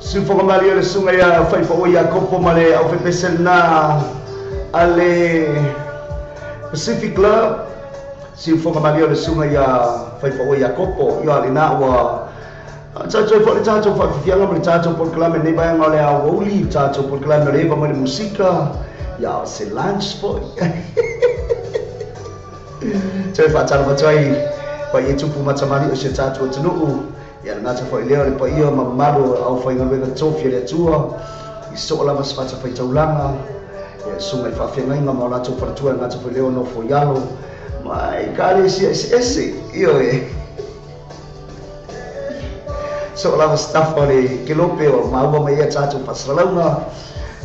Sufonga mali le sunga ya fai fo ya kopo male au fe pesena ale Pacific Club. Sufonga mali le sunga ya fai fo ya kopo yo ale na wa chacho fo le chacho fa fianga male chacho por clame ne ba ngale a woli chacho por clame le ba male musika ya se lunch fo chơi fa chacho chai pa ye chupu macamali o se chacho tunu ya ngacha foi leo le pa ia mamado au foi ngwe ka tofia le tua I so la mas facha foi taulanga ya sunga fa fia ngai ngama la tofa tua ngacha foi leo no foi yalo mai kale si ese io so la mas staff ole kilope o maua mai ya chacho pasralaunga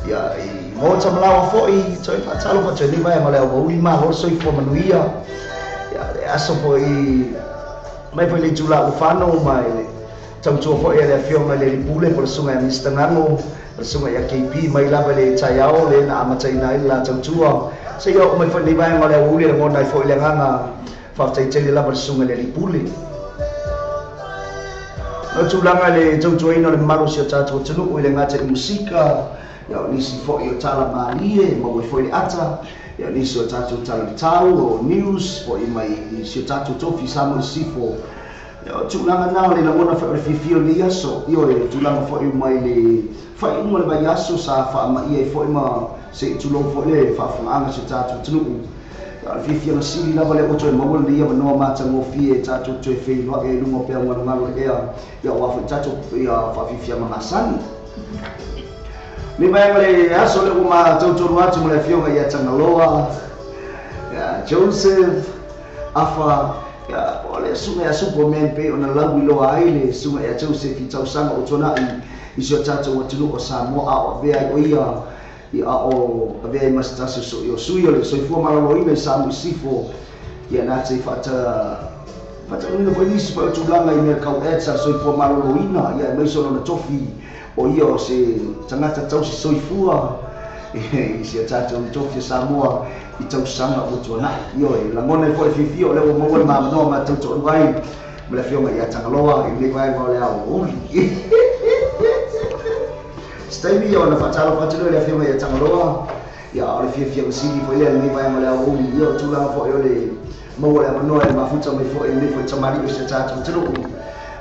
ya I mo chamlawa foi toi fa chalo fa cheni mai ngale o lima ho soi fo manuia ya aso foi mai foi le jula ufano mai tau tua fo ele fio mai le pule por sunga Mr. Ngango por sunga ya KP mai la le chayao le na ama chaina la tau tua se yo mai fo ni vai ngale ule le ngona fo le nganga fa tai chele la por sunga le pule no tulanga le tau tua ino le maro sia tatu tunu le ngate musika ya ni si fo yo tala malie mo fo le ata ya ni so tatu tala tau o news fo I mai si tatu tofi samo sifo ya tulanga na le ngona fa fifio le yaso yo le tulanga fo I mai le fa I mo le ba yaso sa fa ma I fo ma se tulo fo le fa fa anga si tatu tunu ya fifio na sili na vale o to mo le ya no ma tango fie tatu to fe no e lu mo pe ngona ngalo ya wa fa tatu ya fa fifia ma masani ni mai le aso le uma tautoru atu mo le fionga ya Tangaloa ya Joseph afa ya ole sunga ya Superman pe ona lawi lo aile sunga ya Joseph I tausanga o tona I sio tatu o tulu o Samoa o vea o ia I o vea masta so yo suyo le so fu malo ina samu sifo ya na te fata ina ko ni sipa tulanga ina ka etsa so fu malo ina ya mai so na tofi o ia se tangata tau se soifua I se tatu tofi Samoa I tau sanga o tona io la ngona fo fifio le mo mo ma no ma tau to vai me la fionga ya Tangaloa I le vai mo le au stai via na fatalo fatalo le fionga ya Tangaloa ya le fifio sili fo le vai mo le au io tu la fo io le mo le no e ma futa me fo le fo tamari o se tatu tulu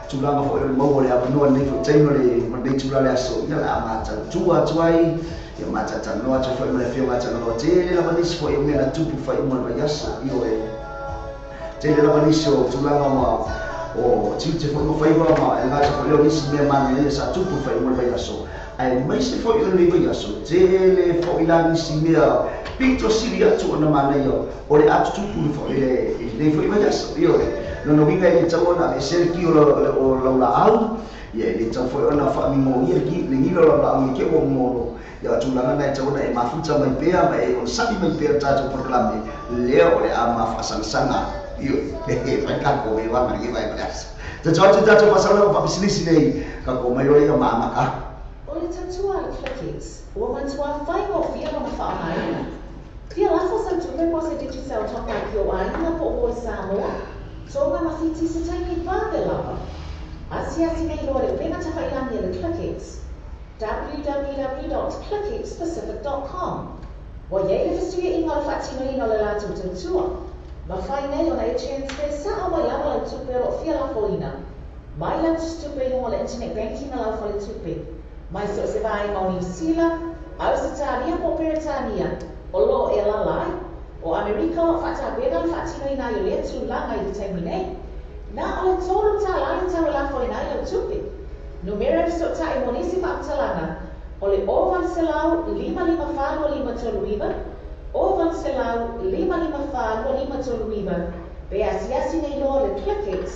tulanga fo le mo le no le fo taino le mandei tulale aso ya la mata tua tuai ya mata tanoa tu fo le fio mata no te la mandis fo me na tupu fa mo le yasa io e te la mandis o tulanga ma o tite fo mo fa ma e mata fo le isi me man le sa tupu fa mo le yaso ai mai se fo le yaso te le fo ila ni si me pito siria tu na mana io o le atu tupu fo le fo me yaso io no vinga I tau na ser ki o la au ye le tau foi ona fa mi mo ye ki le ngilo la au ke o mo ya tu la na tau na e mafuta mai pea mai o sabi mai pea tatu proclame leo le ama fa sansanga io vai ka ko e wa mai vai pras te tau pasala fa bisinisi nei ka ko mai oi ma ma ka o le tatu ala clickings o man tua fai o fia ma fa ai fia la fa sa tu me posa digital top like yo ai na po o Samoa so nga mafiti se taimi whāke lava. Asiasi nei loa le penga tawhailangi le clickings. www.clickingspecific.com Wa yei le festuia inga le whaatino ino le lātou tautua. Ma whai nei o na e chance pe sa awa lava le tupe ro fia la foina. Mai lau tupe ingo le internet banking na lau le tupe. Mai so se vai mau New Zealand, au se tānia po Peretania, o lo e la lai. O Amerika o whata bega whatino I nai o lea tu langa I te nei. Na o le tōru tā lai tau la fo I nai o tupi. Numero so ta I monisi whaptalanga. O le ovan se lau 555 toluiva. Ovan se lau 555 toluiva. Be asiasi nei loa le clickings.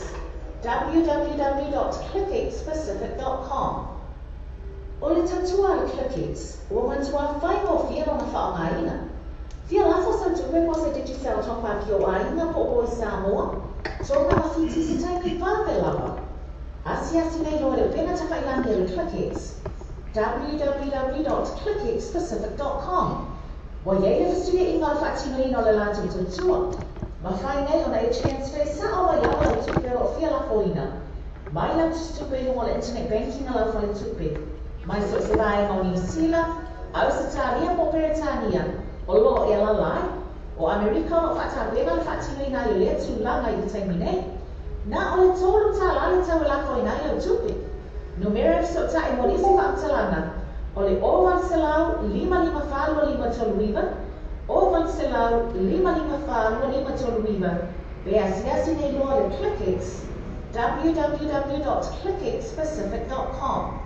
www.clickingspecific.com O le tatua le clickings. O mantua whai o fia o na whaongaina. Fia lafo sa tupe po se digital topa ki o aina po o Samoa, so nga mafiti se taimi whāke lava. Asiasi nei loa le pena tawhailangi le clickings. www.clickingspecific.com Wa yei le festuia inga le whaatino ino le lātou tautua. Ma whai nei o na e transfer sa awa yawa le tupe o fia lafo ina. Mai lau tupe ingo le internet banking na lau whale tupe. Mai so se vai o New Zealand, au se taria po Peretania, o lo e la lai, o Amerika o fata bega le fatino ina i le tu langa i taimine. Na o le tolu tala le tau la fo ina i o tupi. Numero so ta i morisi whaatalana, o le ovan selau 555 toluiva, ovan selau 555 toluiva, be asiasi nei loa le ClickX, www.clickxpacific.com.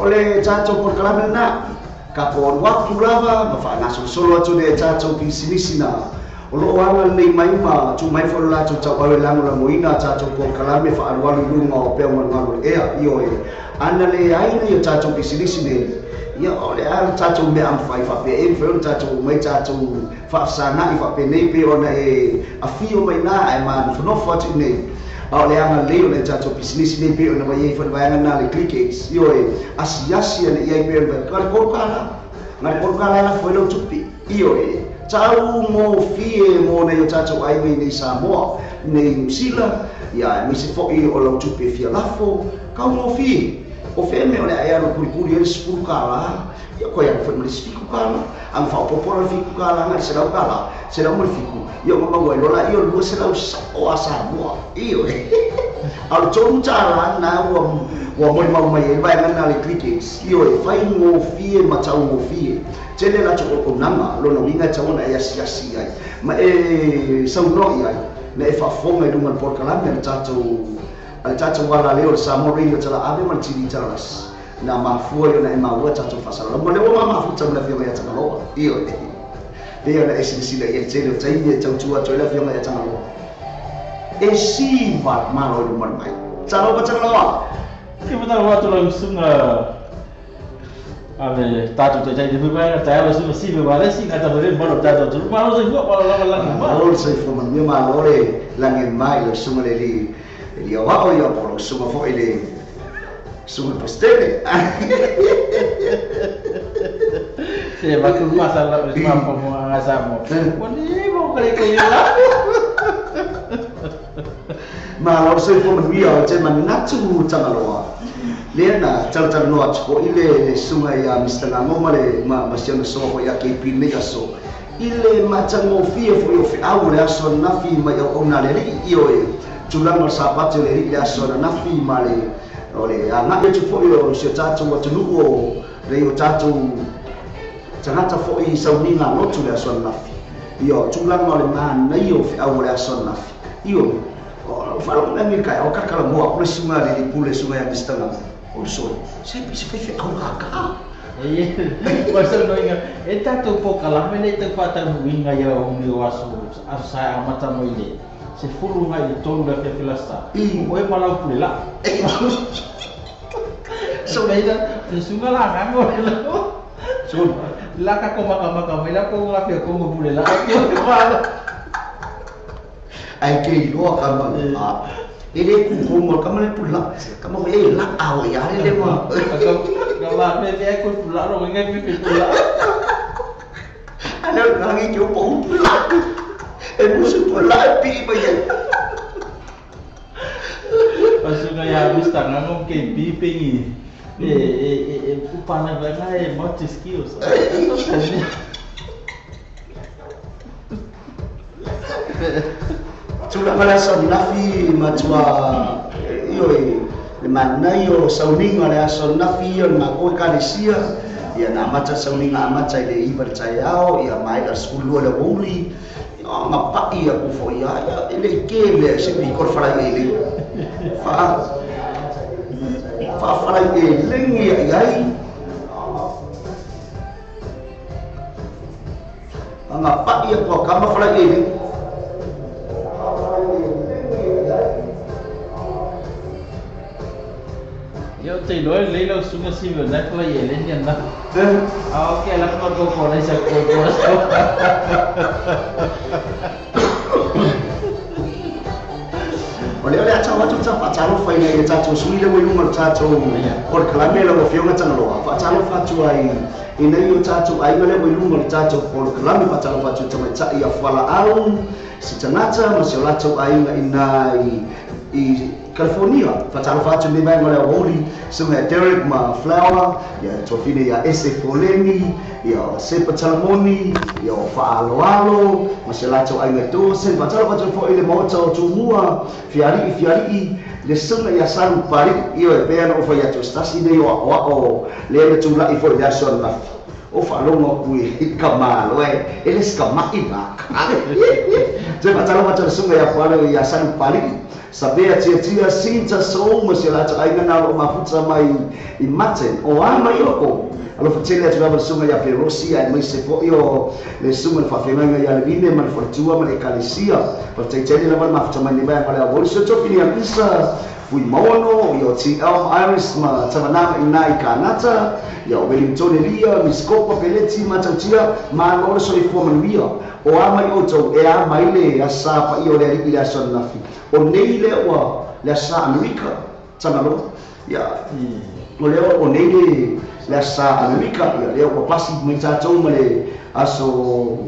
Oleh caco por kalamen na kapon waktu lava mafa naso solo atu de caco pisinisi na olo anga nei mai ma tu mai fo la tu tau ale lango la moina caco por kalame fa alwalu lunga o pe ngalo ea io e ana le ai ni caco pisinisi ne ia ole al caco me am fai fa pe e fe caco mai caco fa sana i fa pe nei pe ona e afio mai na e man no fa tu nei ole anga leo le tato business nei pe ona vai fa vai na le ClickX io e asiasi ne ia pe ka korkala na korkala na foi lo tupi io e tau mo fie mo ne tato ai nei Samoa nei New Zealand ia mi se foi o lo tupi fia lafo ka mo fie o fe me ole ai ro puri e spul kala ia ko ia foi mo fiku kala ang fa popolo fiku kala na se la kala se la mo fiku io ma ngoi lola io lu se la o Samoa io al tonu tala na wa mo mai vai na le ClickX io e fai mo fie ma tau mo fie tele la cho ko nanga lo no winga tau na ia sia ai ma e sau no ia ne fa fonga du man por kala me tato al tato wala leo Samoa ringa tala ave man tini talas na mafua yo na e maua tato fasala mo le wa ma futa na fia ya talo io dia na esensila ia tele tai ia tau tua toila fia ya talo e si va malo du man mai talo ba talo ke mata wa to la sunga ave tato te tai de vai ta ela sunga si va le si ngata bere malo tato tu malo se go malo la malo se fo man mi malo le lange mai le sunga le li wa o ia polo sunga fo ile sunga postele se va tu masalah bersama pemuanga sama ni mau kali kaya malo se fo man via te man natu tangaloa lena tal no atko ile sunga ya mistanga ngomale ma masiona so ko ya ke pine so ile machango fie fo yo fi aure aso nafi ma yo ona le io e tulang sapat le ri aso nafi male ole ana e fo yo se tatu wa tunuo re yo tatu tangata fo i sauninga no tu le aso nafi io tulang male na io fi aure aso nafi io falo na mi kai o kakala mo ko sunga le pule sunga ya mistanga o so se pisi fe au kaka pasal no inga eta to po kala mene te pata muinga ya o mi wasu asa amata mo ile se fulu nga i tonu da filasta o e mala pule la so leida se sunga la ngango so la ka ko maka mela ko nga pe ko mo pule la ke ai ke lo kama ele ku mo kama le pula kama e la au ya le mo kama me dia ku pula ro ngai pi pula ana ngi jo po pula e musu pula pi ba ya pasuka ya bista ngom ke pi pengi upana ba na e multi skills Tula mala son nafi matua io le mana io sauninga le son nafi io na ko kalisia ia na mata sauninga mata ile ipercayao ia mai la skulu le boli ma pa ia ku fo ia ile kele se bi kor fala ile fa fala ile ngi ai ma pa ia ko kama fala ile yo te lo le lo sunga si ve na kla ye le nyan na okay la ko ko la sa ko o le ata watu tapa fai nei tato sui le mo tato o le kalame le fionga tangaloa fa talo fatu ai ina yo tato ai le mo tato o le kalame fa talo fatu tama ia fala au si tanata ma se lato ai ina i California fa talo fatu le mai le holi so Derek ma flower ya tofine ya ese polemi ya sepa talamoni ya fa alo ma se lato ai to se fa talo fatu fo ile moto tumua fiari le sunga ya saru pari io e bea no fa ya to stasi de o le tu la i fo ya son la o fa lo no kui kamalo ele skama iba je fa talo fatu sunga ya palo ya saru pari sabea tia sinta so ma se lato ai na lo ma futa mai i mate o ama yoko alo fatele atu aba sunga ya perosi ai mai se po io le sunga fa fenga ya le vine ma fa tua ma le kalesia fa tele na ma futa mai ba ma le so to fini amisa fui mono io ti iris ma tamanama ina i kanata ya Wellington elia miskopa peleti ma tautia ma lo so i forma via o ama io to e ama ile ya sa pa io le ila son nafi o nei le wa le sa America tanalo ya o nei le sa America ya le o pasi mai tato male aso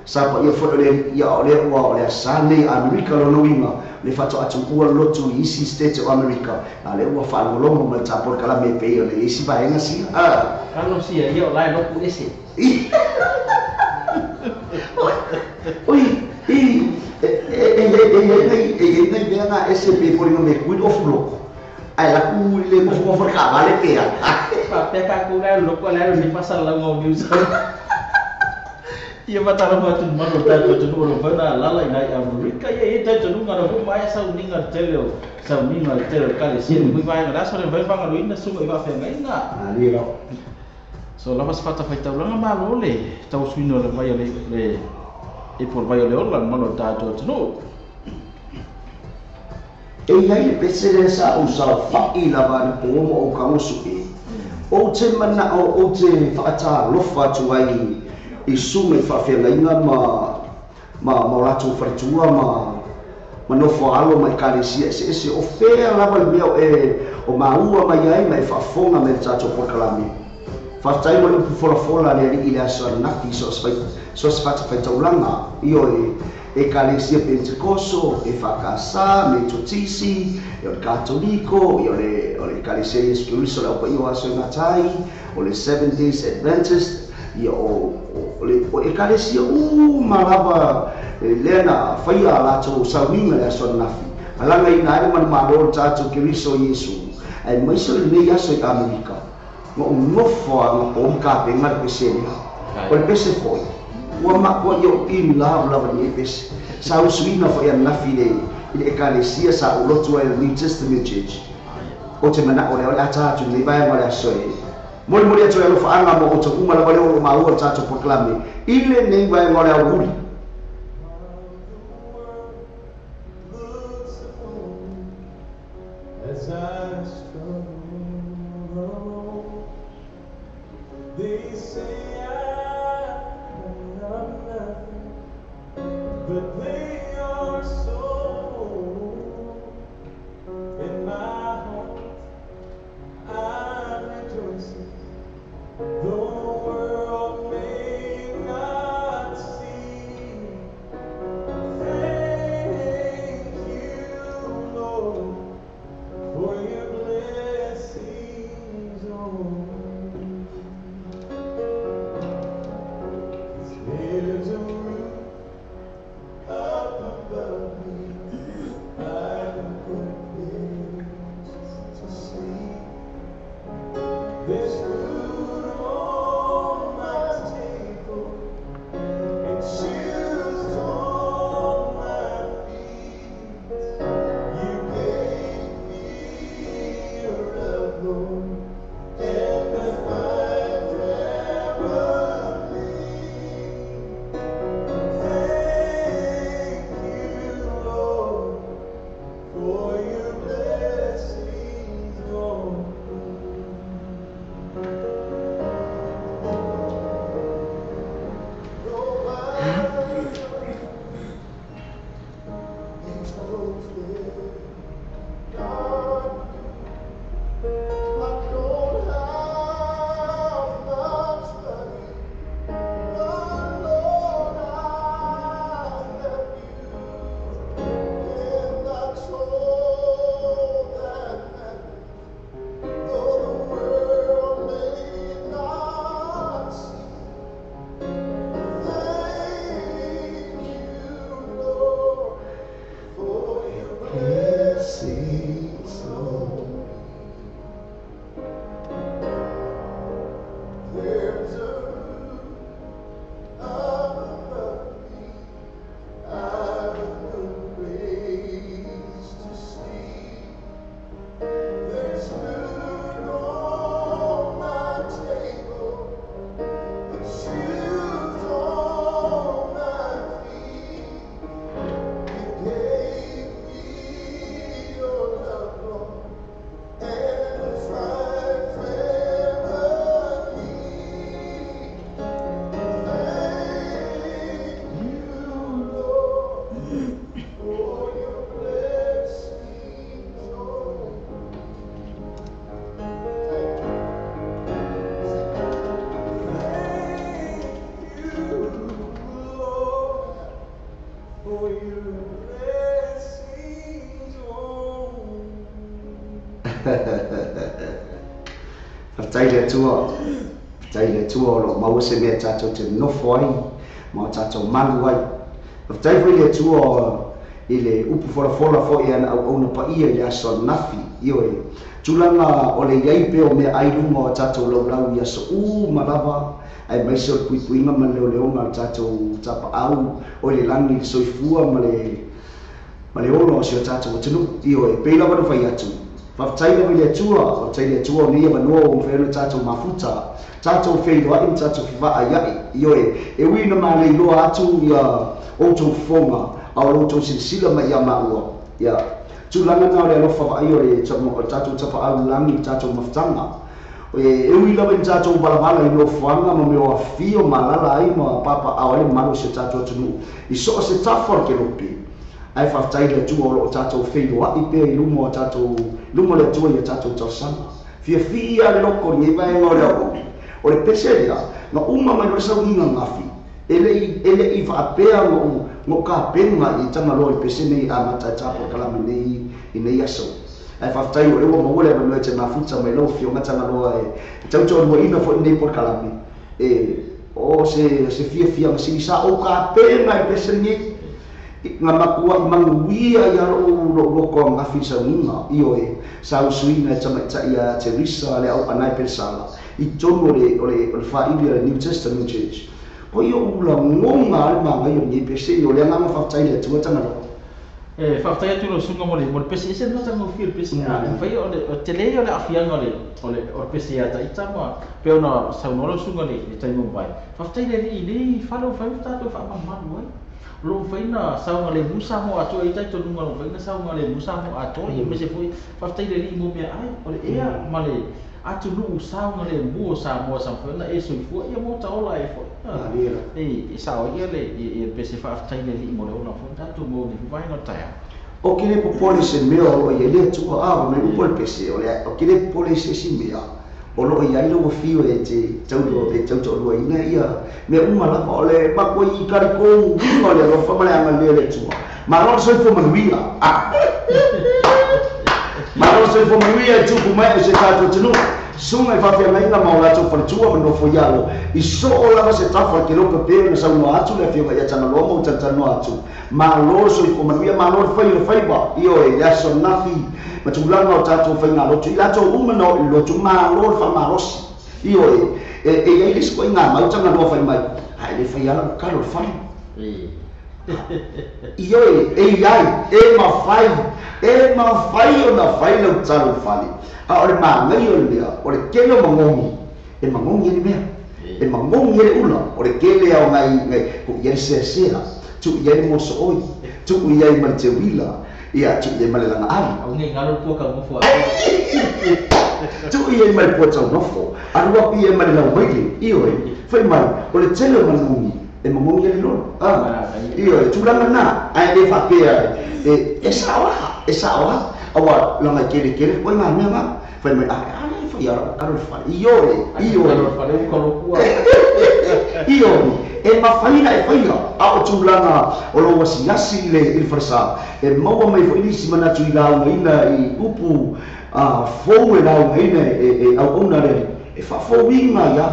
sa pa io foto le ya le wa le sa nei America lo no winga le fato atu ua lotu i isi state of America a le ua whaangolomo ma tapor kala me peo le isi vaenga si kalo si ia o lai loku ese oi nei bea nga ese pe poli no me kuid of loko ai la ku le mo for ka vale pea pa pepa ku ga loko la ni pasal la ngau news ia matara fatu mano tato tunu lo fana lala ina Amerika ia ita tunu ngara fu mai sa uninga tele sa uninga tele kali si ku vai ngara so le vai fanga luina sunga iba fe ngaina ali lo so la pas fata fai taulanga malo le tau suino le vai le e por vai le ola mano tato tunu e ia pese sa usa fa ila va po mo ka musu o te mana o te fata lo fatu ai i sume whawhengainga ma ratu wharitua ma nofo alo mai karesia ese o whea lava mea o maua mai ai mai whawhonga me tato porkalami whaftai mo lupu fola le ali ile aso anafi so se whata whaitaulanga io e karesia Pentecoso e whakasa me totisi o le katoliko o le karesia Yesu Kiriso le opa io aso ngatai o le 7 Days Adventist ia o ekalesia malava lena faia lato sauminga le aso nafi alanga ina ai man malo tato Kiriso Yesu ai mai so le aso i Amerika no nofo ang o ka penga ko senia o pese foi o ma ko yo in lava ni pese sa uswina foi an nafi le ekalesia sa ulotu el New Testament church o te mana o le ata tu le vai ma aso Mori atu alo faanga mo o te uma la vale o maua tato proclame ile nei vai ngore au uri as I struggle, they say I'm nothing, but they are so in my heart. I'm rejoicing. The world may not see. Thank you, Lord, for your blessings on me. There's a roof up above me. I can put place to sleep. There's food on my table and shoes on my feet. You gave me your love, Lord, and my family. Thank you, Lord, for your blessings on me. blessings on me. There's a root above me. I've a good place to sleep. There's food on my table. There's shoes on my feet. You gave me your love, Lord, and a tried family. Thank you, Lord, for your blessings on Thank you, Lord, for your blessings on Percaya tua lo mau se me tato te no foi mau tato malu ai percaya tua ile upu fora fo ia na au na pa ia ya so nafi io e tulanga o le iai pe o me ai mo tato lo ia so malava ai mai so kuinga ma le o tato tapa au o le langi soifua ma le olo si tato tunu io e pe la va fai atu Faftaila wile tua ni ia manua o mwhenu tātou mafuta, tātou whenua im tātou whiwa a iai, ioe, e wina ma le iloa atu ia outou whonga, au outou sinsila ma ia maua, ia. Tūlanga nao le alofa wa aio e tātou tapa au langi tātou maftanga, e wina win tātou balabala i no whanga ma meo a fio malala ai ma papa au ale maro se tātou atunu, i soa se tafar ke lopi. Ai whaftai le tua o lo tātou whenua i pe i lumo le tua i a tātou tausanga. Fia le loko ni vai ngore au. O le peseria, nga uma mai resa unga ngafi. Ele i whaapea ngo ka penga i tanga lo i pese nei a mata tapo kalame nei i nei aso. Ai whaftai o ewa mawole ma noe te mafuta mai lo fio ngatanga lo e tautua lua ina fo nei por kalame. O se fia ma sinisa o ka penga i pese nei nga makua manguia ia lo ko nga fisa nga io e sa suina tama ia Teresa le au anai pensala i tono le fa ile New Testament church po io ula ngonga al manga io ni pese io le nga fa le tua tana fa tai tu lo sunga mo le pese se no tanga fil pese fa io o tele io le afianga le pese ia ta itama pe ona sa no lo sunga le tai mo vai fa tai le ni fa lo fa ta to fa ma mo lo faina saunga le musa mo ato i tai tonu lo faina saunga le musa mo ato i me se foi faftai le ri mo me ai o le ea male atu lu saunga le mo sa faina e so fu ia mo ta ola e foi e sa o ia le e pe se faftai le ri mo le ona fo tatu mo ni vai no tai o kile po police me o ia le tu a me po pese o le o kile police si mea o lo ia lo fio e te taulo lo ina ia me uma la ole pa ko i kariko no le lo fa male ama le tua ma lo so fo manuia ma lo so fo manuia tu ku mai se tato tunu sunga fa fa mai na ma la tu fa tua no fo yalo i so la se tafa ke lo pe na sa no atu le fio ya tana lo mo tana no atu ma lo so fo manuia ma lo fa ba io e ya so nafi ma tu langa o tato fa na lo tu la to uma no lo tu ma lo fa ma rosi io e ele se coi nga ma tanga no fa mai ai le fa ya ka lo fa io e ma fai ona fai lo talo fali a ore ma ngai ore kelo mangongi e mangongi ni mea e mangongi le ula ore kele au ngai ku ye se tu ye mo so oi tu ye ma te wila ia tu ye ma le langa ali au ngai ngalo po ka mo fo tu ye ma po tau no fo anu wa ye ma le la mai io fai mai ore telo mangongi e mangongi le lo io tu langa na ai le fa pe e sawa awa langa kele ko nga nga fai mai ai fai ya ka lo fa io e ma fai na e fai a tu langa o lo wasi le il farsa e mo mai fai ni simana tu ila ina i upu fo e la ina e au ona le e whawhawinga ia.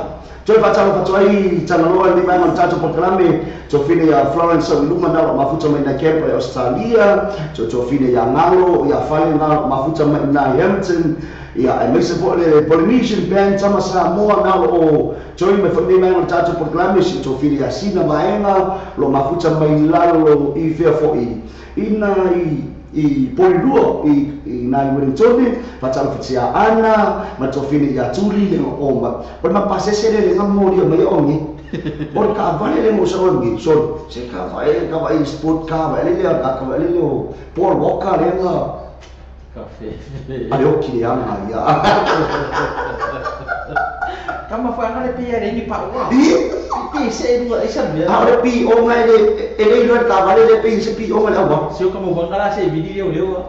Toi whatalo whatuai tangaloa ni mai tato proklame to fine ya Florence o iluma na mafuta mai na Canberra ya Australia to fine ya ngalo ya whale na mafuta mai na Hampton ya ai mai se le Polynesian band tama Samoa na o toi me fine mai tato proklame si to fine ya Sina Maenga lo mafuta mai lalo I fea fo ina I Porirua I nai Wellington whatalo whatia ana ma to fine ya tuli le oma o ma pasese le ngamori o mai ongi o ka vale le mo sa ongi so se ka vai sport ka vai le ka vai le o Paul Walker le nga Cafe. ale o ki ana ya Kama fa ngale pia le ni pa wa. I se dua isa bia. ale pi o ngai le lo ka vale le pi se pi o ngai wa Sio kama bangala se video leo.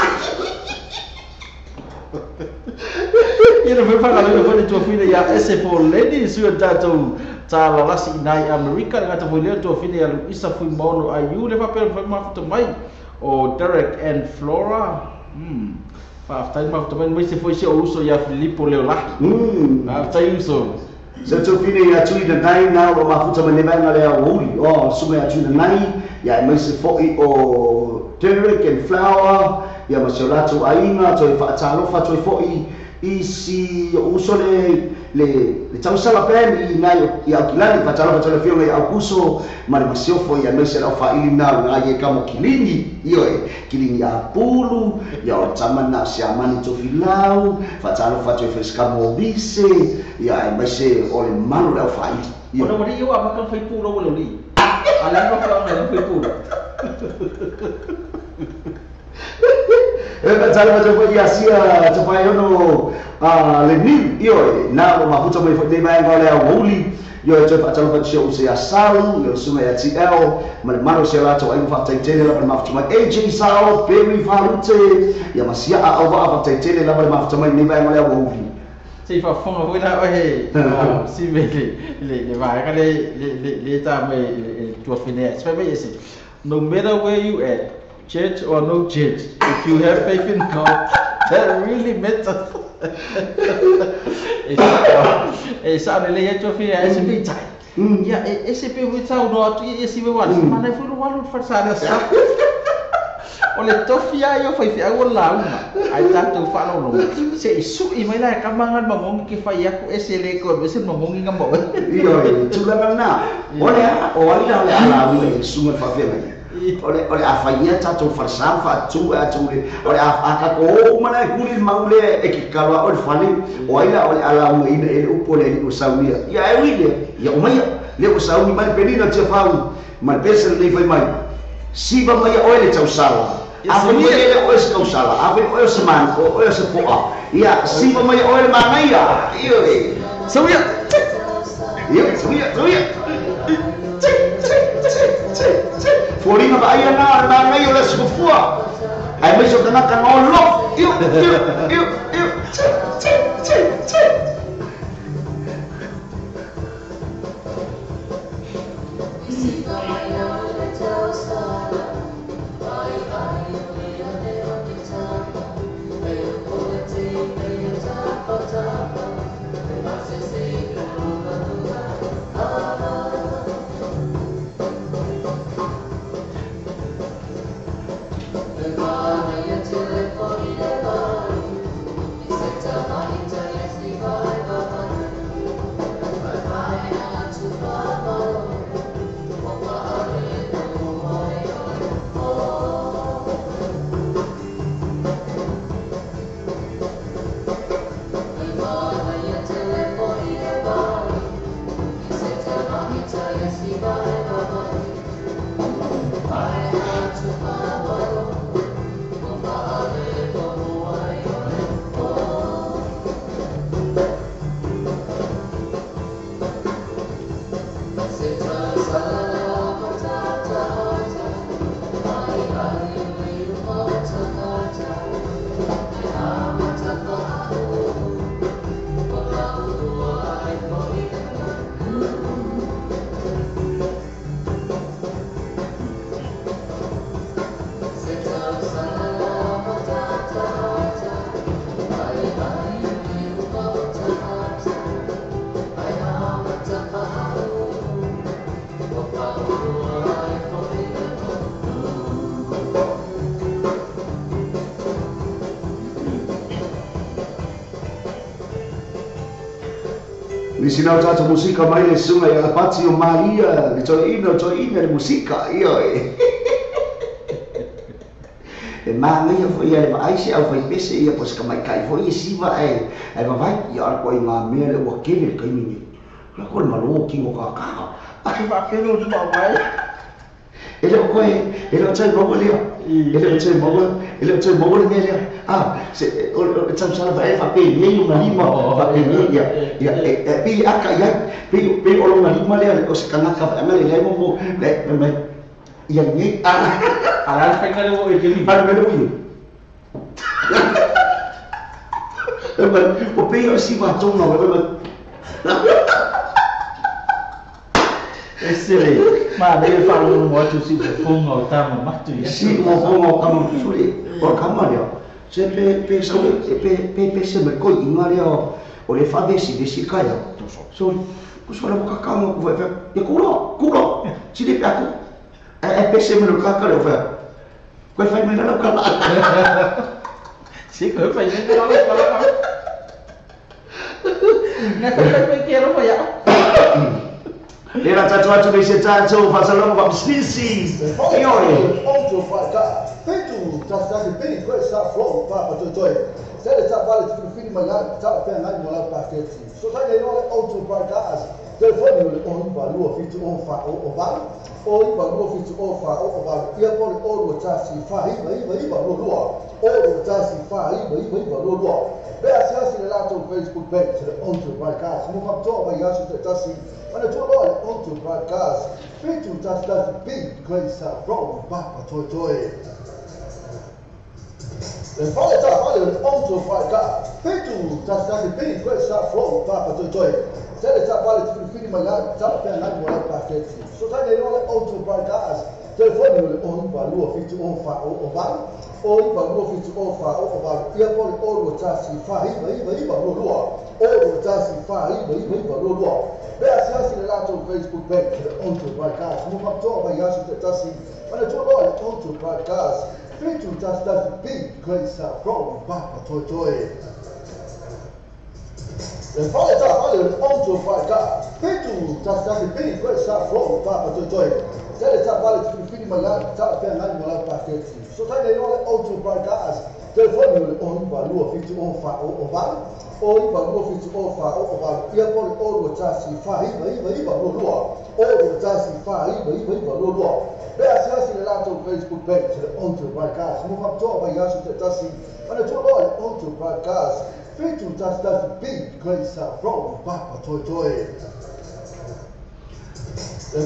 Ina me fa ngale ko to fine ya SF4 lady sio tato ta la lasi nai America ngata vo leo to fine ya isa fu mono ayu le fa pe ma futa mai o Derek and Flora. Fa after ma futa mai se foi se o uso ya Filippo leo la. After uso so to fine ya tui na nai na o mafuta mai vai ngale a uli o sume ya tui na nai ya mai se foi o Derek and Flower ya masolato ainga to fa talo fa to foi I si uso le tausala pen I nai ya kilani fa talo fio ngai akuso ma le masiofo ya mese la fa ili na ngai kamo kilingi io kilingi ya pulu ya o tamana siamani to filau fa talo fa to feskamo bise ya mese o le manu la fa I Ona wari yo apa kan fai puro wala li. Ala no fa ngai fai puro. Tala macam dia sia supaya no le ni io na mafuta mai fai mai ngale a wuli io cepat tala fa sia usia salu io suma ya TL mal maro sia la to ai fa taitele la mafuta mai AJ Sao Perry Valute ya masia a ova fa taitele la mafuta mai mai ngale a wuli Si fa fonga wila o he si vele le vai ka le ta mai to fine so vai ese no matter where you at church or no church, if you have faith in God, that really matters. Esa le ya chofi ya ese bi tai. Ya ese bi wi tau no atu ese bi wal. Mana fu walu farsada sa. Ole tofia yo fai fi agora la uma. Ai tanto fa no. Se isu I mai la kamangan mangong ki fai aku ese le ko ese mangong ngamo. Iyo tu la na. Ole o ali la ala wi sunga fa fe mai. Ole afaia tato farsafa tu ole aka ko mana kuli maule e ki kalwa ole fali oila ole ala uma ina ele upo le usawia ya wile ya umaya le usawi mai penina tefau mal pesa le fai mai siba mai ole tausala afa ni ele ole tausala afa ole seman ole sepoa ya siba mai ole manaya iyo sawia Forina ba ayan na ngayon la sufua ay may so kana kanolo iyo Ni sinau tata musika mai le sunga ya pati o Maria, le joina le musika io e mangai fo ia le vai se au fai pese ia pos ka mai kai fo ia siva ai vai ia ko i ma me le wa kele kai ni la ko malo ki mo ka Aku va ke no ma mai. ele ko ele tsai mo le ele tsai mo le le se o tsam sala vai fa pe ni una lima fa pe ni ia pe aka ia pe o lo lima le o se kana ka fa le mo le ia ni Ala fa ngale wo e ke ni. Para me lo o pe o si va tona Esele, ma deve fare un moto si fonga o tamo matu ya. Si mo fonga o tamo suri o kamaria. Se pe se me ko ingaria o le fa desi kaya. So so la boka kamo ko fa e kulo. Si de pa ko. Pe se me lo kaka le fa. Ko fa me la kala. Si ko fa me la kala. Na ko me quiero fa ya. Era tatuaggio dei setaccio, fa salone va species. Io Outro Fracas, feito tratar bem com essa flor para Totoy. Se ele trabalha de filho manhã, tá apenas lá para aquele. Só tá aí no Outro Fracas. Telefone on valor feito on fa o vale. O valor feito on fa o vale. E agora o tassi fa aí valor. O tassi fa aí valor. Bem, assim lá no Facebook page, Outro Fracas. Não vai tomar já se tassi. Olha, tu olha, Outro Fracas, feito das bem coisa wrong, papa Totoy. Olha, Outro Fracas, feito das bem coisa wrong, papa Totoy. Se ele trabalha de filho manhã, tá apenas lá para aquele. Só tá aí, olha, Outro Fracas, telefone on valor feito on fa o vale. O valor feito on fa o vale. E agora o tassi fa aí valor. O tassi fa aí valor. Bem, assim lá no Facebook page, Outro Fracas. Não vai tomar já se tassi. Olha, tu olha, Outro Fracas, feito das bem coisa wrong, papa Totoy. Olha, Outro Fracas, feito das bem coisa wrong, papa Totoy. Se ele trabalha de filho manhã, tá apenas lá para aquele. Só tá aí, olha, Outro Fracas, telefone on valor feito on fa o vale. O valor feito on fa o vale. E agora o tassi fa aí valor. O tassi fa aí valor. Bem, assim lá no Facebook page, Outro Fracas. Não vai tomar já se tassi. Olha, tu olha, Outro Fracas, feito das bem coisa wrong, papa Totoy.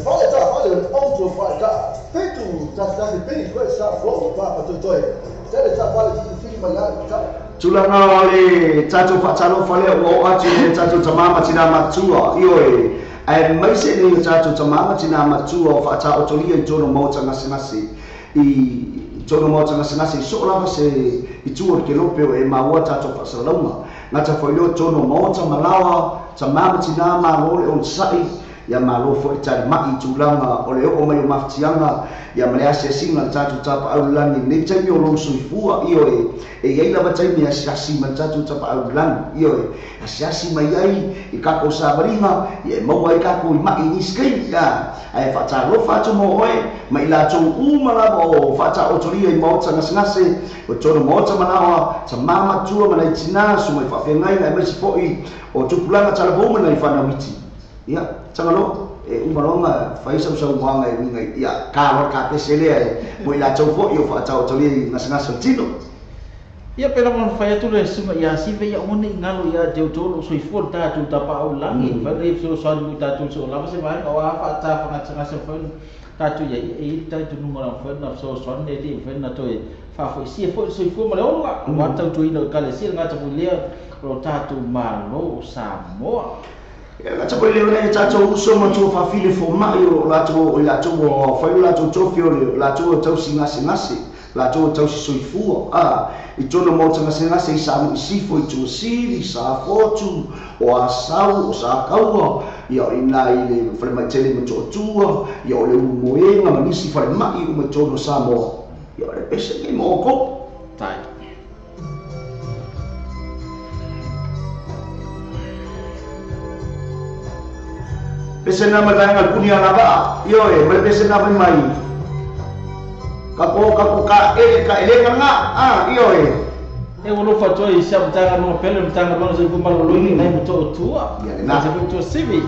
Olha, Outro Fracas, feito das bem coisa wrong, papa Totoy. Se ele trabalha de filho manhã, tá? Tulanga le tatu fatalo fale o atu le tatu tamama tina matua io ai mai se le tatu tamama tina matua fata o tolia i tono mo tanga sinasi I tono mo tanga sinasi so lava se I tuo ke lope e maua tatu fasalonga ngata foi lo tono mo tanga malawa tamama tina ma lo le on sai ya malo fo tari mai tulanga o le o mai maftianga ya male se singa tatu tapa au lani ne tai o lo suifua io e ia la batai me asiasi ma tatu tapa au lani io asiasi mai ai I ka ko sabrina e mo ai ka ko mai ni skrin ya ai fa ta lo fa tu mo oi mai la tu mala bo fa ta o tori I mo tanga ngase o tono mo tama na ta mama tu ma lai tina su mai fa fe ngai mai mai sipoi o tu pulanga tala bo mai fa na witi ya tangalo umalonga faisa usau wanga ngai ya ka pesele mo ila chofo yo fa tau toli ngas tino Ia pela mon fai tu le suma ia sive ia one ngalo ia de tolo so ifo ta tu ta pa au langi va le so so du ta tu so lava se vai o fa ta fa nga se fa ta tu ia ta tu numero fa na so so ne di fa na to fa fo si fo so ifo ma le o wa ta tu ino kale si nga ta pulia ro ta tu ma no Samoa la tsa pole le tsa tso so mo tso fa file fo ma yo la tso mo fa la tso fio la tso singa la tso soifu I tono mo tanga singa se sa mo si fo tso si sa fo tu o asau o sa kaua yo ina ile fa ma tele mo tso tu yo le mo e nga ma si fa ma I mo tso no Samoa yo le pese ni mo ko tai pese na matanga punia lava yo mai pese na mai kako ka ele nga yo e o lofa to i sa mtanga no pele mtanga no se kumba lo ni nai muto tua na se to sivi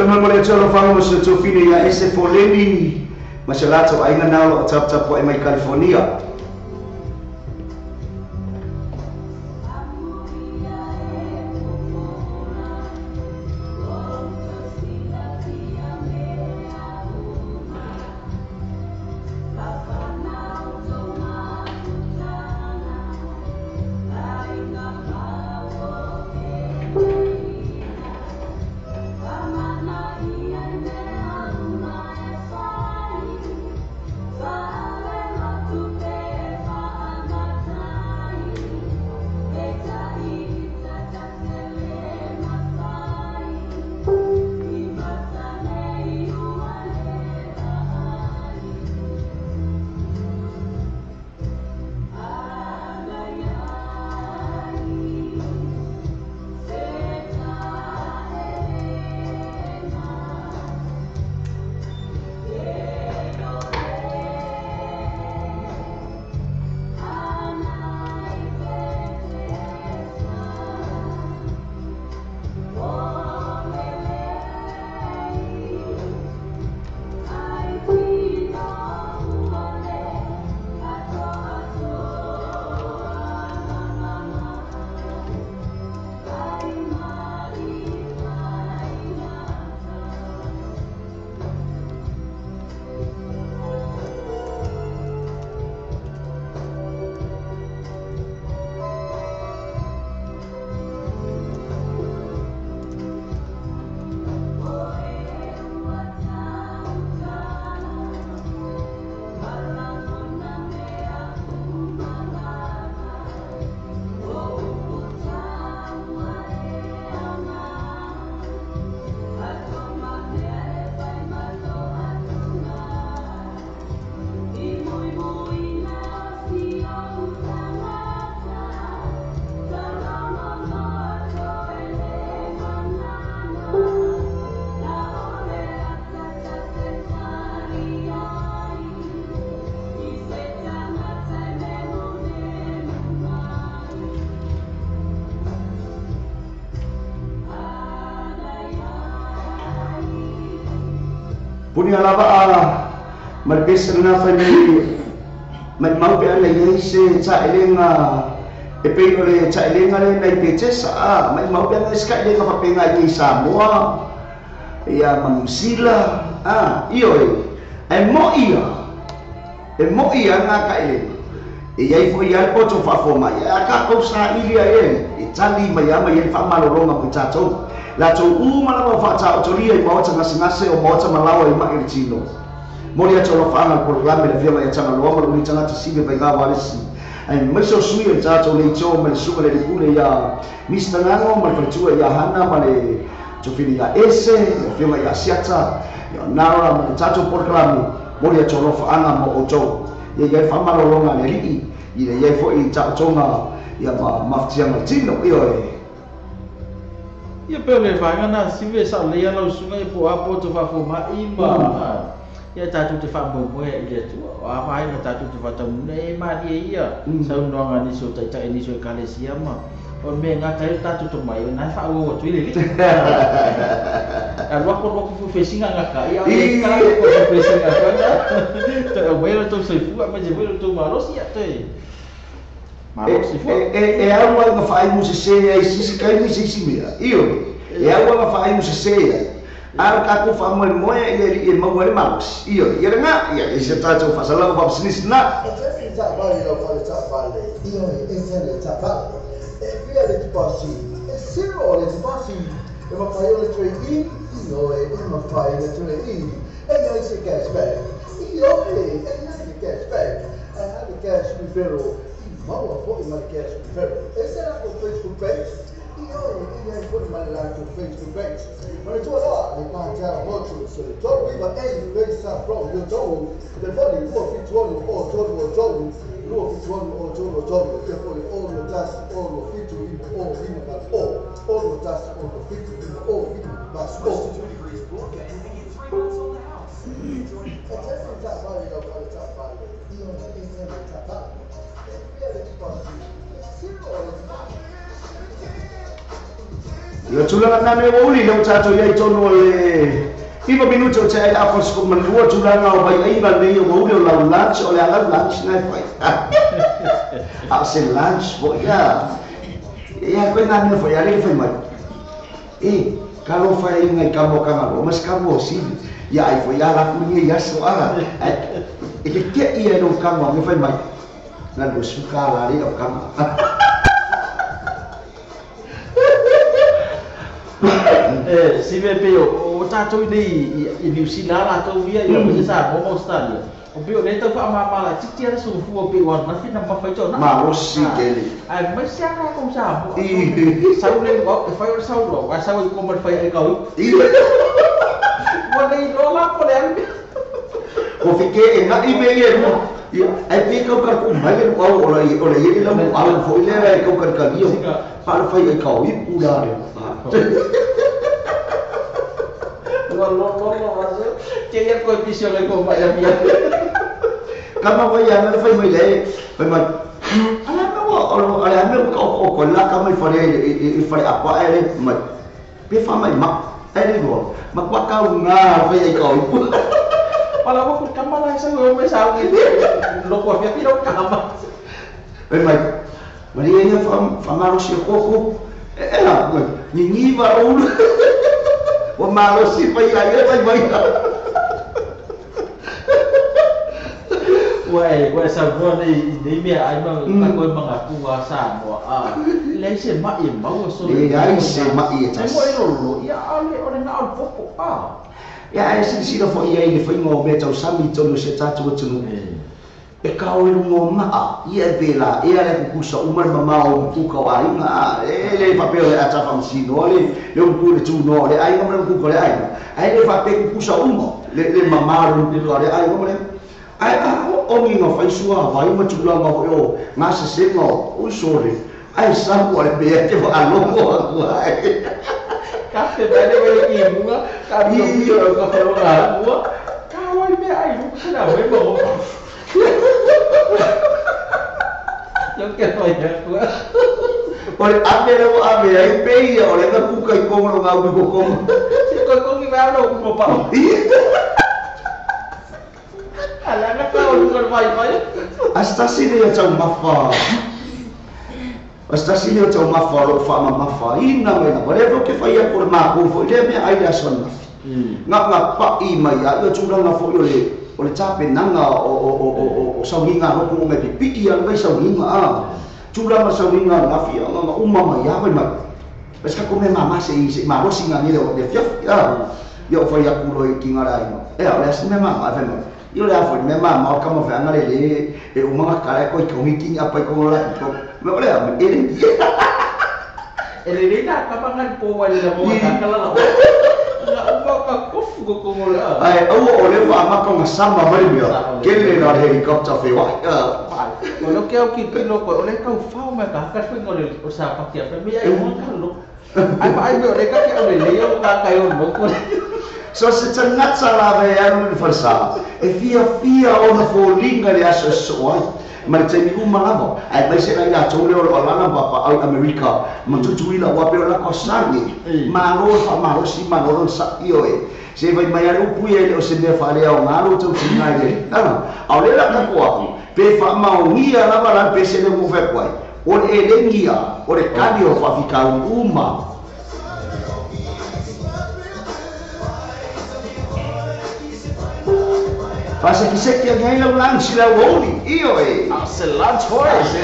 Sama mole chalo fango se tofine ya ese foleni masalato aina nalo tap po mai California. Punia lava Mai pesa na fai mai mau pe ana ye se cha elenga e pe le cha elenga le nai pe sa mai mau pe ana ska elenga fa penga ye Samoa ia Mamusila io e mo ia nga ka elenga e ia fo ia po to fa fo mai ka ko sa ilia e tali mai ama ye fa malolonga po cha to la to mala fa cha to ria i mo cha ngase o mo cha malawa i ma chino Moria cho lo fanga por la me via mai chama lo mo ni changa tisibe vai ga wale si ai me so sui e cha le cho me su le pule ya Mr. Nano ma fa ya hana ma le cho fini ya ese via mai ya siata ya nara ma cha cho por la Moria cho lo fanga mo o cho ye ye fa ma lo longa le ri i le ye fo i cha cho na ya ma ftia ma tino ia pe le vanga na sive sa le ya lo sunga e po apo to fa fo ma i ma ia tatu te fa mo mo e le tu a vai na tatu te fa tamu ne ma dia sa no nga ni so tai ni so kalesia ma o me nga tai tatu to mai na fa o tu ile a lo ko fu fesinga nga ka ia ka ko fesinga ka to o vero to se fu ma je vero to maros ia te maros fu e a wa nga fa mu se ai si kai ni si mira io e a wa nga fa mu se Ar aku famo el moya y mo muere malos. Io nga ya se tacho fa sala fa business na. Ese ta vale lo fa ta vale. Io ese le ta vale. E via le passi. E zero le passi. E ma fai le trade io e ma fai le trade e io se cashback. Io e se cashback. E ha le cash rivero. Ma lo poi ma cash rivero. E se la con Facebook page. Io e poi ma la con Facebook page. Ma tu allora le mangiare molto se tu viva e pensa proprio tu per fare il tuo figliolo o giorno che poi o lo das o lo figlio o in ma o lo das o lo figlio o in ma so Io tulanga na me uli lo chacho ia tono le iba minuto cha a por sco man lo tulanga o bai ainda le io uli la lunch o le ala lunch na fai a se lunch bo ia quella ne foi ale foi mai calo fai ngai kamo kama mas kamo si ia ai foi ala kunia ia so ala e que ia no kamo me foi mai na do suka la ri o kamo si ve pe o tato nei i New Zealand la to via i o sa mo Australia o pe o le to fa ma la titi era so fu o pe wa na fina ma fai to na ma o si kele ai ma sia ka kom sa mo sa o le o fai o sa o wa sa o ko ma fai ai ka o nei no la po le o fiquei na i me e ai pe ko ka ku mai le o la ye la mo a fo le ko ka io pa fai ai ka o i pura lo che ia ko visione ko mai mia kama vai ana fai mai le fai mai ala no ala me ko la kama fai apa ele mai pe fa mai ma ele go ma kwa ka nga fai ai ko Wala mo kung kama lang sa may sa akin. Loko niya pinagkama. Ay may Maria niya famaro siya koko. Ela, ningi varul. Wa malo si pa ya may. Wai sa buwan ni me ay mga kuwasa mo. Lese ma imba so. Ay se ma iya. Ay mo irolo. Ya ale ore na al popo. Ya ese sino foi aí foi ngo me tau sami tonu se tatu tunu e kau i ngo ma ia bela ia le kusa umar mama o ku ka ai nga le papel a ta fam sino le ku le tu no le ai ngam ku ko le ai le fa pe kusa umo le mama ru ko le ai ngam le ai o mi no fai sua vai ma tu la ma o nga se se ngo o sore ai sa ko le be te va lo ko ai Kafe bale wale bunga kami iyo ka pero nga buwa kawai me ay sila me mo Yung kaya ko Ore ame lo ame ai pe ore na ku kai ko no ga ko ko ko mi va lo ko pa Ala kau lugar mai. Hasta sini ya cau mafa. Hasta sini ya cau mafa lo fa mafa. Ina mai na bare ke fa ya por ma ku fo le me ai da son. Ngak pa I mai ya yo chura na fo yo le. O le tape nanga o sauhinga no ku me pipi ya mai sauhinga a. Chura ma sauhinga na fi ma umma mai ya mai. Mas ka ko me mama se ma ro singa ni le fia ya. Yo fa ya ku lo I kinga rai no. Ole as me mama fa no. Yo le afo me mama o kama fa ngale le e o mga kala ko ko ngi apa ko la ko me ole a ele ele na kapangan po wala na mo kala na nga ka kofu ko mo la ai o le fa ma ko samba mari yo kele na helicopter fe wa o lo que o ki pilo ko ole ka fa ma ka ka fo ngole o sa pa kia pe me ai mo ka lo ai me ole ka ke ole le yo ka ka yo mo ko so se tsangat sala ve anu farsa e fia ona fo linga le aso so ma te mi uma lavo ai mai se la tole o la pa au America ma tu ila wa pe la kosangi ma ro si ma ro sa io e se vai mai alu pu e o se ne fa le o ngalo tu tinga le au le la ka ko pe fa ma o ngia la ba la pe se le mo fe kwai o e le ngia o le kadio fa fika uma Pasa que se que alguém lá lanche lá oli, io e. Ah, se lunch horse.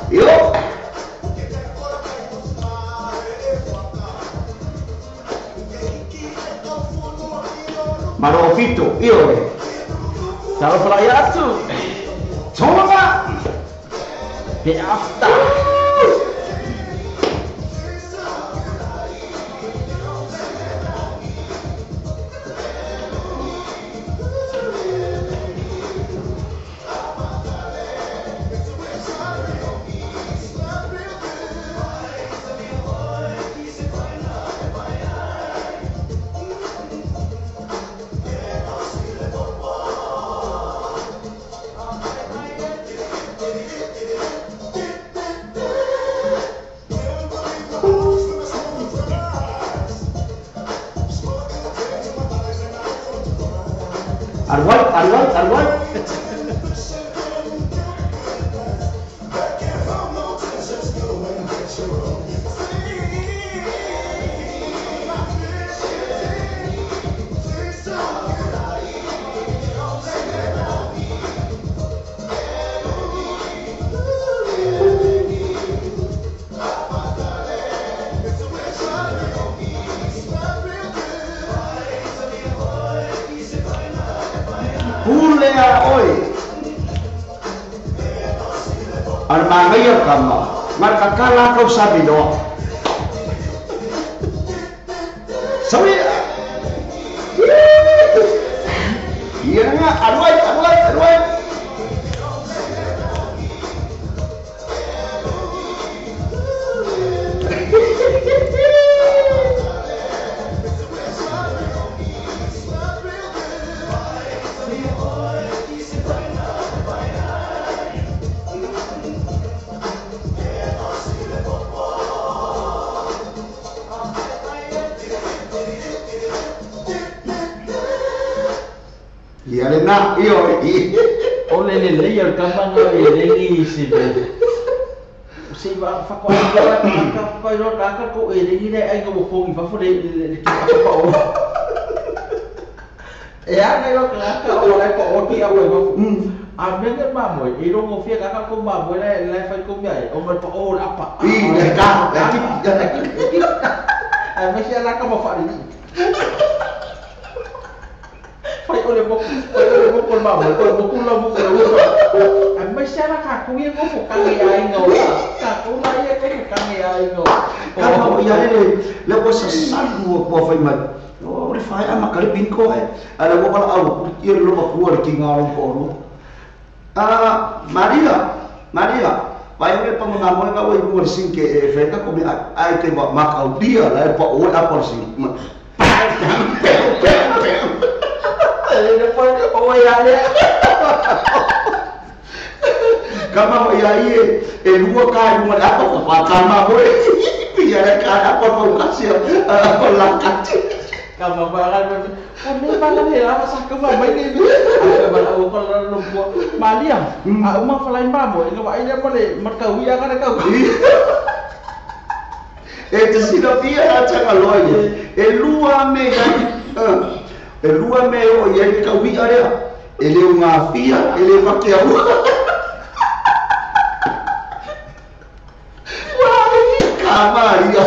Yo. Marofito, io e. Ciao Flaiato. Toma. Get after. Arwai. Oi. Armangaya kama. Markakala kau sabi do. Sabi. Iya nga arwai. Na io ole le ya kama no e rengi si be si va fa kwa ka pa ro ka ko e rengi le ai ko ko i fa fo le ki pa o e a na yo ka o le ko o ki a o a me ne ma mo e ro mo fia ka ko ma mo le fa ko mi ai o ma pa o la pa i le ka a me sia la ka mo fa ni oleh bokul mama, oleh bokul lah bokul lah. Ambil siapa kaku yang kau fukang ya ingo, kaku lah ya kau fukang ya ingo. Kalau ya ini, lepas sesan gua faham. Oh, refai amak kali bingko ada gua kalau awak ir lo keluar kingalang koru. Maria, bayangkan pengamu yang kau ibu bersih ke mereka kau biar ay ke makau dia lah, pak awak apa sih? Depois o ya le kama ia e lua kai mo apa ko patama mo biar ka apa ko kasih apa lakat kama baran kami balan hela sa ka ba mai ni ka ba au ko lumpo malia uma falai mamo ino ba ina pole marka uya ka ka te sino dia acha kaloye e lua me o ye ka wi area ele unha fia ele va que au wai kamaria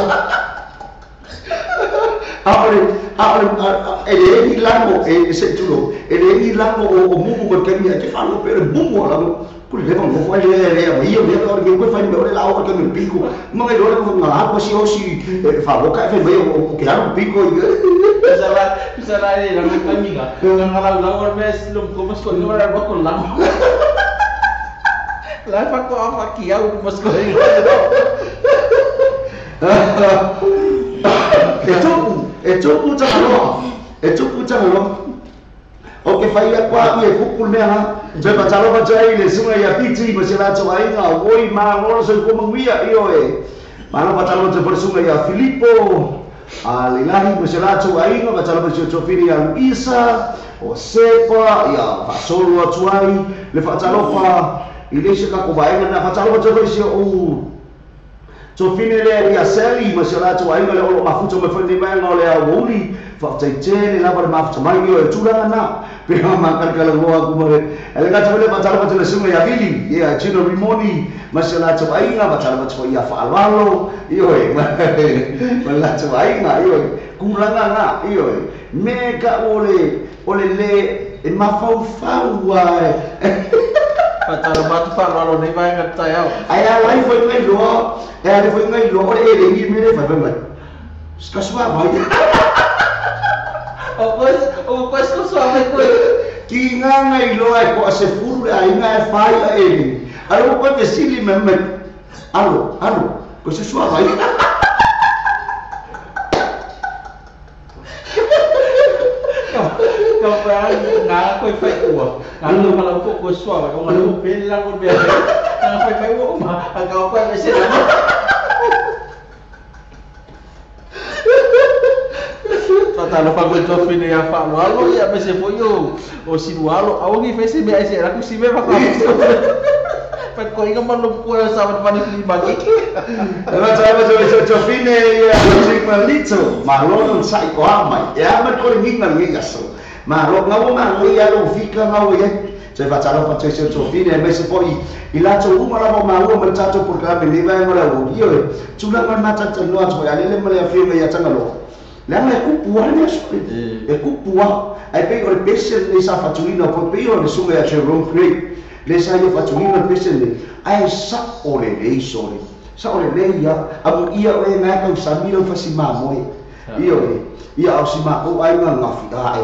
ele hilango se tulo ele hilango o mumu ko kemi ke falo pero mumu la ku le vamo foi ele ia me ora que ko fai me ora la que me pico não é ora que não lá se osi fa boca fe me o que era un pico bisa ini lang amiga ang ngalaw mes lum ko mas ko no ra ko lang la fa ko apa kiau mas ko Etupu jangan lo. Oke, faya kwa ye kukul me ha. Je ba jalo ba jai le sunga ya piti masila chawai nga woi ma ngor se ko mangwia iyo Mana ba jalo je bersunga ya Filippo. Alilahi masila chawai nga ba jalo ba chofini ya Isa o sepa ya fasolo chawai le fa jalo fa ile se ka ko ba na fa jalo ba jalo se o Chofine le ia seli masila chawai nga le o mafuto me fandi mai nga le a woli fa tsaitene la ba mafuto mai yo e tulanga na pero makan kalau aku mare ele ka tole bacara bacara sunga ya vili ya chino rimoni masala chabainga bacara bacara ya falalo iyo mala chabainga iyo kuranga nga iyo meka ole le e mafau wa bacara batu falalo ni vai ngata ya aya lai foi ngai lo aya foi ngai lo ole ele ngi mere fa ba skaswa ba o pues ko suave ko kinga ngai lo ai ko se furu ai ngai fai a ele alo ko te sili meme alo ko se suave ai kau perang nga ko fai ko nga lo malam ko suave ko nga lo pela ko be nga fai ko ma kau ko se Talo pagod to fine ya fa lo ya me se foyo o sinualo awangi fese me ai se aku si me pa pat ko inga malum ko sa pa ni bagi Ela sabe to fine ya sing malito malo sai ko ama ya me ko nginga so malo ngawo ma ya lo fika ngawo ye se fa chalo pa se to fine me se poi ila to uma la ma lo me chacho por ka me ni va ngora wo yo chula ma chacho no acho ya le me ya fio ya changalo Lama e kupua ni asuri. E kupua. Ai pe o pesen le sa fatulina po pe o le sunga ya Jerome Creek. Le sa yo fatulina pesen le. Ai sa ore le sore. Sa ore le ya abu ia o na ka samiro fasima mo. Io ia o sima o ai nga ngafi ai.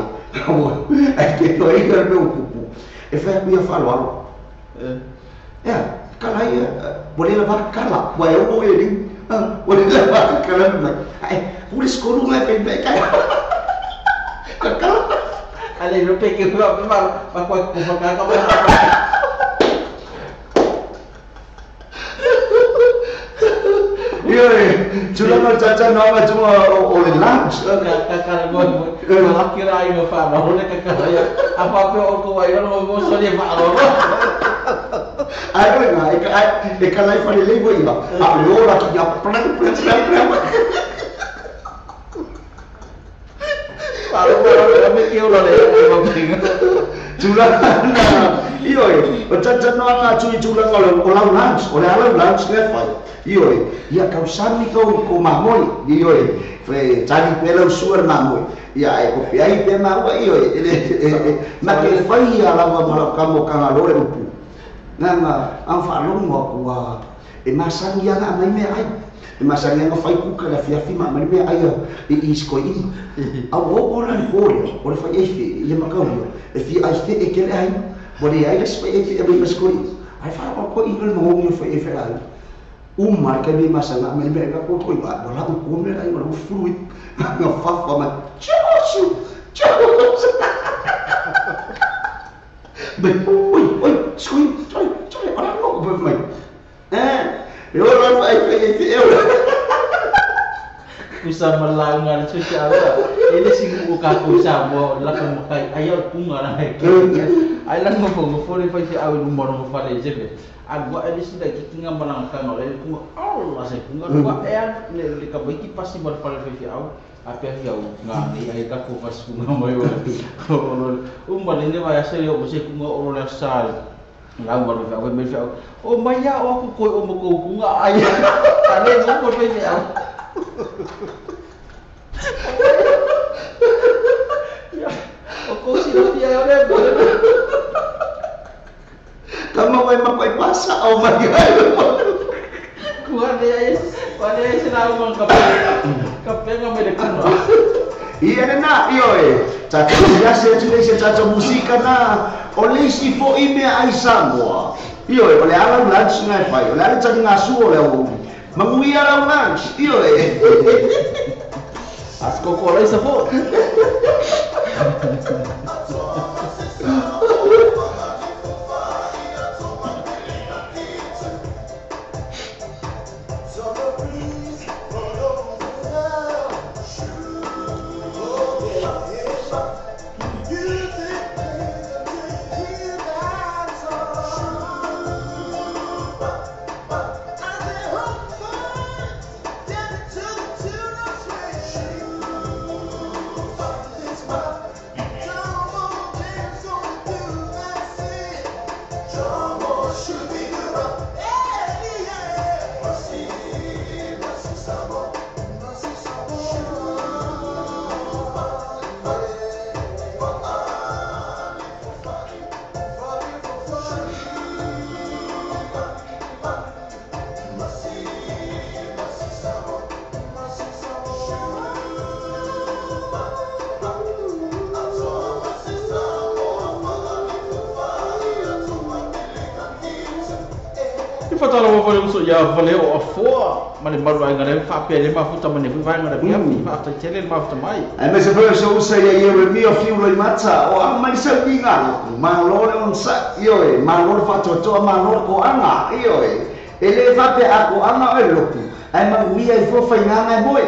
Ai ke to ai ka me kupu. E fa ia fa lo. Ya, kala ia boleh levar kala. Wa o ele. Boleh levar kala na. Ai Pulis kurung lah pendek kan. Kalau ada yang pikir pula memang pakwa kupakan kau. Iya, cuma caca nama cuma oleh lunch. Kakak gua malah kira ayo faham. Oleh kakak saya apa orang tua yang mau soalnya faham. Ayo nggak, ikan lain pada lebo ini. Ayo lagi yang pelan. Kalau kami kêu là để không tình chula iyo baca no nga chui chula kalau olang lunch level iyo ya kau sami kau mamoy iyo fe cari pelo suar mamoy ya ko fiai pe mamoy iyo makin fai ya lawa malam kamu kangalore upu nanga ang falong mo kwa masang ya na mai me ai masang yang fai ku kala fiafi ma mai me ai is ko in awo ora ora fai efi ya makau e fi ai te e kele ai bodi ai es fai efi e mas ko ai fa ko in mo mo fai efi ai umar ka bi masang mai me ga ko ko ba la ko me ai ma fruit ga fa fa ma chu Oi, skoi, oi, orang no bisa melanggar sosial. Ini sing buka kusa mo lakon makai ayaw kunga na hai. Ay lang mo po rin pa si awin mo mo fare jebe. Agwa ini sudah kita ngamalangkan oleh kunga Allah saya kunga gua le kabaki pasti bar fare si aw. Apa yang ngani ay ka ko pas kunga mo yo. Umban ini ba sa yo mo si kunga ora sal. Lang baru ka me fi aw. O maya ako ko o mo ko kunga ay. Tane mo ko fi aw. Kung sino dia udah kamu memang kau pasang oh my god kuat dia selalu kape nggak medekan iya na iyo caca biasa Indonesia caca musika na oleh si fo ime ai samwa iyo oleh alam lunch ngai pai oleh alam cari ngasu oleh mengui alam lunch iyo asko kolai sefo Fatalo vale uso ya vale o afo mane maru ai ngare fa pe le ma futa mane vai ngare pia pi fa ta tele ma futa mai ai me se poi so usa ya io mi o fiulo i mazza o a mai se vinga ma lore on sa io ma lore faccio to ma lore ko anga io ele fa pe a ko anga e loku ai ma wi ai fo fa nganga boy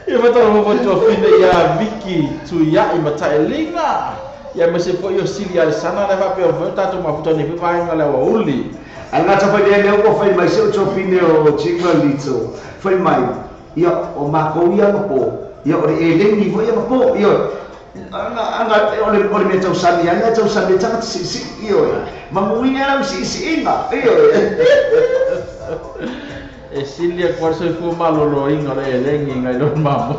e fatalo vo to fine ya Vicky tu ya i mata elinga ya mese po yo silia sana na fa pe o volta to ma futa ni vai ngale wa uli anga ta fa dia le ko fa mai se o fine o chingwa lito fa mai ya o ma ko ya po ya o ele ni vo ya po yo anga o me tau sani anga tau sani ta si yo mangui era si inga yo e silia quarso fu malo lo inga le elengi ngai don mamo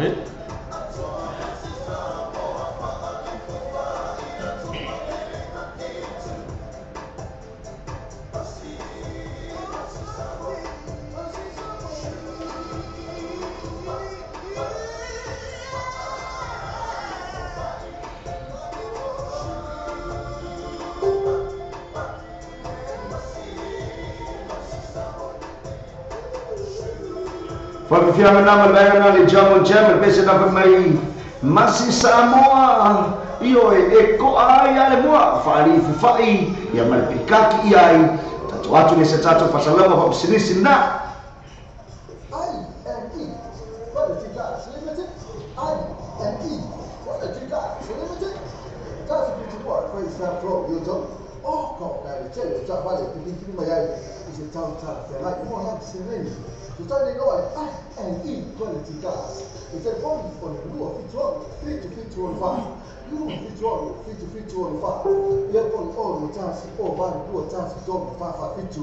Pagkifiaman naman tayo na ni Jamon Jam, pese na pa may masisamoa iyo eko ay mo fari fufai ya malpikaki ay tatu watu ni sa tatu pasalama pa sinisi na quality cars. It's a body for the blue of fit to fit to blue fit to you have all the chance, all value, blue chance, don't fit to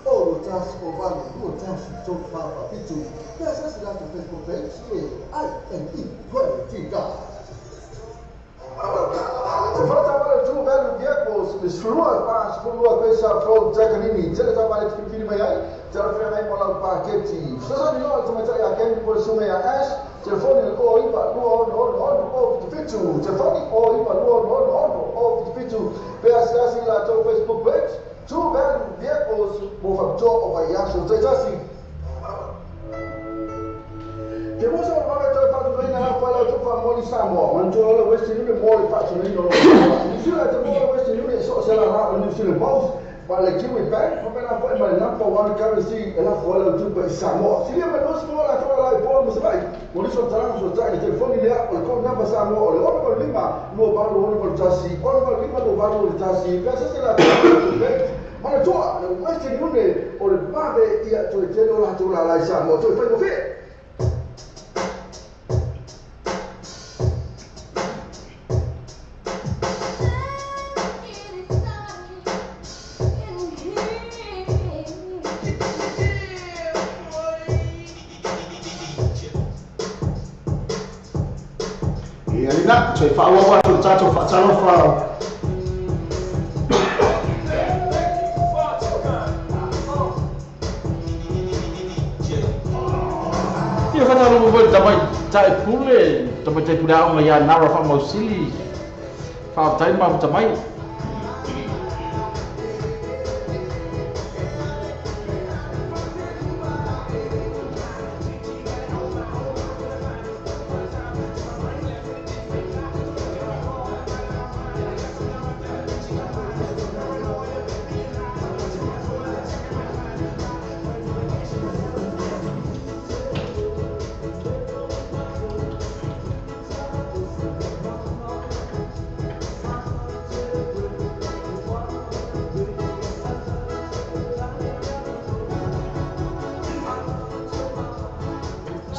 all the chance, all value, blue chance, don't fit to. Yes, that's the Facebook page. Quality cars. The first time I two value vehicles is Flua Pass, Flua Pesa, Flow, Jacqueline, Jelata, Fifty May, Telefone Mola Paquete. So, you know, to my I can put some ash, telephone or if I go on, Fitu, telephone or if I go on, Fitu, Bears Yassila, Facebook page, two value vehicles, both of Joe over Yasu, Jajasi. Che cosa vuole fare fatto bene a fare tutto fa moli samo, ma non c'è questi non è moli faccio io non lo so. Misura te moli questi non è so se la ha non si le boss. But like Kiwi Bank, for me, I put my number one currency and I follow to pay Samoa. See, I'm not small, I thought I bought my bike. When it's on time, so trying to telephone me up, or call number Samoa, or all of Lima, no battle, all of Tassi, all of Lima, no battle, Tassi, because it's like a tour, the Western Union, or the Babe, to the general, to la Samoa, to the fit. Nak cuy fawa tu caco fa. Dia kata lu boleh dapat cai pule, dapat cai pule orang yang nara fa mau sili. Fa tai mau tamai.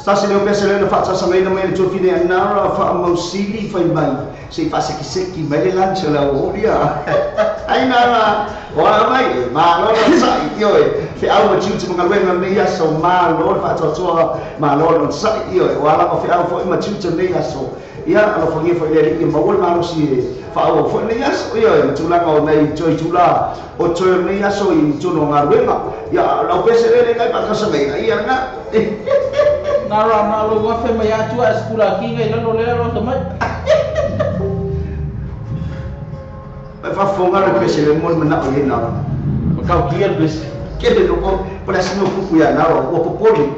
Stasi leo pesa leo nafata sa mai na mai tu fine anara fa mausili fa mai se fa se kiseki mai lunch la oria ai nara wa mai ma lo sai io fe au ma chiu mga lwen na mia so ma lo fa to ma lo sai io wa la fe au fo ma chiu mia so ia alo fo ngi fo le ri ma wol ma no si fa au fo ne ya so io tu la ko nei choi tu la o choi mia so i tu no ngarwenga ya la pesa le kai pa ka sa mai ia na Nara malu wafe maya tua sekolah kinga ilo le lo temat. Fa fonga le pese le mon mena o ina. Kau kier bis. Kele lo ko para sino kuku ya na o popoli.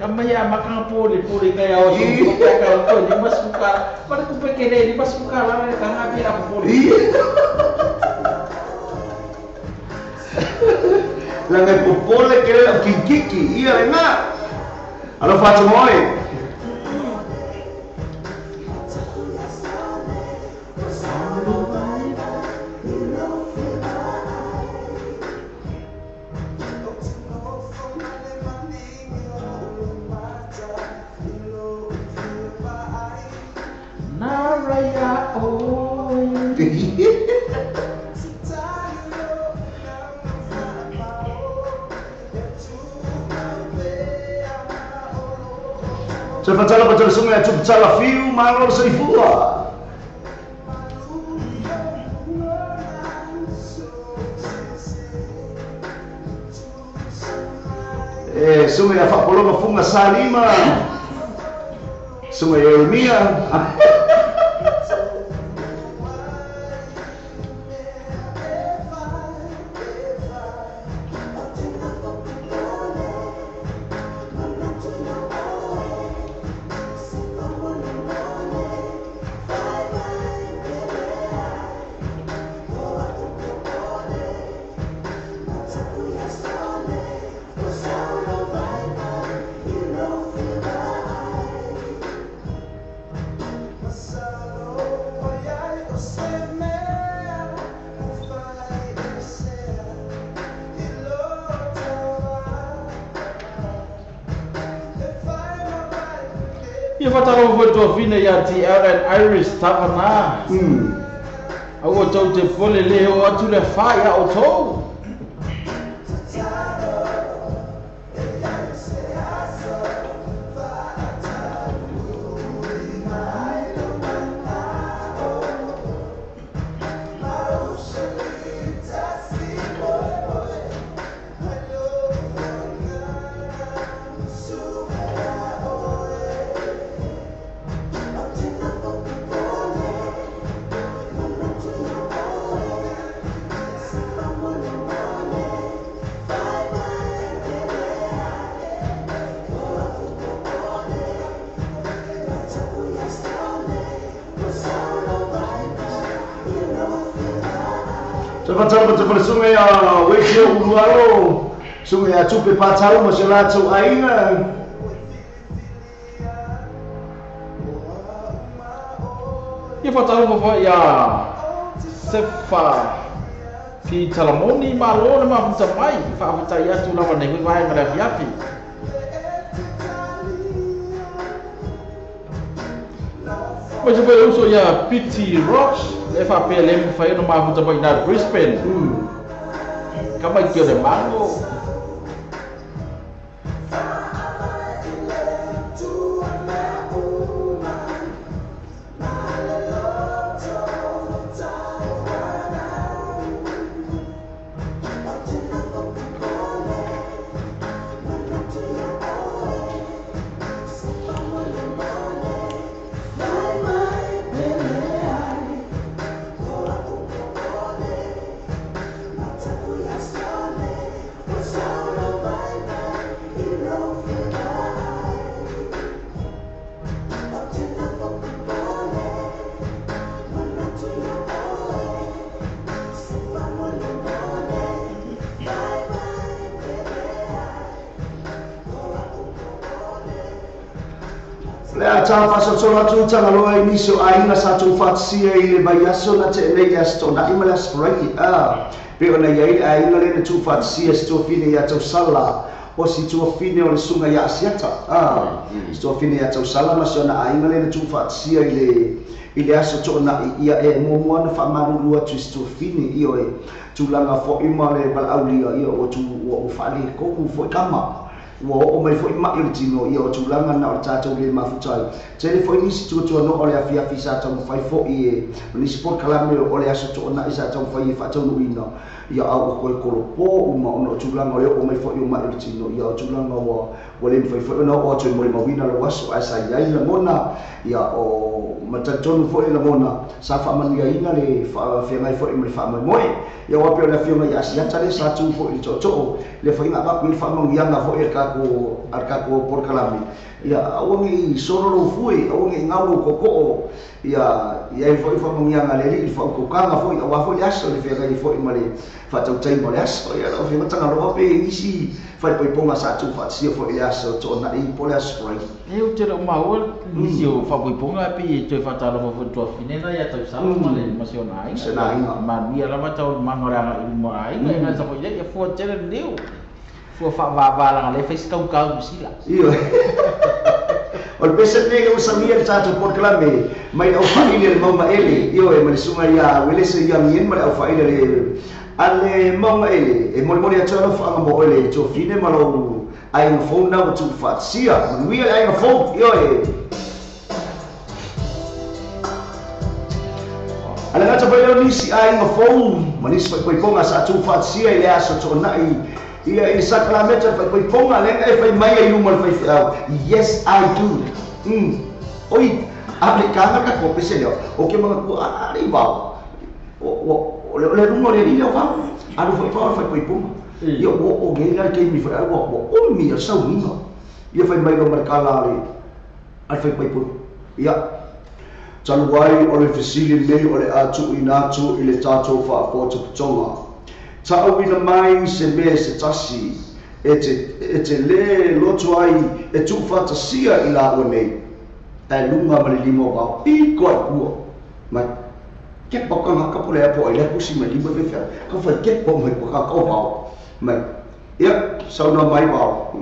Kamaya makan poli kaya o tu kaya ko ni mas buka. Pada ku pekele ni mas buka la ka ngapi apa poli. Langai popole kere la kikiki ia na alo faccio moi Naraya oi Se facciamo per il suono tu la fiu ma non sei fuori. Sumo ya fa poloma funga salima. Sumo ya mia. Ia fatalo foi to fina ya TLN Irish Tavana. Au tau te pole le o atu le faia o tau. Cepat-cepat seperti sungai Wesio Uluaro, sungai Cupe Pacau masih lacau aina. Ia Pacau bapak ya, Sefa, ki Calamoni malo nama pencamai, fa percaya tu lawan negeri baik ada fiafi. Macam boleh usut ya PT Rocks FAPLM fai nama aku sampai dari Brisbane. Kamai kira mango. Lea tau fasotola tu tanga loa iniso aina satu fatsia ile bayaso na te nei asto na imala spray pe ona yai aina le tu fatsia sto fine ya tau sala o si tu fine o sunga ya asiata sto fine ya tau sala ma sona aina le tu fatsia ile aso to na ia e mo na fa maru tu sto fine io e tu langa fo imale bal aulia io o tu o fale ko fo kama o mai foi ma il tino io tulanga na tato le mafutai tele foi ni situ tu no ole afia fisa ta mo fai fo i ni sport kalame ole aso to na isa ta fai fa ta no ina ia au ko ko po uma no tulanga ole o mai foi ma il tino ia tulanga wa ole fai fo no o tu mo ma wina lo waso asa ia ina mona ia o matatonu foi la mona sa fa man ia ina le fa fe mai foi me fa mai moi ia wa pe ole afia mai asia ta le sa tu foi to to le foi ma ba ku fa mo ia na foi ka ko por kalami ya awangi sororo fui awangi ngau koko ya foi fa mongia ngaleli fa ko kanga foi awa foi aso le fega foi male fa tau tai male aso ya lo fi matanga ro pe isi fa poi ponga sa tu fa si foi aso to na i pole aso rai Eu tira uma hora se eu fa poi ponga pe tu fa ta lo fa tu finena ya tau sa male masionai senai ma dia la mata mangora ilmu ai na sa foi ya fo tira deu fo fa va la le fez kau sila iyo ol peset ne ko samia ta to por klame mai au família mo ma ele iyo e malisunga ya wele se ya mien ma au família le ale mo ma ele e mo mo ya tolo fa mo ele to fine ma lo ai no phone na to fa sia we ai no phone iyo e ala ngata pa ni si ai no phone manis pa ko nga sa to fa sia ile aso to na ia i sakramento fa poi ponga lenga e fai mai ai numero fai frau yes I do oi aplicando ka ko pese o ke mga ku ari ba o le numero le dio fa anu fai poi ponga io o gela ke mi frau o mi sa unino ia fai mai no marcala le al fai poi ponga ia taluai o le fisili nei o le atu inatu ile tato fa po tonga Tauina mai se me se tasi e te le loto ai e tu fata sia i la o nei e lunga mali limo ba i ko ua ma ke poka nga ka pole apo ile kusi mali mo fe ka fa ke po mai poka ka ba ma ia sauna mai ba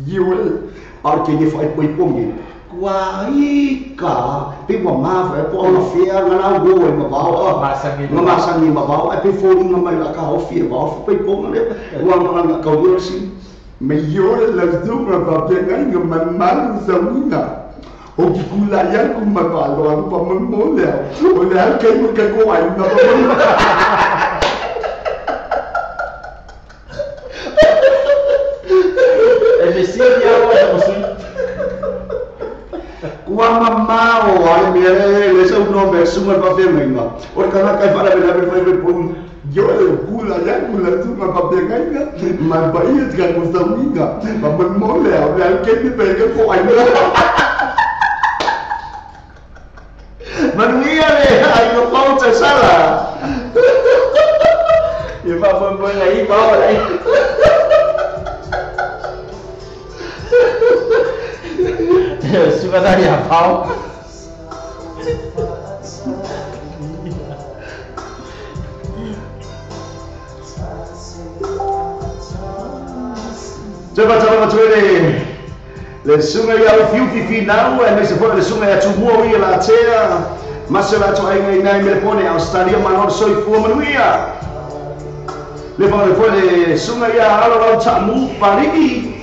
you ar ke ni fa poi pongi Kuaika, people ma fa po na fia na go e ma ba masangi ma ba e pe fo nga mai la ka o fia ba fo pe po na wa na ka o si me yo la dupla ba pe nga ma mal zamina o ki kula ya ku ma ba lo pa mo mo le o le al ke mo ke ko ai na e me si ya o mo Kuanga mau ai mere le sa uno verso ma pa pe mai ma or kana kai fala bela fai pun yo le kula ya kula tu ma pa pe ngai ma ba i ka mo sa winga ma mo le al ke ni pe ke ko ai Manuia le ai no pauta sala Bapak lagi bawa lagi. Suka tadi apa? Cepat-cepat cuy. Le sungai ya fiuti final e me se pone le sungai ya tumua ia la tea. Masela to ai ngai me pone Australia manor soi fu manuia. Le pone sungai ya alo la tamu parigi.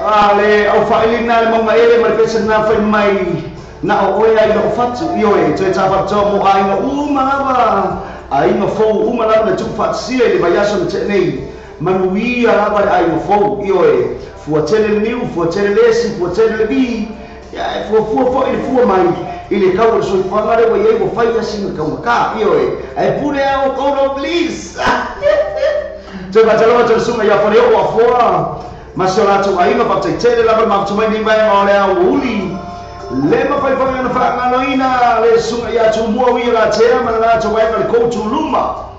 Ale au failina le mama ele ma pesa na fai mai na o ia i no fatu io e te tapa to mo ai no uma ai no fo uma la na tu fatsia le bayaso te nei manuia la ba ai no fo io e fu tele niu fu tele lesi fu tele bi ya fu il mai ile kau so fangare wa ye go fai asi no kau ka io e ai pure au kono please te ba talo te suma ya fare o afua Masih tu air apa cecere lah bermaksud main di bayang oleh uli. Lema pai pai na fa ngaloina le sunga ya tu mua wi la tea mana tu bayang le kau tu luma.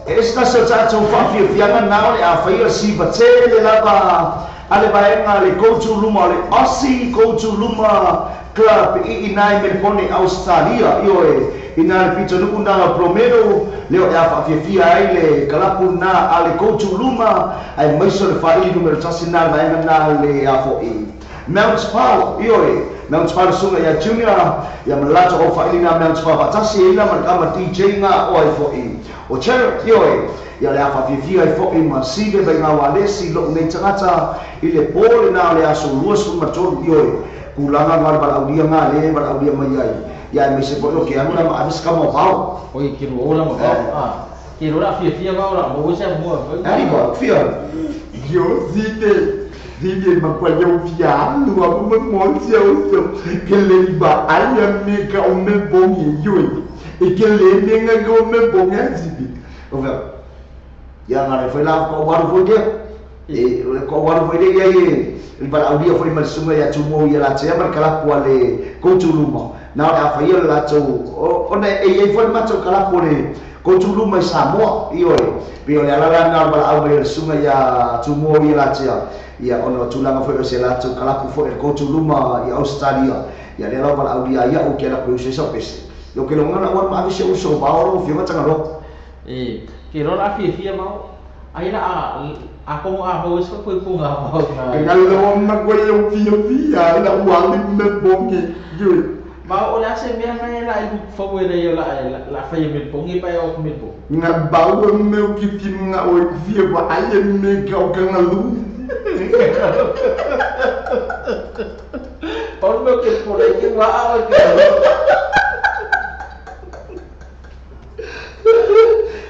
esta sa tatou whawhiawhianga na ole a whaia si batele lava ale vaenga le koutu luma le Aussie koutu luma club i inai Melbourne Australia ioe ina le pito nuku na promero leo ya whawhiawhia ai le kalapu na ale koutu luma ai maiso le whaili numero tasi na vaenga na le afo i Mount Pao ioe Mount Pao sunga ya junior ya malato o whaili na Mount Pao batasi ila markama DJ nga o ai fo i o charity ioe ia le afa fifia i fo'i masile bai ngā walesi lo nei tangata i le pole na le aso luas ku matonu ioe kulanga ngā le balaudia ngā le balaudia mai ai ia me se po'o ke anu na maamis kama pao oi kiru ola ma pao kiru la fifia ma ola mo se mo ai ba fia yo zite makwaya ufia lua kuma monsia uso kele ba aya meka o me bongi ioe e kele nenga go me bongi zite over yang ada film kau baru pun dia, kau baru pun dia ye, lepas audio film macam ya cuma ya lah saya berkalah kuale kau culuma, now apa ya lah cau, orang ye film macam kalah kuale kau culuma Samoa, iyo, biar lah lah now lepas audio sungai ya cuma ya lah saya, ya orang culang film saya lah cau kalah kuale kau culuma ya Australia, ya dia lepas audio ya okey lah kau usah pes, yo kalau orang nak macam saya usah bawa film macam apa? Kiro la fia mau ai la a ko a ho so ko ko nga mau Kalau orang nak goyang via nak wali me bongi ioe mau ola se me na la i fo we de la fa me bongi pa o me bo nga bawa me o kitim nga o via ba aya me ka o kanga lu on me ke por que wa a ke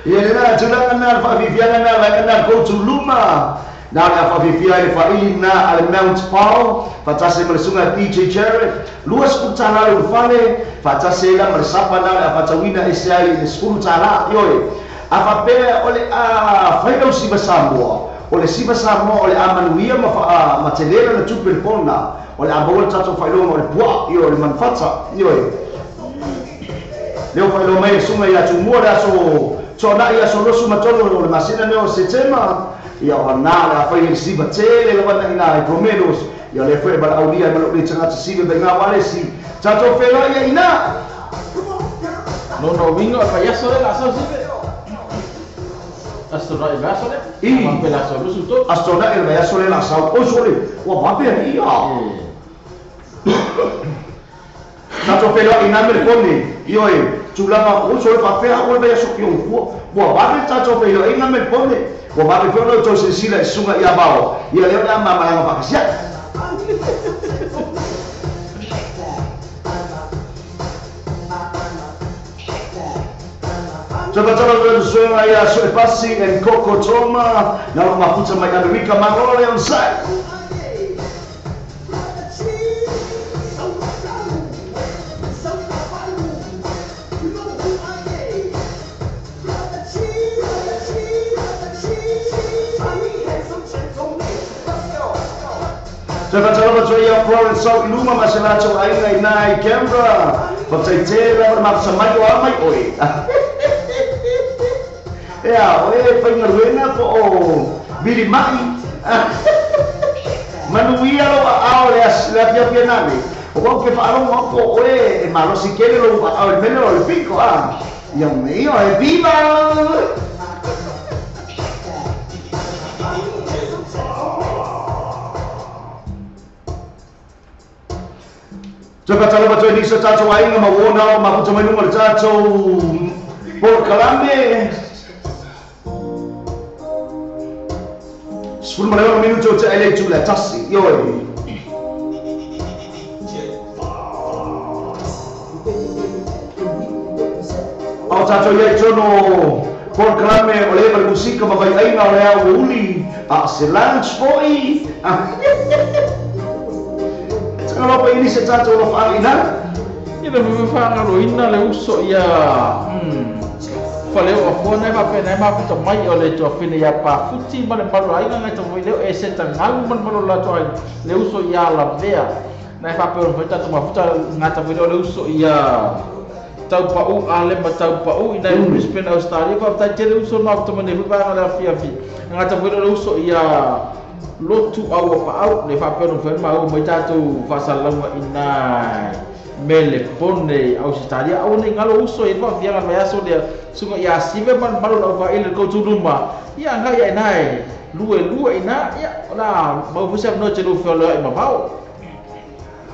Ya na tulang na fafifian na la na go to Luma na ka fafifian fa ilina al Mount Pao fatase mersunga DJ Jared luas kutala lu fale fatase la mersapa na fatawina isai de skulu tala yoe apa pe ole a failo si basambo ole si basambo ole amanuia ma matelela na tupel pona ole abol tato failo ole bua yo le manfata yoe leo failo mai sunga ya tumora so na ia so losu matolo le masina neo setema ia ona la fai si batele le wana ina promedos ia le foi bal audia malo le tanga si be nga wale si tato felo ia ina no vingo pa ya so la so si astona e vaso le ma pe la so lu suto astona e va so le la sa o so le wa va pe ia tato felo ina me pone io tulanga o so fa fe o be so kion ko bo ba be tato pe yo inga me pone bo ba be fono to se sila sunga ya bao ya le na mama nga fa sia Coba le sunga ya so pasi en Coco Toma na mafuta mai Amerika mangolo on side Coba ya Florence South Luma masalah coba ai naik Canberra pakai tela bermaksa mai amai oi ya oi pengeruena ko bili mai manuia lo ao le dia pianani o que falaron ko oi malo si quiere lo ao menos lo pico Dios mío viva Coba kalau baca ini setato aing ma wona ma puto mai numero tato por kalame 10 minuto te ele tu la tassi yo au tato ye jono por kalame ole per musica ma vai aina ole au uli a se lunch boy kalau apa ini setato lo fa'ina ina me fa lo ina le uso ya fale o fona va pena ma puto mai o le to fine ya pa futi ma le palo ai nga to le e seta ngal man malo la to le uso ya la vea na fa pe o feta to ma futa nga to le uso ya tau pau ale ma tau pau ina Brisbane Australia pa tai tele uso no to mane ba ngala fia ngata foi lo uso ia lotu au pa au le fa pero fer ma o mai tatu fa salama ina mele pone Australia au ne ngalo uso e fa via ma so le sunga ia sive man malu na va ile ko tunuma ia nga ia nai lue ina ia la mau pusa no telu felo e ma pau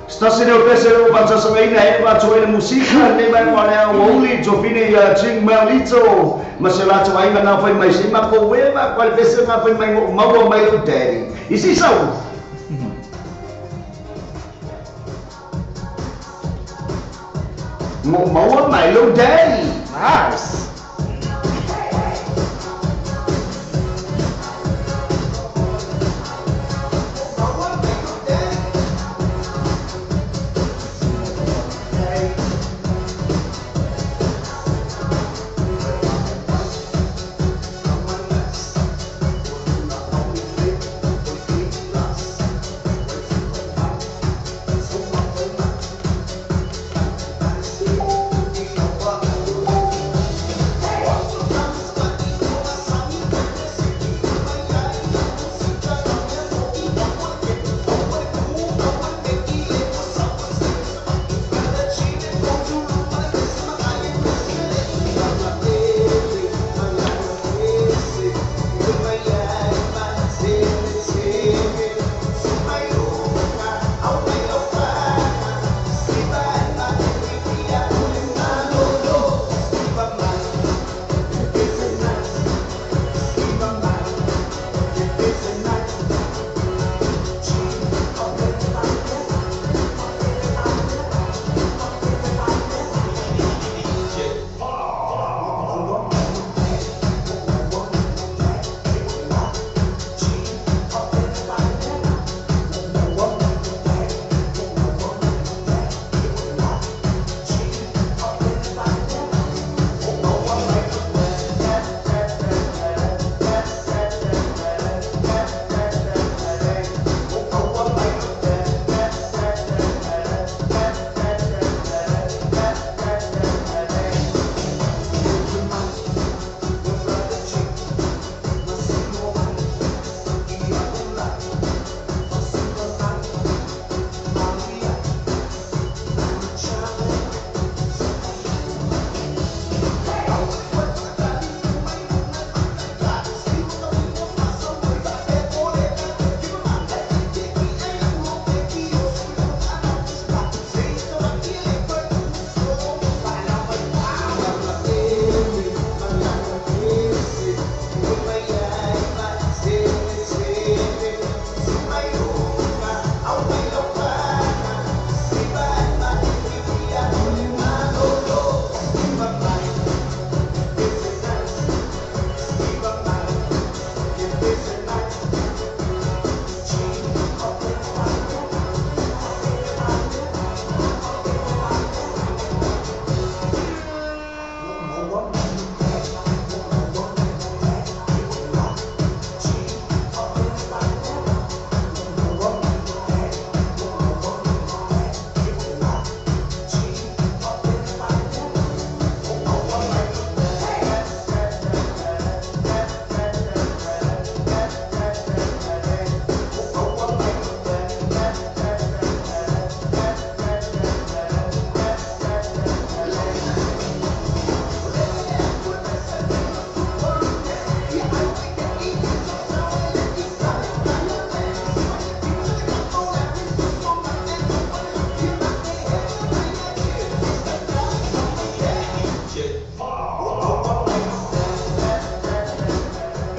Stasi neo pesero bangsa sangaina eva tuele musika ne mai wala woli jofine ya ching malito masela tuai na foi mai sima ko weva qual pesero na foi mai mau mai lo daddy isi sau mau mai lo daddy nice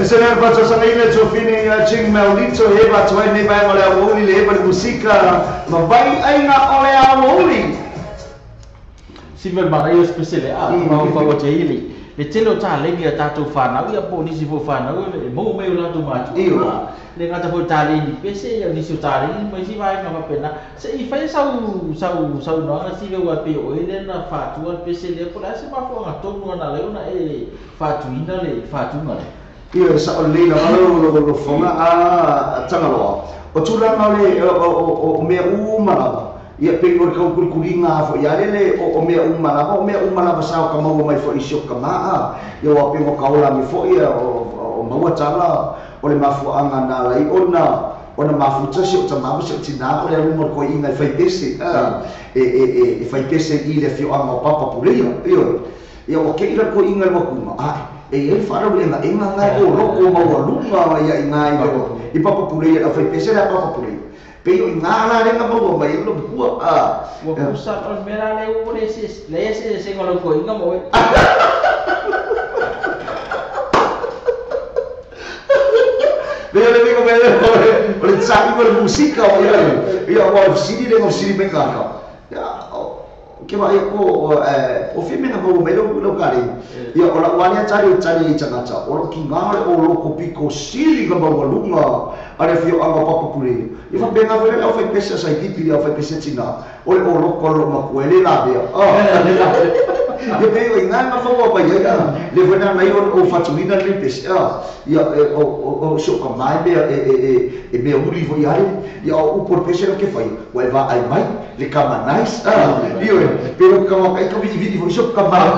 Ese era para sa ile Jofine ya ching maldito eba tuai ne ba ole awoli le eba musika ma vai ai na ole awoli Simel maraio spesiale ma fa o teili le telo ta le ni ta tu fa na ia po ni si fo fa na le mo me la tu ma io le ngata fo ta le ni pese ya ni su ta le ni mai si vai ma pena se I fa sau no na si ve wa pe o ile na fa tu pese le po la se ma fo na to no na le na e fa tu ina le fa tu ma io sa oli na lo fonga a tangalo o tula na le o me uma ia pe o kau kulinga fo ia le o mea umala sao ka mau mai fo isio ka maa ia wa pe mo kaula mi fo ia o mau tala o le mafuanga na lai ona mafuta se o tamamu se tina o le mo ko inga fai pese e fai pese i le fio anga papa puleia ia o ke ira ko inga mo kuma e fara le na inga ngai o loko mau lunga ia inga i papa puleia fai pese la papa puleia pero ngala le ngamo mai lo bua wa pusa on mera le o le se ngolo ko inga mo le o le tsaki ko le musika o ia wa sidi le sidi benga ya ke vai ko o filme na mo mai lo kare ia o la wani tari tangata o ki ngale o lo ko piko sili ka ba lunga ale fio anga papa pule e fa benga vele o fai pesa sai tipi o fai pesa tina o lo ko lo ma ko ele la bea e pe o ngana fa wa ba ia le vena mai o fatulina le pesa ia o so ka mai e me uri vo ia o por pesa ke fai o va ai mai le kama nice io pero kama kai ka vidi vo so kama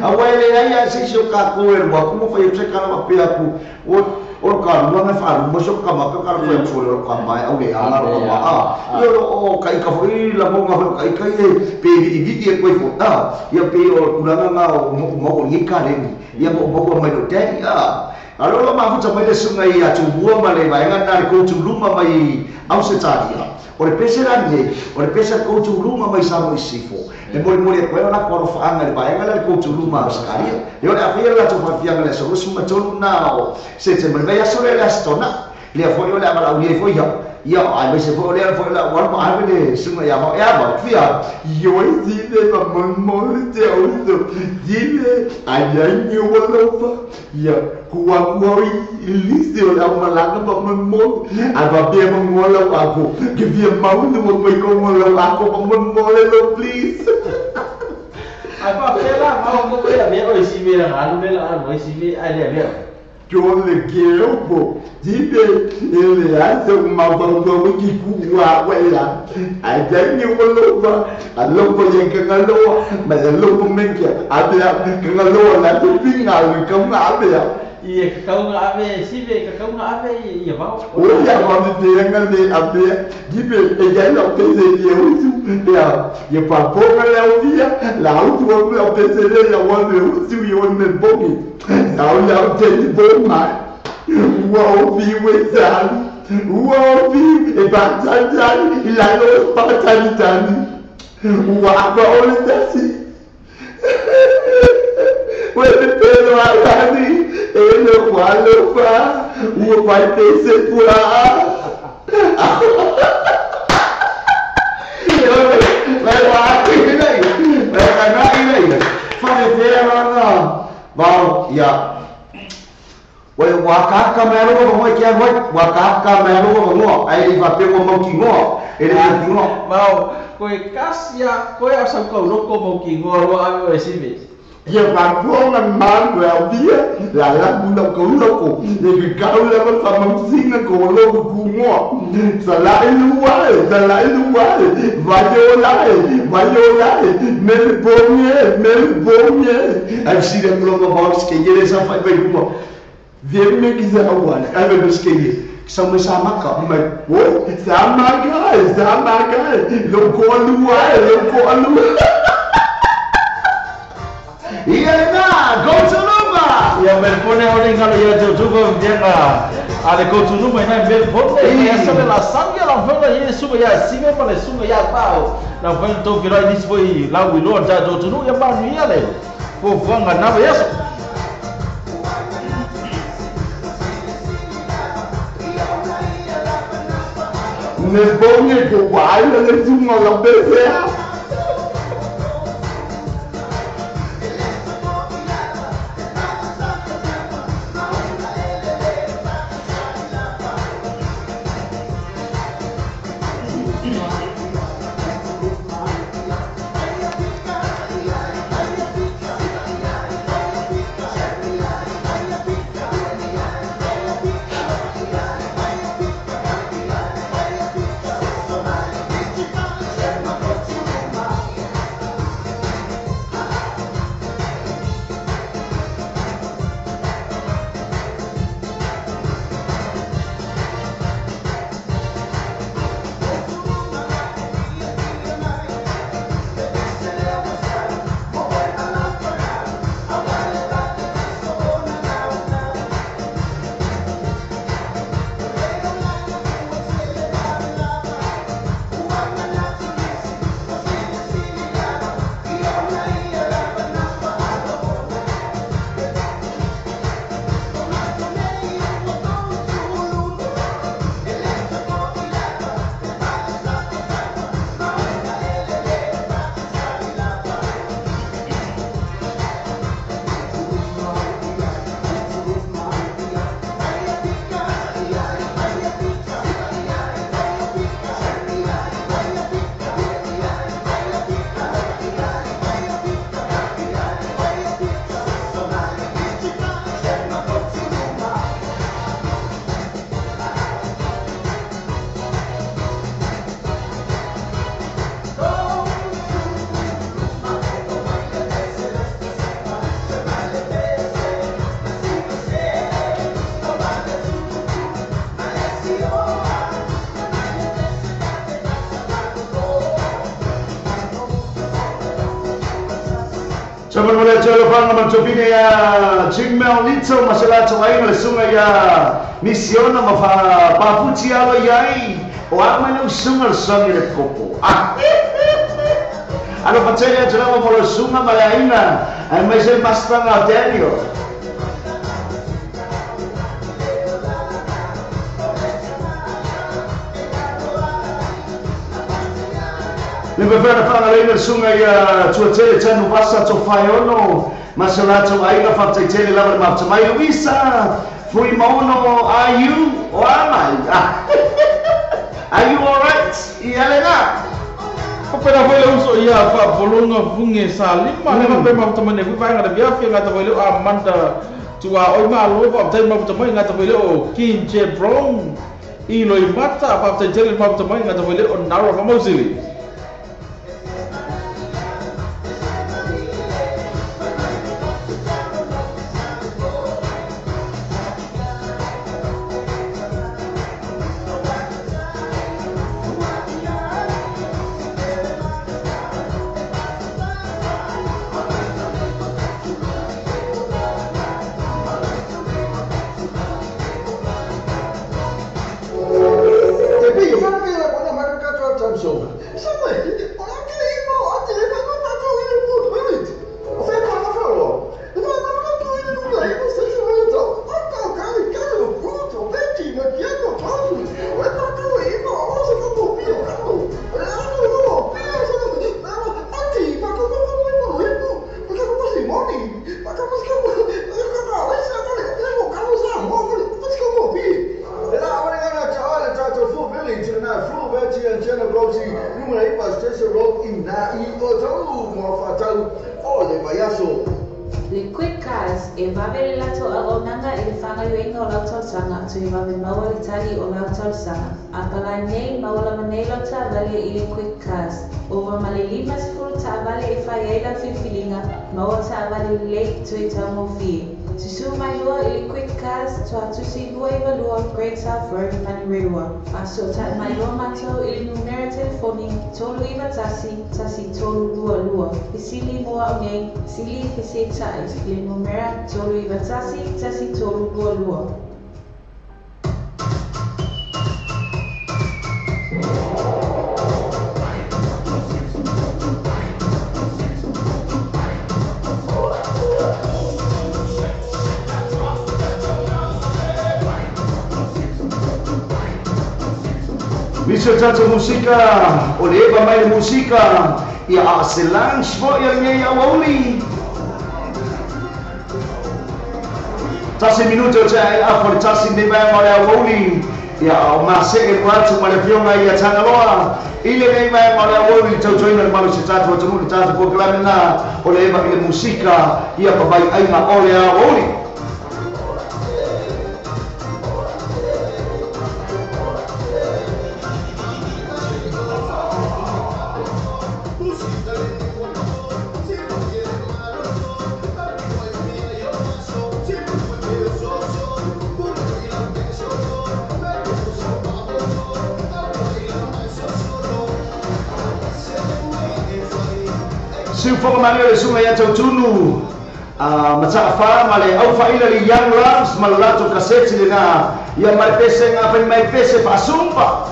awele ai se so ka ko e wa como fai se kana pe aku o ka no na fa mo so kama ka ko e fo lo kama au le ala ro ma io o kai ka foi la mo nga kai pe vidi e ko fo ia pe o kulanga nga mo ni ka le ia mo mai do te alo lo ma futa mai le sunga ia tu bua ma le vai ngana ko tu luma mai au se tadia o le pese la ne o le pese ko tu luma mai sa mo sifo e mo le ko na ko fa anga le vai ngana ko tu luma skari yo le afia la tu fa fia le so suma tonu na se te mai ya so le stona le fo yo le ama la fo ia ai mai se fo le fo la wa ma ave le sunga ya ba fia yo i di le ma mo le te o di le ai ai yo lo fa ia kuwa liste o la malanga ba mo ava be mo la ako que via mau de mo ko la ako mo le lo please ava pela mo le o si me la alu le la o si me ai le que le quero dibe ele asa uma bamba que kuwa wela ajani woloba alopo yenkangalo mas alopo menkia abia kangalo na tupinga kama abia ia kakau nga ave sive kakau nga ave ia vau o ia vau de ngale abia dibe e já não pese dia usu ia pa ponga la dia la usu o pese le ya wande usu ia wande bongi now now take the man wow be with that wow be e batatan ilalo batatan wow ba ole dasi wele pelo alani ele qualo fa o vai ter se pura vai lá vai canar fale pelo Vau, ia. Oi, waka mero ko mo kia mo, waka mero ko mo, ai va pe ko mo ki mo, ele ki mo. Vau, ko e kasia, ko e asa ko loko mo ki mo ro ave o sive. Ia va po na man wa dia, la bula ko loko, e ka ka la fa mo singa ko loko ku mo. Sala ilu wa, va yo la, mel bonye. I've seen them long about que ele já faz bem como ver me quiser agora é bem que são mais amaca mas o samaca lo colo e ela go to Luma ia me pone ole ngalo ia tu go dia ale go to Luma na me pone ia sabe la sangue la fala ia suba ia siga para suba ia pau la fala to vira isso foi lá o Lord já do tu ia para ia le po vanga na isso me pone que vai le suma la bese Sama mula jolo pang naman chopine ya Jingmel Lito masala chawai ngale sunga ya misiona mafa papuchi alo yai o ama no sunga sangi le kopo ano pachaya jala mo sunga malaina ay may say mastanga Daniel Lebevana pangalena sunga ya tuatele tanu basa to fayono masalato aiga fakta tele lava mapta mai Luisa fui maono are you or am I are you all right ialena Kapena foi uso ia fa bolonga funge salima leva pe mapta mane ku vai ngata bia fi ngata foi amanda tua oi ma lo fa tai mapta mai ngata foi o King J Brown I lo mata fa tele mapta mai ngata foi o Nara famosili Le quick cars e vavele lato agonanga e fanga yuenga o lautor sanga tu e vave maua itali o lautor sanga. Apala nei maula manelo ta vale i le quick cars. Ova male lima sifuru ta vale e whaiaila fifilinga maua ta vale lake tu e tamo fie. Tusu mai lua i le quick cars tu atusi lua i valua Great South Road mani rewa. Aso ta mai lua mato i le numero telefoni tolu i vatasi tasi tolu lua lua. Isili mua o nei sili fese tai le numero tolu i vatasi tasi tolu lua lua. Bisa tata musika, oleh mai musika, ya selang semua yang ya wali. Tasi minuto cai apa tasi ni mai oleh wali, ya masih kerja cuma lepiona ya tanah loa. Ile ni mai oleh wali jauh dengan manusia tata cuma tata proklaimnya oleh mai musika, ya pabai aina oleh wali. Sifo manele sungai yang tunu macam apa male au faila li yang rams malato kaseti na yang mai pese ngapa mai pese pasumpa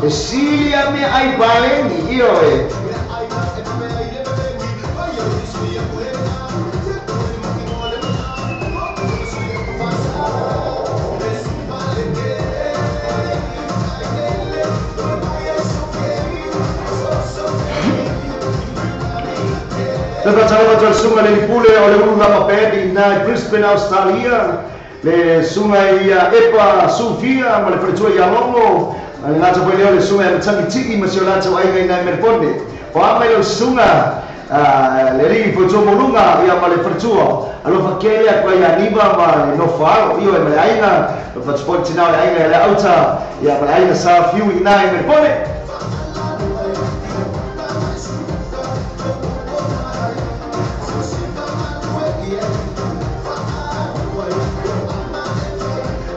Esilia me ai baleni io Lepas jalan sungai le pule oleh ulama pedi na Brisbane Australia le sungai Epa Sofia male pertua ya longo ngaca boleh oleh sungai macam tiki masih ngaca ai na Melbourne o ama le sungai le ri pertua molunga ya male pertua alo fakele kwa ya niba ma no faro io male aina fa sport now aina le auta ya male aina sa few na Melbourne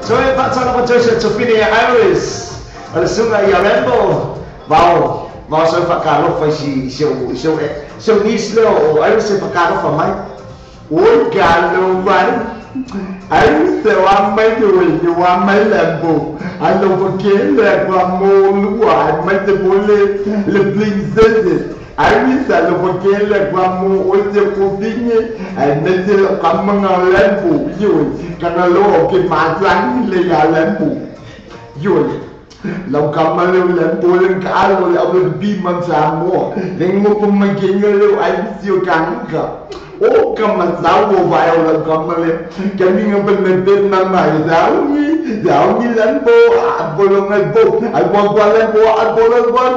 So pak sana macam tu Sophia Iris, ada sungai Yarembo, wow, ma sa whakalofa i seu nis leo o ai se whakalofa mai oi galo mai ai se wa mai ni wa mai lembo alo porque le kwa mo lua mai te bole le princesse ai sa lo porque le kwa mo o te covinhe ai mete la kamanga lembo yoi kana lo ke matlang le ya lembo yoi lau kamale lembo le kalo le au bi man sa mo le mo ko makinga le ai sio kanka o kamatlau o vai o kamale kami ngabel na mai daungi lembo bolong lembo ai gua lembo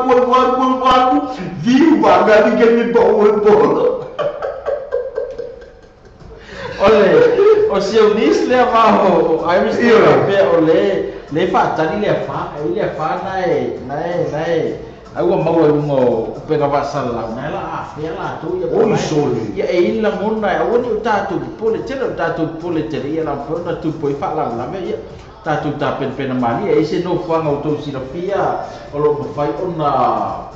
bolong viva gadi kami bo ole o seu nis le abajo ai mis pe ole le fa tani le fa nai ai wa mau ngo pega vasala na la afia la tu ya oi soli ya e la mona ya woni tatu pole tele ya la pona tu poi fa la me ya tatu ta pen mali e se no fa ngo to si la fia o lo fai ona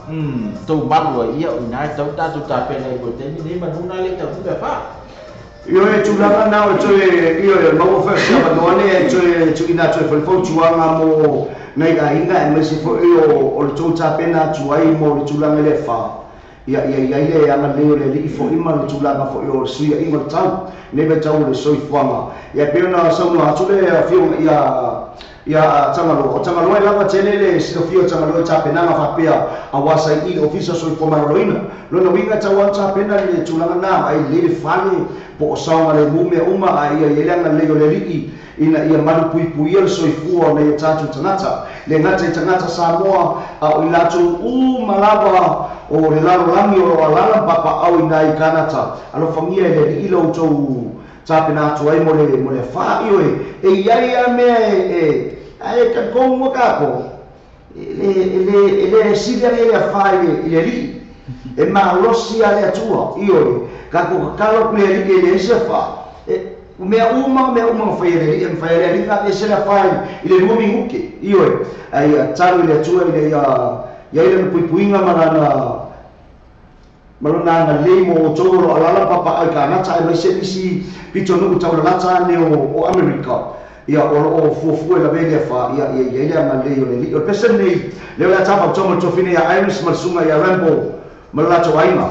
to malu ya una tatu ta pen e ko teni ni manuna le ta tu fa io e tulanga na o io e mau fa sa madone e ina fo chuanga mo nei ga inga e mesi fo io o le tauta pena tuai mo le tulanga le fa ia le anga leo le li fo ima le tulanga fo io suia ima tau ne be tau le soi fuanga ia pena sa no atu le fio ia tangalo e lava tenele si fio tangalo ta pena fa pea awasa i ofisa soi fo maroloina lo no winga tau ta pena le tulanga na ai le fale po saunga le mume uma ai ia anga leo le li ina ia malu pui le soifua nei tatu tangata le ngata i tangata Samoa au i latu malava o le lalo langi o alala papa au ina i kanata alo famia e le ilo utou tapena atu ai mo le wha io e iai a mea e ka kongo kako le siria le a wha i le ri e maalosi a le atua io kako kakalo le ri e le isi a wha mea uma faire ka e sera fai ile rumi muke io ai taru ile tua ile ya ile puipuinga malona na lemo toro alala papa ai kana tai mai se bisi pito no tau la ta ne o America ia o fufu la vele fa ia ile ma le ile o pesen nei le la tapa tomo tofine ya Iris malsunga ya Rambo malato aina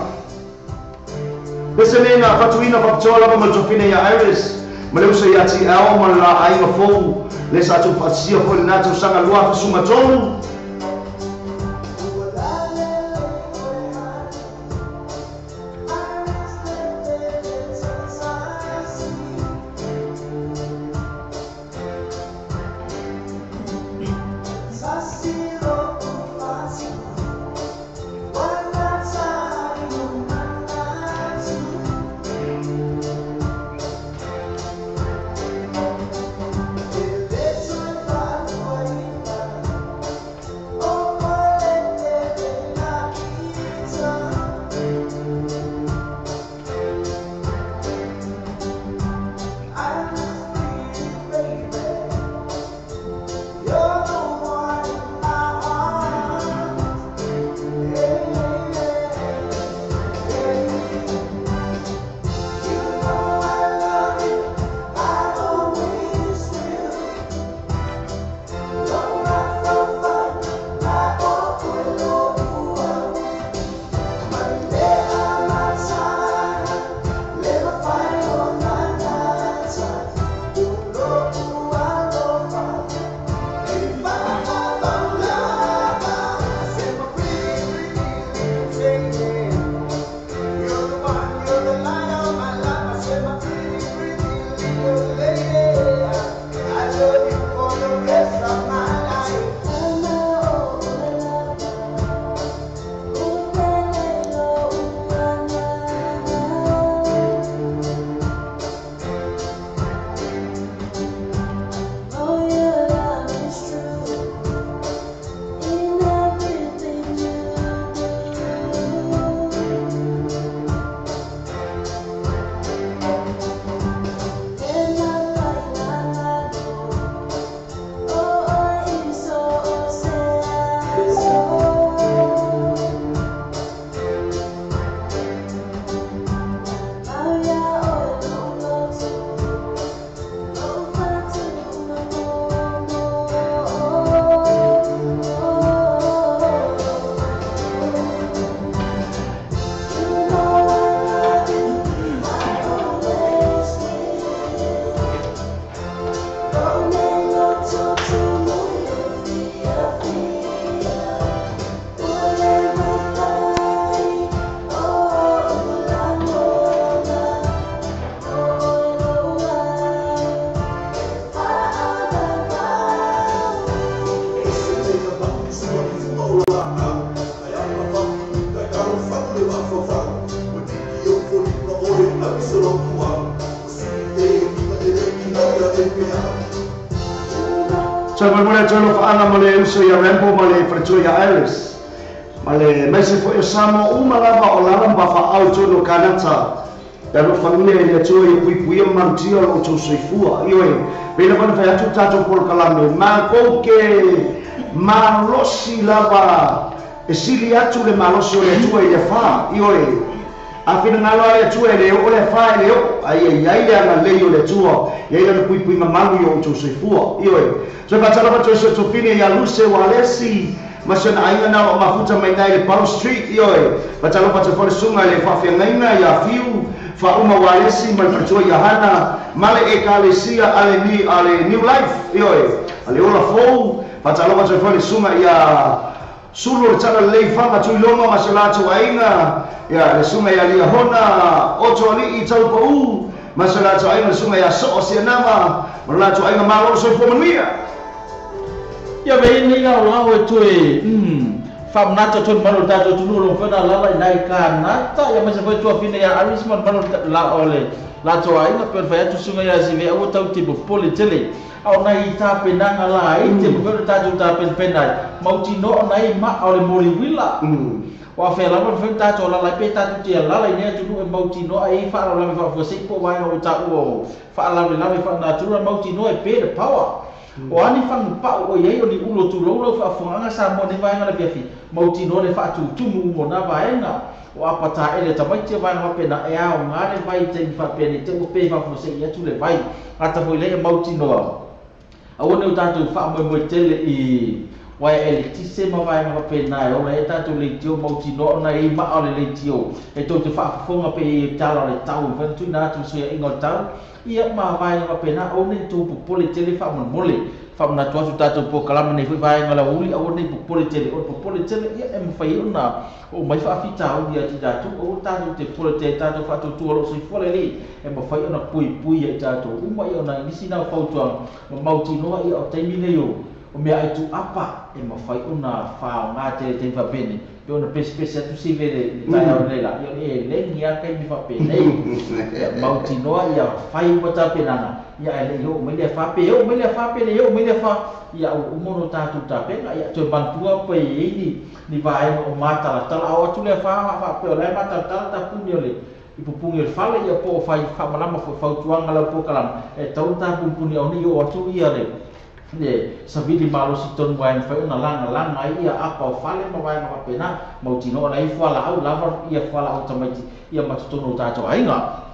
pesen nei na fatuina fatola ma tofine ya Iris Maleu se yati ao mala ai fo le sa tu fasia fo na tu sanga lua suma tonu So mula jono faanga male uso ya Rambo male freto ya Iris. Male mese fo yo samo umalava olala mbafa au jono kanata. Daro familia ya tuo ya pui mantio o to soifua. Iwe pela bana fa ya tato por kalame ma koke ma losi lava esili atu le malosi o le tuo ya fa. Iwe afina ngalo ya tuo le o le fa le o ai ya na le yo le tuo ya ila pui mamalu yo to soifua. Iwe so patala pa to fine ya luse walesi masana ainga na mafuta mai nai le Paul Street ioi patala pa to sunga le fa ngaina ya fiu fa uma walesi mai pato ya hana male e kalesia ale new life ioi ale ola fo patala pa to sunga ya sulu tala le fa ma tu longa masala to ainga ya le sunga ya lia hona oto ali i tau pa u masala to ainga sunga ya so osenama mala to ainga malo so fo mania ya be ni ga la o to fam nata ton malo dato tu lo fena la nai ka nata ya masa foi to fine ya arisman malo la ole la to ai na per fa tu sunga ya zive o tau tipo politele au nai ta penanga la ai te ko ta tu ta penai mauti no nai ma ole mori wila wa fe la fa ta to la pe ta tu te la ne tu no mauti no ai fa la fa fo sei po vai o ta o fa la fa na tu mauti no e pe the power o ani fang pa o ye o ni ulo tu lo fa fonga sa mo ni vai ngala biafi mauti no le fa tu tu mo na vai nga o apata ele ta mai te vai ma pena e a o ngare vai te fa pene te o pe fa fo se ya tu le vai ata foi le mauti no a o ne ta tu fa mo tele i wai ele ti se ma vai ma pena o le ta tu le tio mauti no na i ma o le tio e to te fa fonga pe tala le tau fa tu na tu se ingol tau ia ma vai ma pena o ne tu pole tele fa mo mole fa na tu tato po kalama nei vai ngala uli o ne pole tele ia em fai ona o mai fa fita o dia ti tato o tato te pole te tato fa tu lo so fole li em fai ona pui ia tato o mai ona ni sina fa tu ma mauti no ia o te mine yo o me ai tu apa em fai ona fa nga te fa bene yo na pespesa tu si vede vai o lela yo le ngia kai mi fa pene mauti no ia fai bota penana ia ele yo me le fa pe yo me le fa ia o mono tatu ta pena ia to bantua pe ni vai o mata la o tu le fa pe le mata ta punyo le ipupungi le fale ia po fai fa malama fo fa tuanga la po kalam e tau ta pumpuni o ni yo tu ia le sabili malo si ton wain fa una langa ia apa o fale ma vai ma pena mauti no lai fala au lava ia fala automatic ia matutono ta to ainga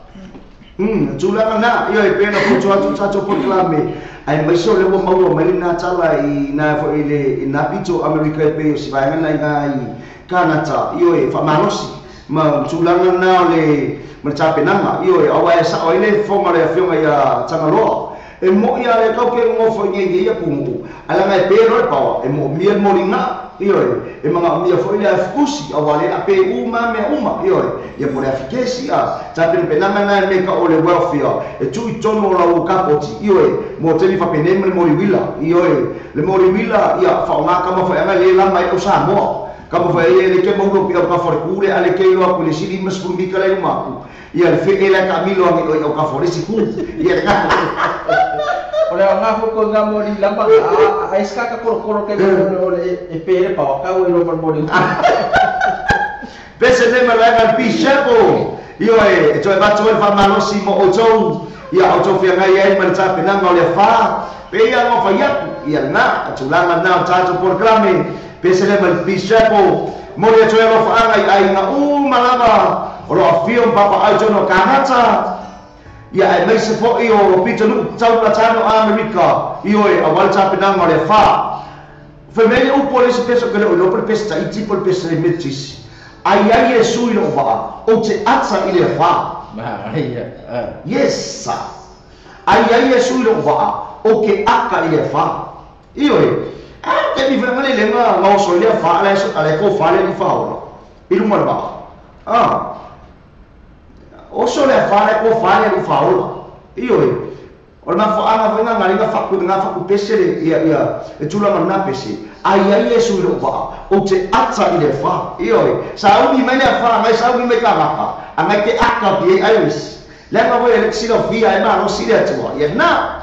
tulanga na ia e pena ko tu po klame ai mai so le mo mai na tala i na fo ile na pito America e pe si vai na ngai Canada io e fa malosi ma tulanga na le ma chapenanga io e awa sa o ile fo ma le fionga ia tangalo e mo ia le kau ke ngo fo ngi ia pumu ala ngai pe ro pa e mo mia molinga io e manga mia fo ile afkusi awale a pe uma io ia por efikesi a tapen penanga na me ka ole welfare e tu tono la u kapoti io mo teli fa penem le moriwila io le moriwila ia fa nga kama fa nga le la mai o sa mo kama fa ile ke mo ro ka for kure ale ke lo ku le sili mas pu mi kala ma ia le fe ele Camilo ngi o ka for si ku ia oleh nga fo ko nga mori lamba a iska ka koro ke ole e pere pa ka o lo par mori pese ne ma va pishapo io e to va to fa malosi mo o to ia o to fi nga ia ma ta pena nga le fa pe ia mo fa ia na tulanga na ta to por grame pese ne ma pishapo mo le to lo fa ai nga malama o lo afio papa ai jono kanata ia ai mai se fo io pito lu tau la tano America io e awal ta penanga le fa femele u polisi peso que lo per pesta i tipo pesta le metis ai e sui lo va o te atsa ile fa yes ai e sui lo va o che aka ile fa io e che mi femele le ma so ile fa ale ko fa le fa ora il mo o so le fare o fare di faula io o na fa ana venga ngari nga fa ku pese ia e tula mana pese ai su lo va o te atsa ile fa io sa u mi mene fa mai sa u mi ka va ana ke aka bi ai wis le ma vo ele sino via e ma no si le tua ia na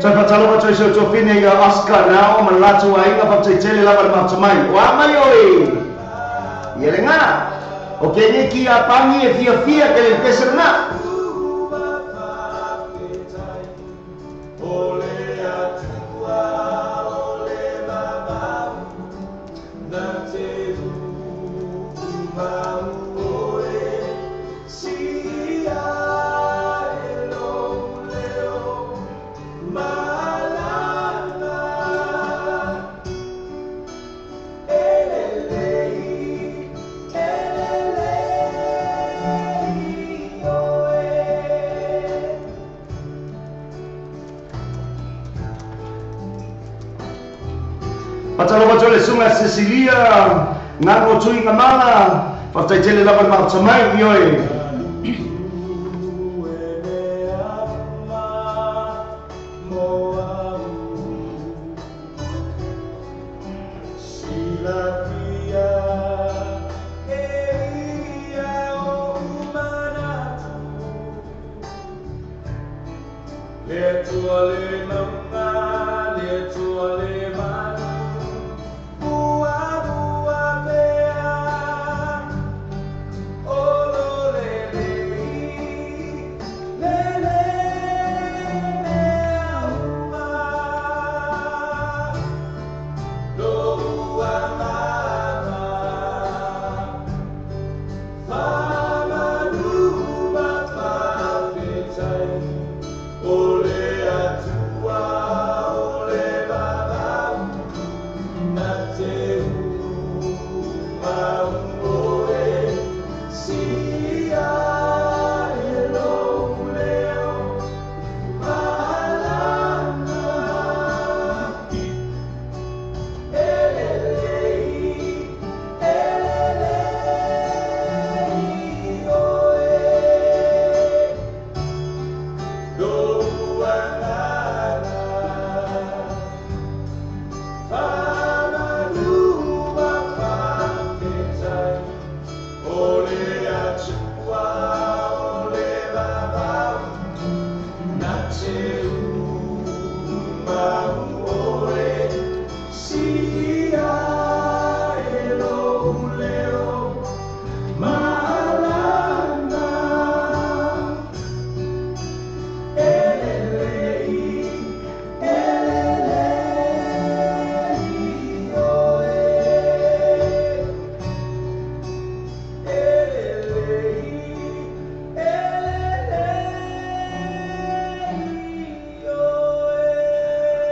Sa patalo pa choy so fine ya Oscar na o malacho ay ka pag chele la ba chamay. Wa mayoy. Yelenga. Okay ni ki apangi e fia que le pesa na. Patalo pa choy sunga Cecilia ngango chui ngamala pa chele la ba chamay yoy.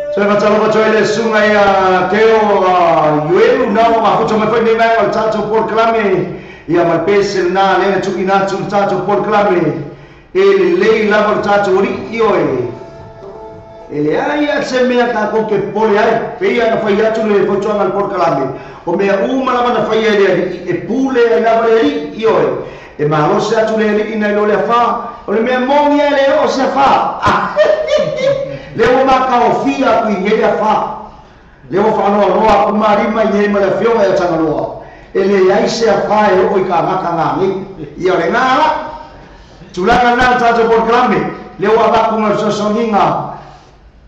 Saya macam apa cuy le sungai keo yuelu na aku cuma pergi main cacu por kelame ya malpesel na le cuki na cacu por kelame ele lei la cacu ri yoe ele ai se me ata ko ke pole ai pe ya na fai cacu le focho al por kelame o me uma la na fai e pule la ri yoe e malo se cacu le ri na lo le fa o le me mongi le o se fa leo makaofia kuingelia fa leo fa no roa kumarima yema le fio ya tangaloa ele yaise fa e o ka maka ngami ia le ngala tulanga na tato por klame leo aba kuma so soninga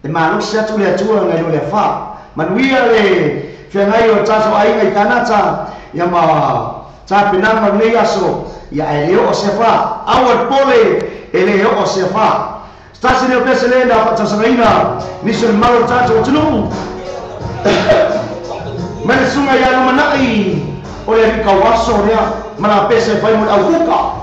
e manu sia tu le tua ngai le fa manuia le fengai o tato ai ngai kanata ya ma ta pinanga nei aso ya eleo o sefa awal pole eleo o sefa Stasi ni opesa lenda hapa Tanzania nisho ni malo tatu wachunu Mene sunga ya lumanai Ole rika waso ya Mana pesa faimu au huka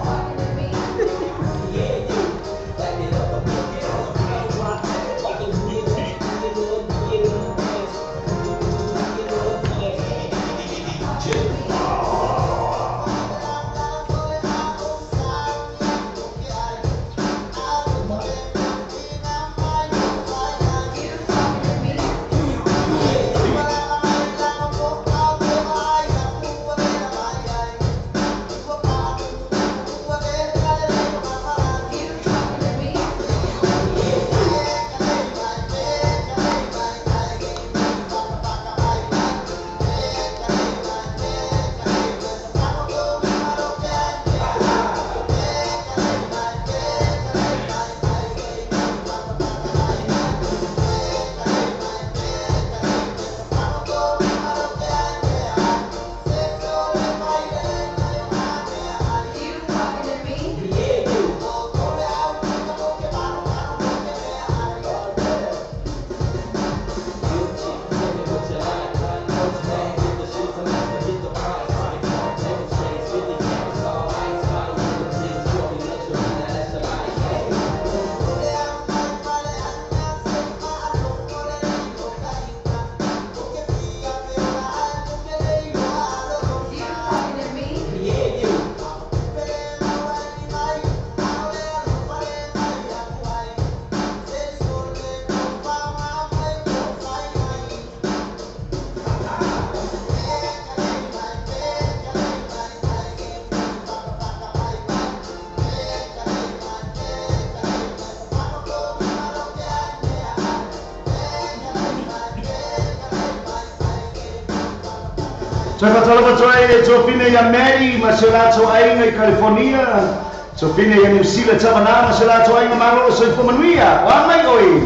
Tala Joy, Jofine ya Mary, Maselato Ainga i California, Jofine ya New Zealand Tamanama, Maselato Ainga Maro, so Pomanuia, Wamai Oi,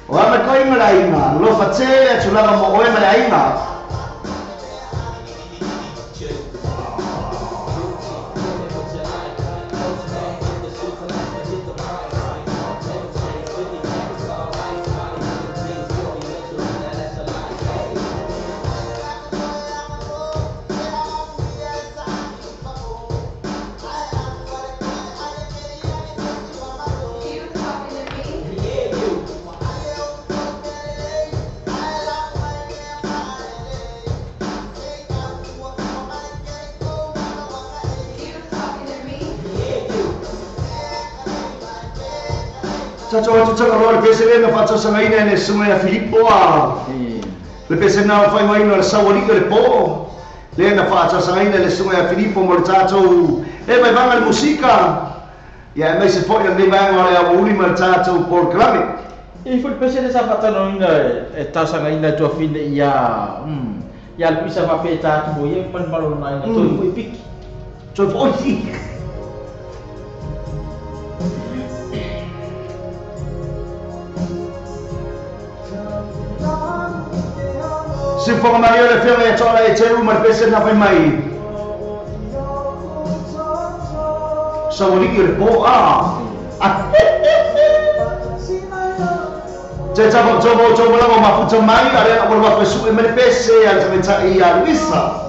Wamakoi Malaina, Lofate, Tulava Moe Malaina. Tato le pese le faccio sangaina ne sume a Filippo le pese na fai mai no sawali le po le na faccio sangaina le sume a Filippo mortato e vai vanga la musica ya mai se poi ne vanga le a ultima tato por clame e fu il pese le sabatano in e ta sangaina to fine ya ya il bisa va peta tu ye pan balon na to fu pik to fu Se for Mario le ferme e tola e ceru mar pese na fai mai. Sawali le po C'è già la ma puto mai are a volva su e me pese al sementa e a Luisa.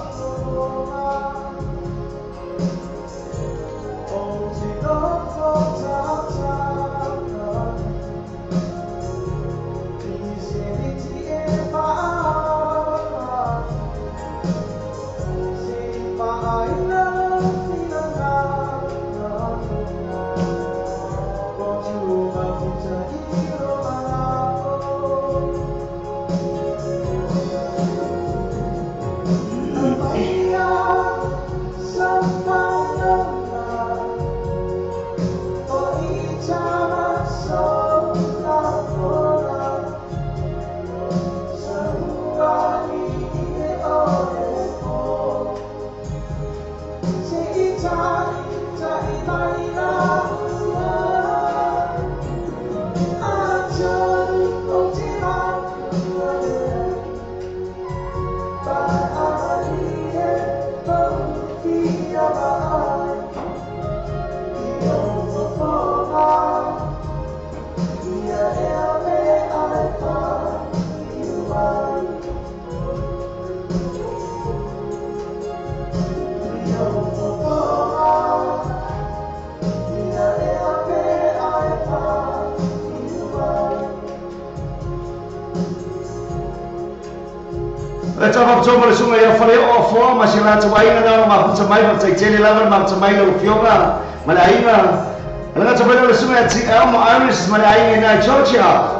Le sunga ya fale o fo ma si la tawai na ma puta mai ma tai tele la ma tawai lo fioga ma la ina la tawai le sunga ti mo Irish ma la ina na Georgia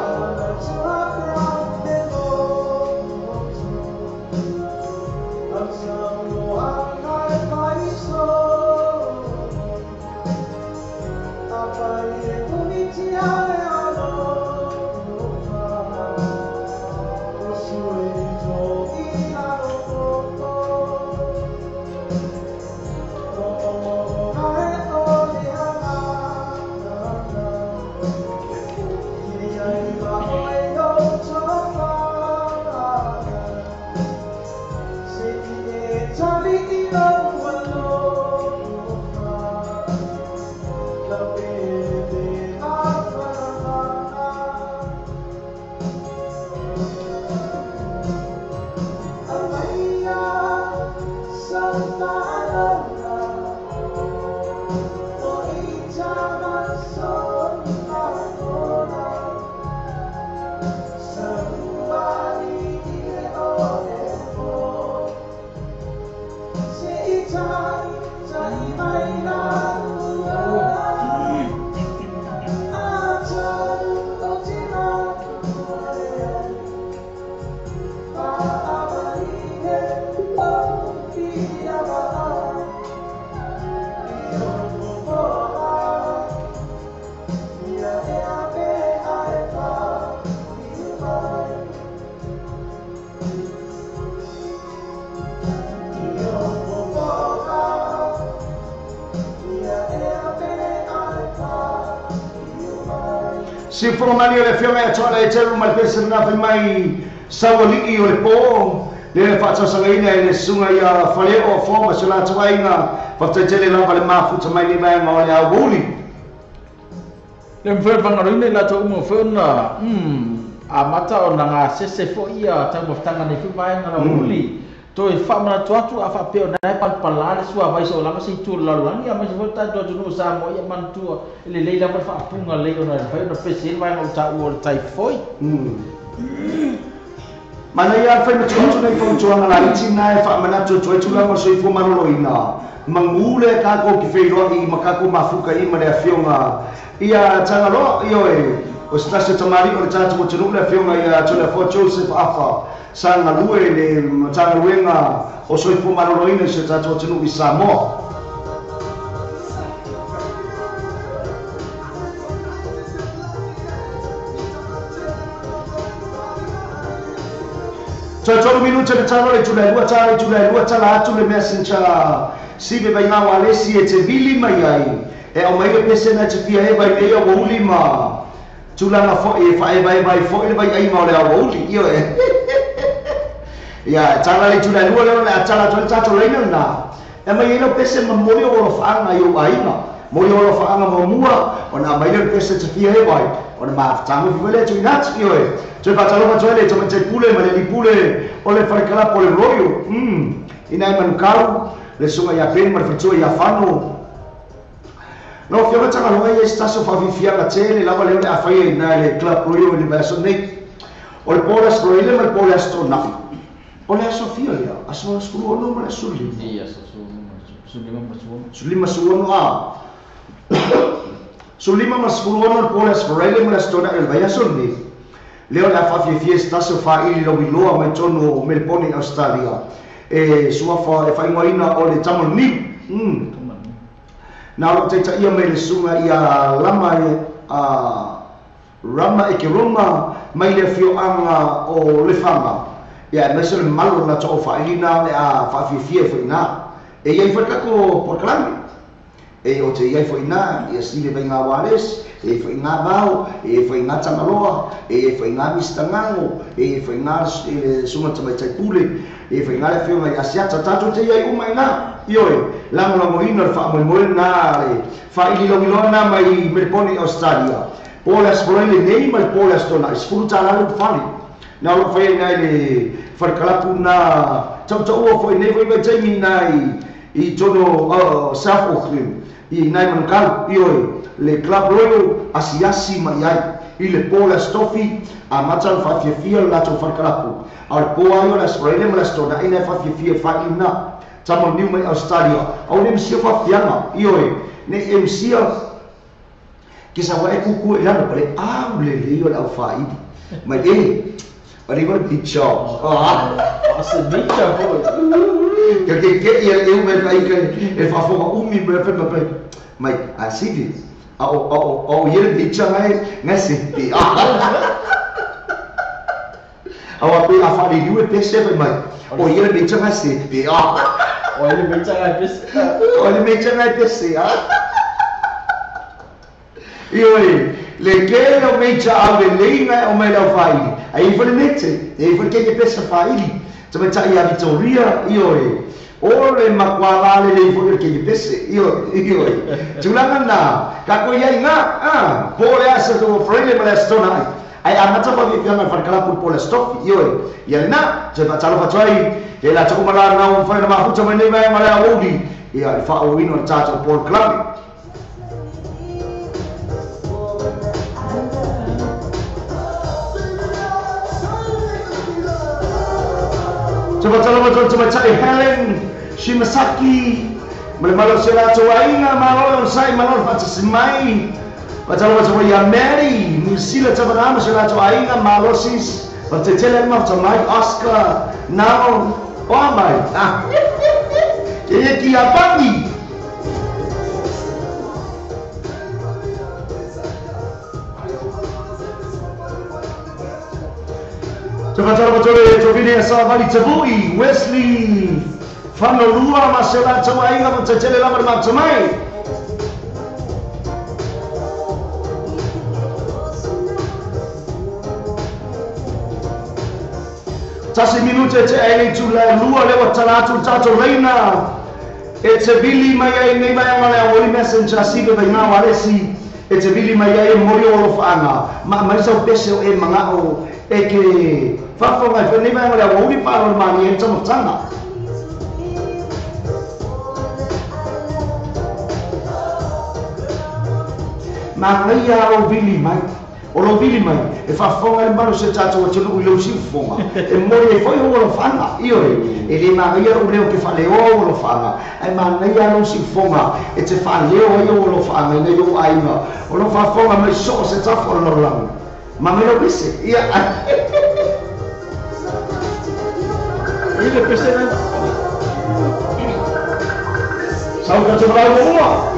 si formani le fiona e tola e telu mal pesa na fai mai sawali o le po le fa sa ina le sunga ia fale o forma se la twainga fa tele la vale mafuta mai ni mai ma le awuli le mfe fangaroina la to mo fona a mata o nga sese fo ia ta mo tanga ne fi mai ngara uli to e fa mana tuatu a fa pe o na pa palale sua vai so la si tu la la ia ma se volta do no sa mo ia man tu le le la fa punga le ona fa no pese vai no ta o tai foi mana ia fa no tu nei fo tu nga la itina e fa mana tu tu la mo so i fo manolo ina mangule ka ko ki fe ro i makako mafuka i ma le afionga ia tanga lo io e o stase tamari o tatu mo tunu le afionga ia tula fo Joseph afa sanga lue le tanga luenga o so i fo manolo ina se tatu tunu i Samoa Tolo minuto de talo e tula lua tala atu le messenger sibe vai nga wale si e te bili mai ai e o mai le pese na te fia e vai e o uli ma tula na fo e vai fo e vai ai ma le o uli io e ya tala le tula lua le tala tolo le na e mai le pese ma mori o lo fa nga io ai ma mori o lo fa nga mo mua ona mai le pese te fia e vai ona ma tango fi vele tu nat io e tu fa talo ma tole tu te pule ma le pule o le fare kala po le royo ina man kau le sunga ya pen ma fitu ya fano no fiona tanga lo ia staso fa vivia la tele la vale a fai na le club royo le verso nei o le polas roile ma le polas to na o le sofia ya aso skru no ma suli ia sulima suono a sulima masfuono le polas roile ma sto na el vaya soli leo la fa fiesta so fa ili lo biloa mai tono Melbourne Australia e sua fa e fa ina o le tamol ni na lo te ia mai le sunga ia lama e rama e ke roma mai le fio anga o le fama ia mai se malo na to fa ina le a fa fiesta ina e ia fa ko por clan e o te ia fa ina ia sile vai nga wales e foi nga bao e foi nga tamaloa e foi nga mistangango e foi nga suma tama tai pule e foi nga le fio mai asia tatu te ia uma ina io la mo ino fa mo na le fa ili lo na mai Melbourne Australia polas proele nei mai polas tona sfruta la lu fali na lo fa na le farkalapu na tau foi nei foi vai nai i tono South Auckland i nai mankau io le club royo asiasi mai ai i le pola stofi a matal fa fia la to farkalapu al poa io la sprele ma la stona ina fa fia fa ina tamo new mai Australia au nem sia fa fianga io ne MC ki sa wa ku ku la pale a le io la fa i mai e arriva il piccio se bicha boy che io me fai che e fa fo mi per mai a sidi o ia bicha ngai sidi a pe a fa di due pese mai o ia bicha ngai sidi o ia bicha ngai pese o ia bicha ngai pese io le che lo bicha a le linga o me lo fai ai fa le mette e fa che pese fai Tama tai a Victoria io ore makwala le fo ke pese io tulanga na ka ko ia nga pole asa to frele malestona ai amata fa vi fianga farkala por pole stop io ia na te fa talo fa trai e la toko mala na un fa na mafuta mane vai mala odi ia fa o wino tato por club Coba Helen Shimasaki malu sila tuainga malu sai malu fatsimai coba ya Mary musila coba sila tuainga malu sis patetele mai Oscar now oh my ki apani Coba Jovini Savali Tabui Wesley Fanolua Masela Tawainga Patetele Lamar Matsamai tasi minute te ai tu la lua le wa talatu tato reina e te bili mai ai nei mai ngale o messenger sibe vai na wale si e te bili mai ai mori o fanga ma mai sa pese o e manga o e ke fa fa mai nei mai ngale o uri pa o mani e tamo tanga ma mai ya o bili mai o lo bili mai e fa fonga le mano se tato o tulu lo si fonga e mori e foi o lo fanga io e le ma ia o leo che fa le o lo fanga e ma nei ya lo si fonga e te fa le o lo fanga nei o ainga o lo fa fonga mai so se ta fo lo lang ma me lo disse ia Ile pesena sau ka te bravo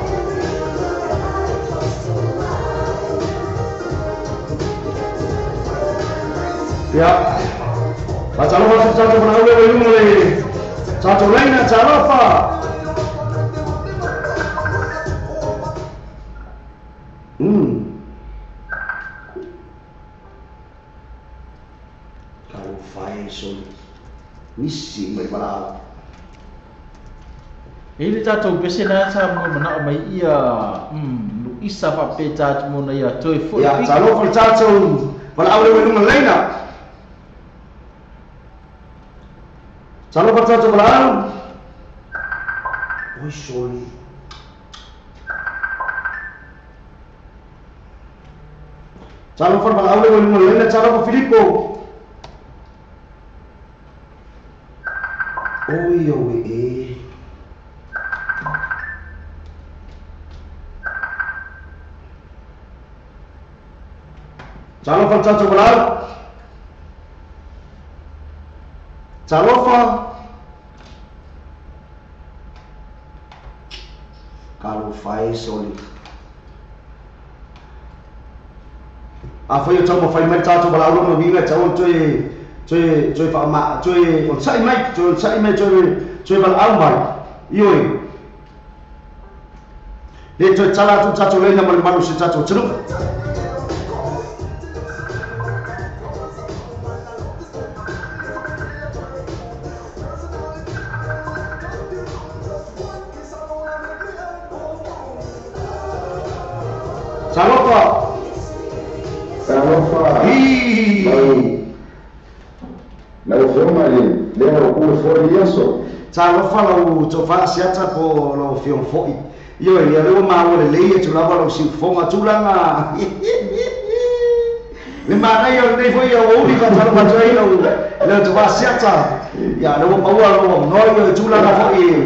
ya, baca lupa satu pernah boleh mulai satu lain cara apa? Kalau Faisal misi mereka. Ini tato pesena sa mo mana mai ia lu isa pa pe tato mo na ia toi fo. Ya, kalau tato pada awal boleh mulai na. Salo percaya sebelah. Oi sorry. Salo per balau le mulai salo per Filippo. Oh yo we. Salo percaya sebelah. Salofa kalau Faisal apa yang coba Faisal macam coba lalu mengingat jauh cuy pak mak cuy saya mai cuy bal almai yoi dia cuy cara tu cacu lain yang manusia cacu ceruk Salofa. Lau fioma le lau kua foi iaso. Salofa lau tofa siata po lau fiom foi. Io ia leo ma ole leia tu lava lau si fonga tulanga. Le mana io nei foi o uri ka salofa jai lau tofa siata. Ya leo bawa lau no tulanga foi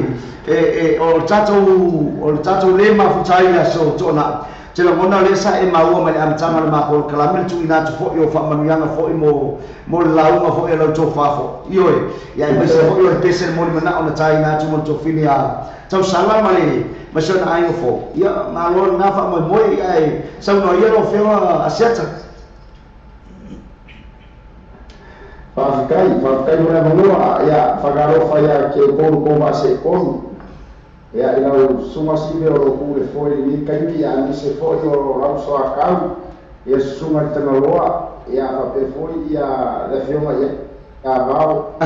o tato le ma futai ya so tona. Jela mona lesa e maua mai am tanga le mako kalamel tu ina tu fo yo fa manuanga fo mo launga fo e lo to fa fo io ya e se fo yo pese mo mana ona tai na tu mo to fini a tau sala mali ma so na ai fo ya ma lo na fa mo moi ai sau no yo lo feo a siata fa kai ora mo ya fa garo fa ya ke ko ma se ko ya ina suma sibe o kule foi ni kai ya ni se foi o rauso akau ya suma tanga loa ya fa pe foi ya le fioma ya bao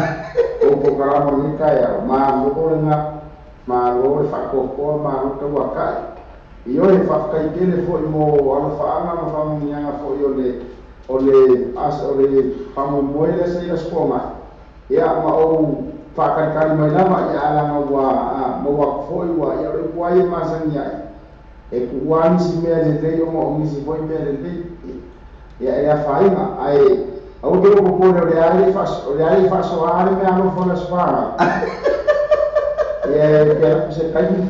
o ko karamo ni kai ya ma mo nga ma lo fa ko ma lo to wakai io e fa kai kele foi mo ala fa ama ma fa mi nga foi ole as ole fa mo moile se ya skoma ya ma o fakar mai lama ya ala wa foi wa ya le kwai masania e kuani si me de dei o mo si foi me de dei ya faina ai au de ko ko de ali fa so ari me alo fo la spara ya se kai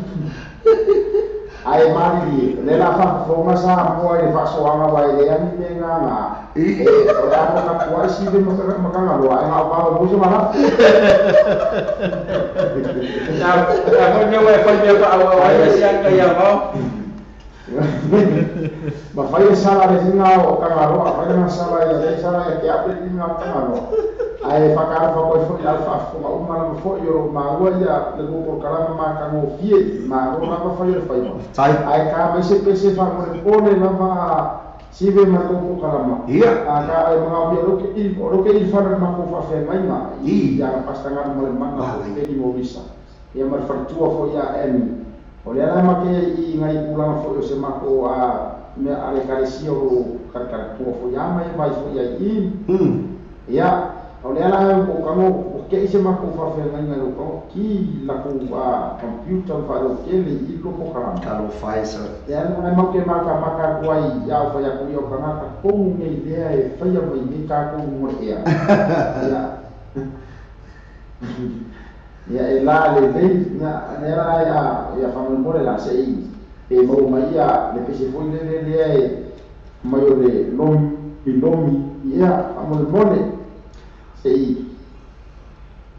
ai mari le la fa fo ma sa mo ai fa so anga wa ile ani me nga ora mo ka kwai si de mo ka nga lo ai ha ba mo so mala na ko ne wa fa me pa wa ya sia ka ya mo ma fai sala de singa o ka nga lo fa na sala ya de sala ya ke ape ni nga ka nga lo ai fa ka fa ko fo alfa fo ma umma fo yo ma wa ya le ko kala ma ka no fie ma ro na fa yo fa yo ai ka me se pese fa mo ko ne na fa sive mako kalama Ia. ka ai mga roke il fara mako fa fe mai ma I ya pastanga mo manga ke di movisa ia mar fartua fo ia en ole ala make I ngai pulang fo se mako a me ale karesio kar tua fo ia mai fo ia I ia ole ala ko kamo ke ise mako fa fe ngai ngai ko ki la ko computer fa ro ke le I ko kalama Kalau Pfizer. ya no mau ke maka kuai ya fa ya kuio kana ka kong ngai idea e fa ya mai ni ka ko mo ya ya ela le ya ya fa mo le la sei e mo mai ya le pese foi le e mai le lomi ya amo le sei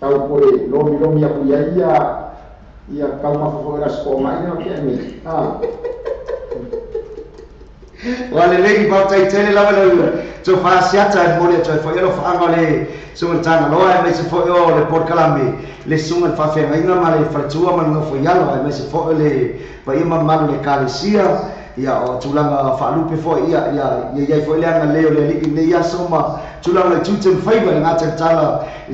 tau ko le lomi ya ku ia kau mafo era skoma ina ke me Wale legi ba tai tele la wala so fa siata mo le so fa yo fa ngale so tana lo ai me se fo yo le por kalame le sunga fa fe ngai ma le fartua ma no fo yalo ai me se fo le pa ima ma le kalesia ia o tulanga fa lupe fo ia fo le anga leo le liki ne ia soma tulanga le tutem favor nga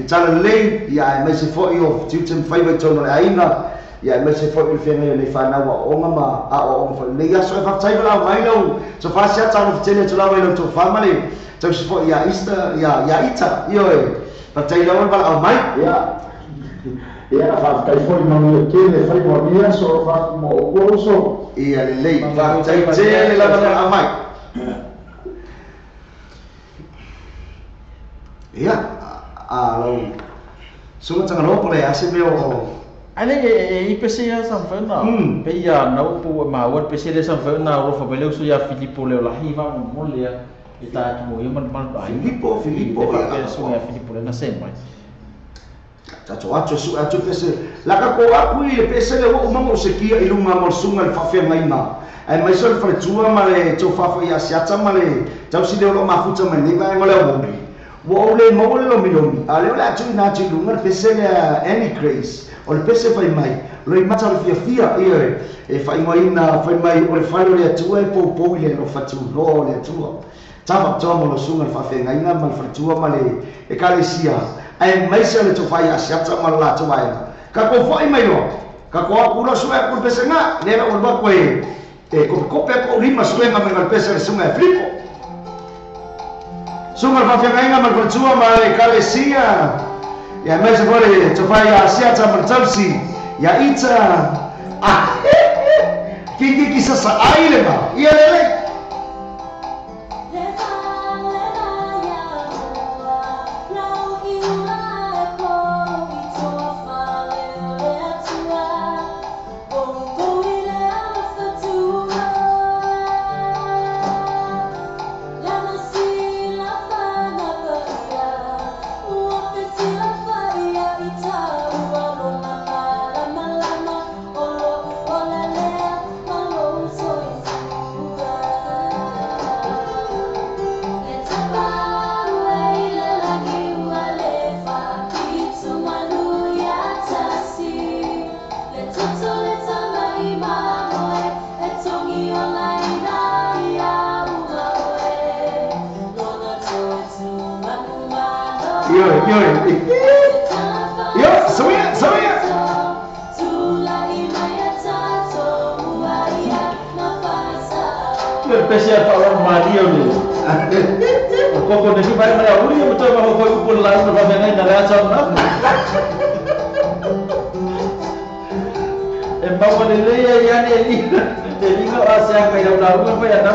tala le ia me se fo yo tutem favor to le aina ia me se foi fenga le fana wa onga ma a o fo le ia so fa tai bla mai lo so fa sia ta no tele to la mai lo to fa male so se fo ia ista ia ita io fa tai lo ba mai ia fa tai fo no le ke le fa mo ia so fa mo ko so ia le fa tai tele la ba mai ia a lo so tanga lo pole ase meo ale e pese ya sanfena pe ya no pu ma wa pese le sanfena ro fa bele so ya Filippo le la hiva mo le eta mo yo man ba Filippo ya so ya Filippo le na sempre Tato su pese la ka ko aku I le pese le o mamo se kia I lunga mo sunga le fa fe mai ma ai mai so le fa tua ma le to fa ya siata ma le tau si le lo ma futa ma ni ba mo le wo le mo le lo mi ale la tu na tu lunga pese le any grace o le pese fai mai lo I mata le fia ia e fai mai na fai mai o le fai le atua e po le no fatu lo le atua tava tomo lo sunga fa fe ngai na ma fatua ma le e kalesia ai mai se le to fai asiata ma la to mai ka ko fai mai lo ka ko aku lo suai ku pese nga le na o ba ko e ko pe ko rima suai ma me pese le sunga Filippo sunga fa fe ngai na ma fatua ma le kalesia ya mai se fore to fai asiata ma tausi ya ita kiki sasa aile ma ia le pese pa o Mario le o ko de si vai mara uri mo to ma ko ko la no va bene na la sa na e pa ko de le ya ne ni te digo asa ka ya la ru pa ya na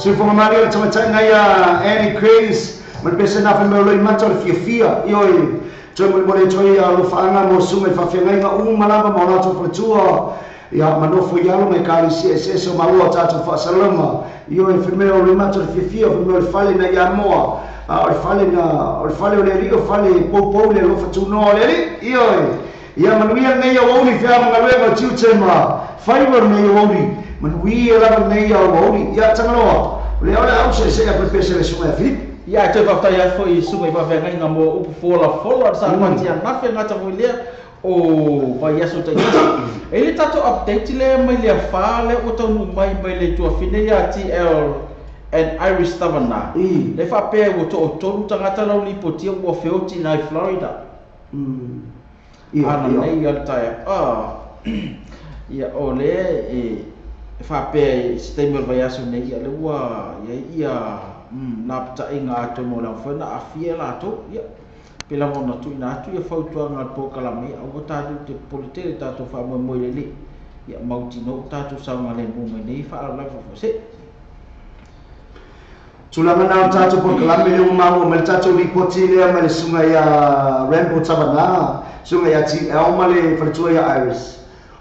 Sifo mari o tama tanga ya any craze man pese na fo lo mato fia yo Joy mo le joy a lo fanga mo sume fa fenga nga malamba mo na to tua ya manofo ya lo me kali CSS o maua tatu fa salama yo e femeo le mato fia o fale na ya moa o fale o le rio fale popo le lo fa tu no le yo ya manuia nga ya woni fa mga lego tiutema fiber me yo woni manuia la me ya woni ya tangalo le ora au se ya pese le sume fit ya te fa ya fo I sungai fa venga nga mo upu fola sa matia na fe ngata volia o vai aso te ele tato update le mai le fa le o tonu mai le tua fine ya TL and Irish Tavana le fa pe o to tonu tangata la li potia o feoti na Florida ana nei ya taia ya ole fa pe stemmer vai aso nei ya le wa ya na pata inga ato mo la fona afia la to ya pela mo na tu ina tu ya fautua nga po kala me o ta te politere ta to fa mo le ya mauti no ta tu sa nga le mo me nei fa la fa se tulanga na ta tu po kala me le mo me ta tu ripoti le ma le sunga ya Rainbow Tavana sunga ya ti el ma le fa ya Iris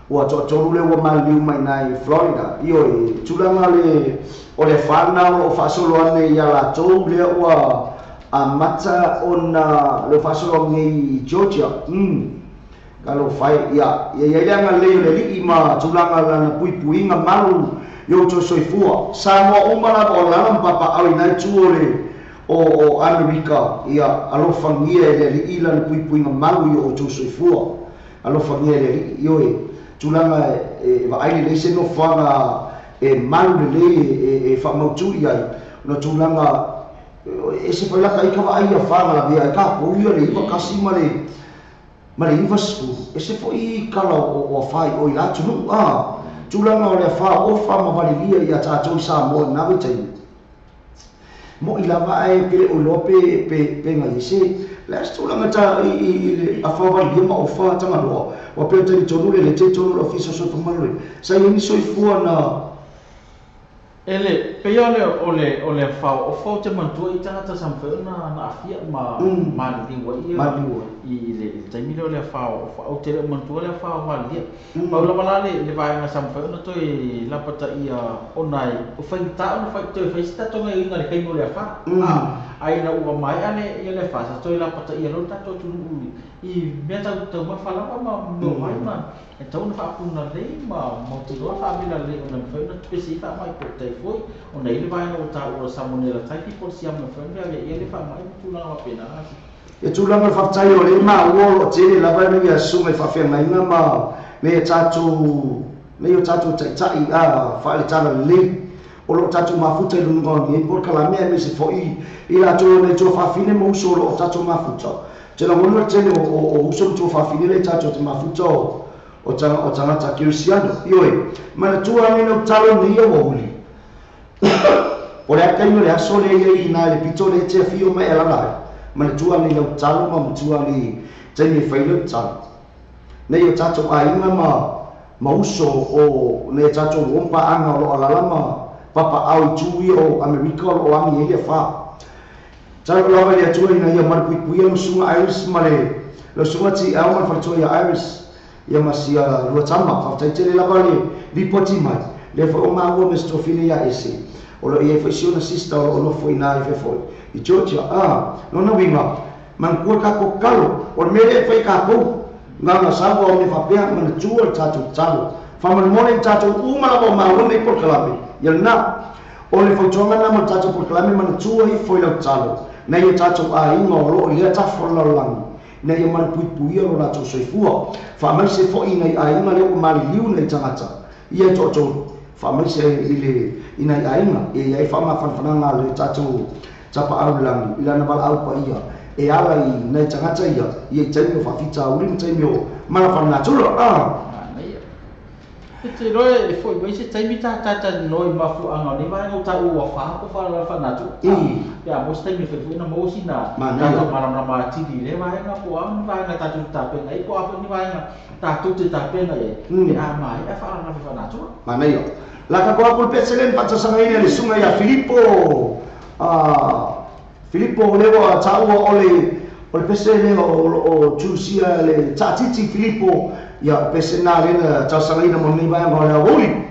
o to le o ma liu mai nai Florida io tulanga le o le whanau o whasolo ane ia la tau lea ua a mata o na le whasolo ngi Georgia ka lo whai ia leanga leo le li ma tulanga lana puipuinga malu yo to soifua sa moa umara o lana mpapa awi nai tuole o Amerika ia alo whangia le li ila na puipuinga malu yo o to soifua alo whangia le li yo tulanga wa aile le se no whanga malu le fa mautu ia no tulanga ese pala kai ka ai fa la via ka po ia le ka kasima le invasku ese foi kala o fai o ila tunu tulanga o le fa o fa ma valia ia ta to sa mo na vitai mo ila vai pe o lope pe ngai se la tulanga ta I a fa valia ma o fa tanga lo o pe te tonu le te tonu office so fa malu sai ni so fu na ele pe ole fa o fa te mantua I tangata samfe na afia ma li wa I le taimi le fa o te mantua le fa o li pa la bala le vai na samfe na to I la pata ia onai o fa ta no fa to fa sta to ngai ngale kai mo le fa ai na u mai ane ia le fa sa to la pata ia lo ta to tu I meta to ma fa la ma no mai ma e tau na fa puna le ma mo te lo fa bila le ona fa na pesi fa mai po te foi ona ile vai no ta o samonela tai por si am fa le ile fa mai tu la ma pena e tu la ma fa tai o le ma o te la vai no ya sume fa fe mai na ma le tatu tai fa le tala le o lo tatu mafuta lu ngoni por kala me se foi I la to le to fa fine mo so lo tatu mafuta te la mo te o so to fa fine le tatu mafuta o tangata Cristiano io ma tu ani no talo ni o huli o le kai no le aso le I na le pito le te fio me ela la ma tu ani no talo ma tu ani te ni failo talo ne yo tatu ai ma uso o ne tatu ompa anga o la lama papa au tui o Amerika o ami ele fa talo la vai tu ina ia mar kui no sunga Iris male lo sunga ti au mar fa ia Iris ia masia rua tama fa tai tele la vale di poti mai le fa o ma o mesto fine ia ese o lo ia fa siona sista o lo foi na ia foi I Georgia no na winga man ku ka ko kalo o mele fa ka ko nga sa o me fa pe man tuo tatu talo fa man morning tatu uma la ma o me por kalame ia na o le fa tonga na man tatu por kalame man tuo I foi la talo na ia tatu ai no lo ia ta for la lang na ia mar pui o la to soifua fa mai se fo ina ai ma le o mali liu nei tangata ia to fa mai se ile ina ai ma ia fa ma fa na le tatu tapa au lang ila na bal au pa ia e ala I nei tangata ia taimi fa fita uri taimi o mala fa na tulo Te roe e foi se taimi ta noi mafu anga ni vai no ta ua fa ko fa la fa na tu. Ya mo taimi fe na mo sina. Ta mara ma ti di le vai na po an vai na ta tu ta pe ngai po afa ni vai na ta tu te ta pe ngai. Pe a mai e fa na fa na tu. Mana yo. La ka ko pul peselen pa sa sangai ni sunga ya Filippo. Filippo lewa ta ua ole pesele o tusia le ta titi Filippo ya pesena le ta sangai na mo ni vai ngora oi.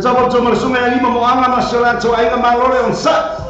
Jawab cuma sungai lima mau anga masalah cuma ingat malore on sa.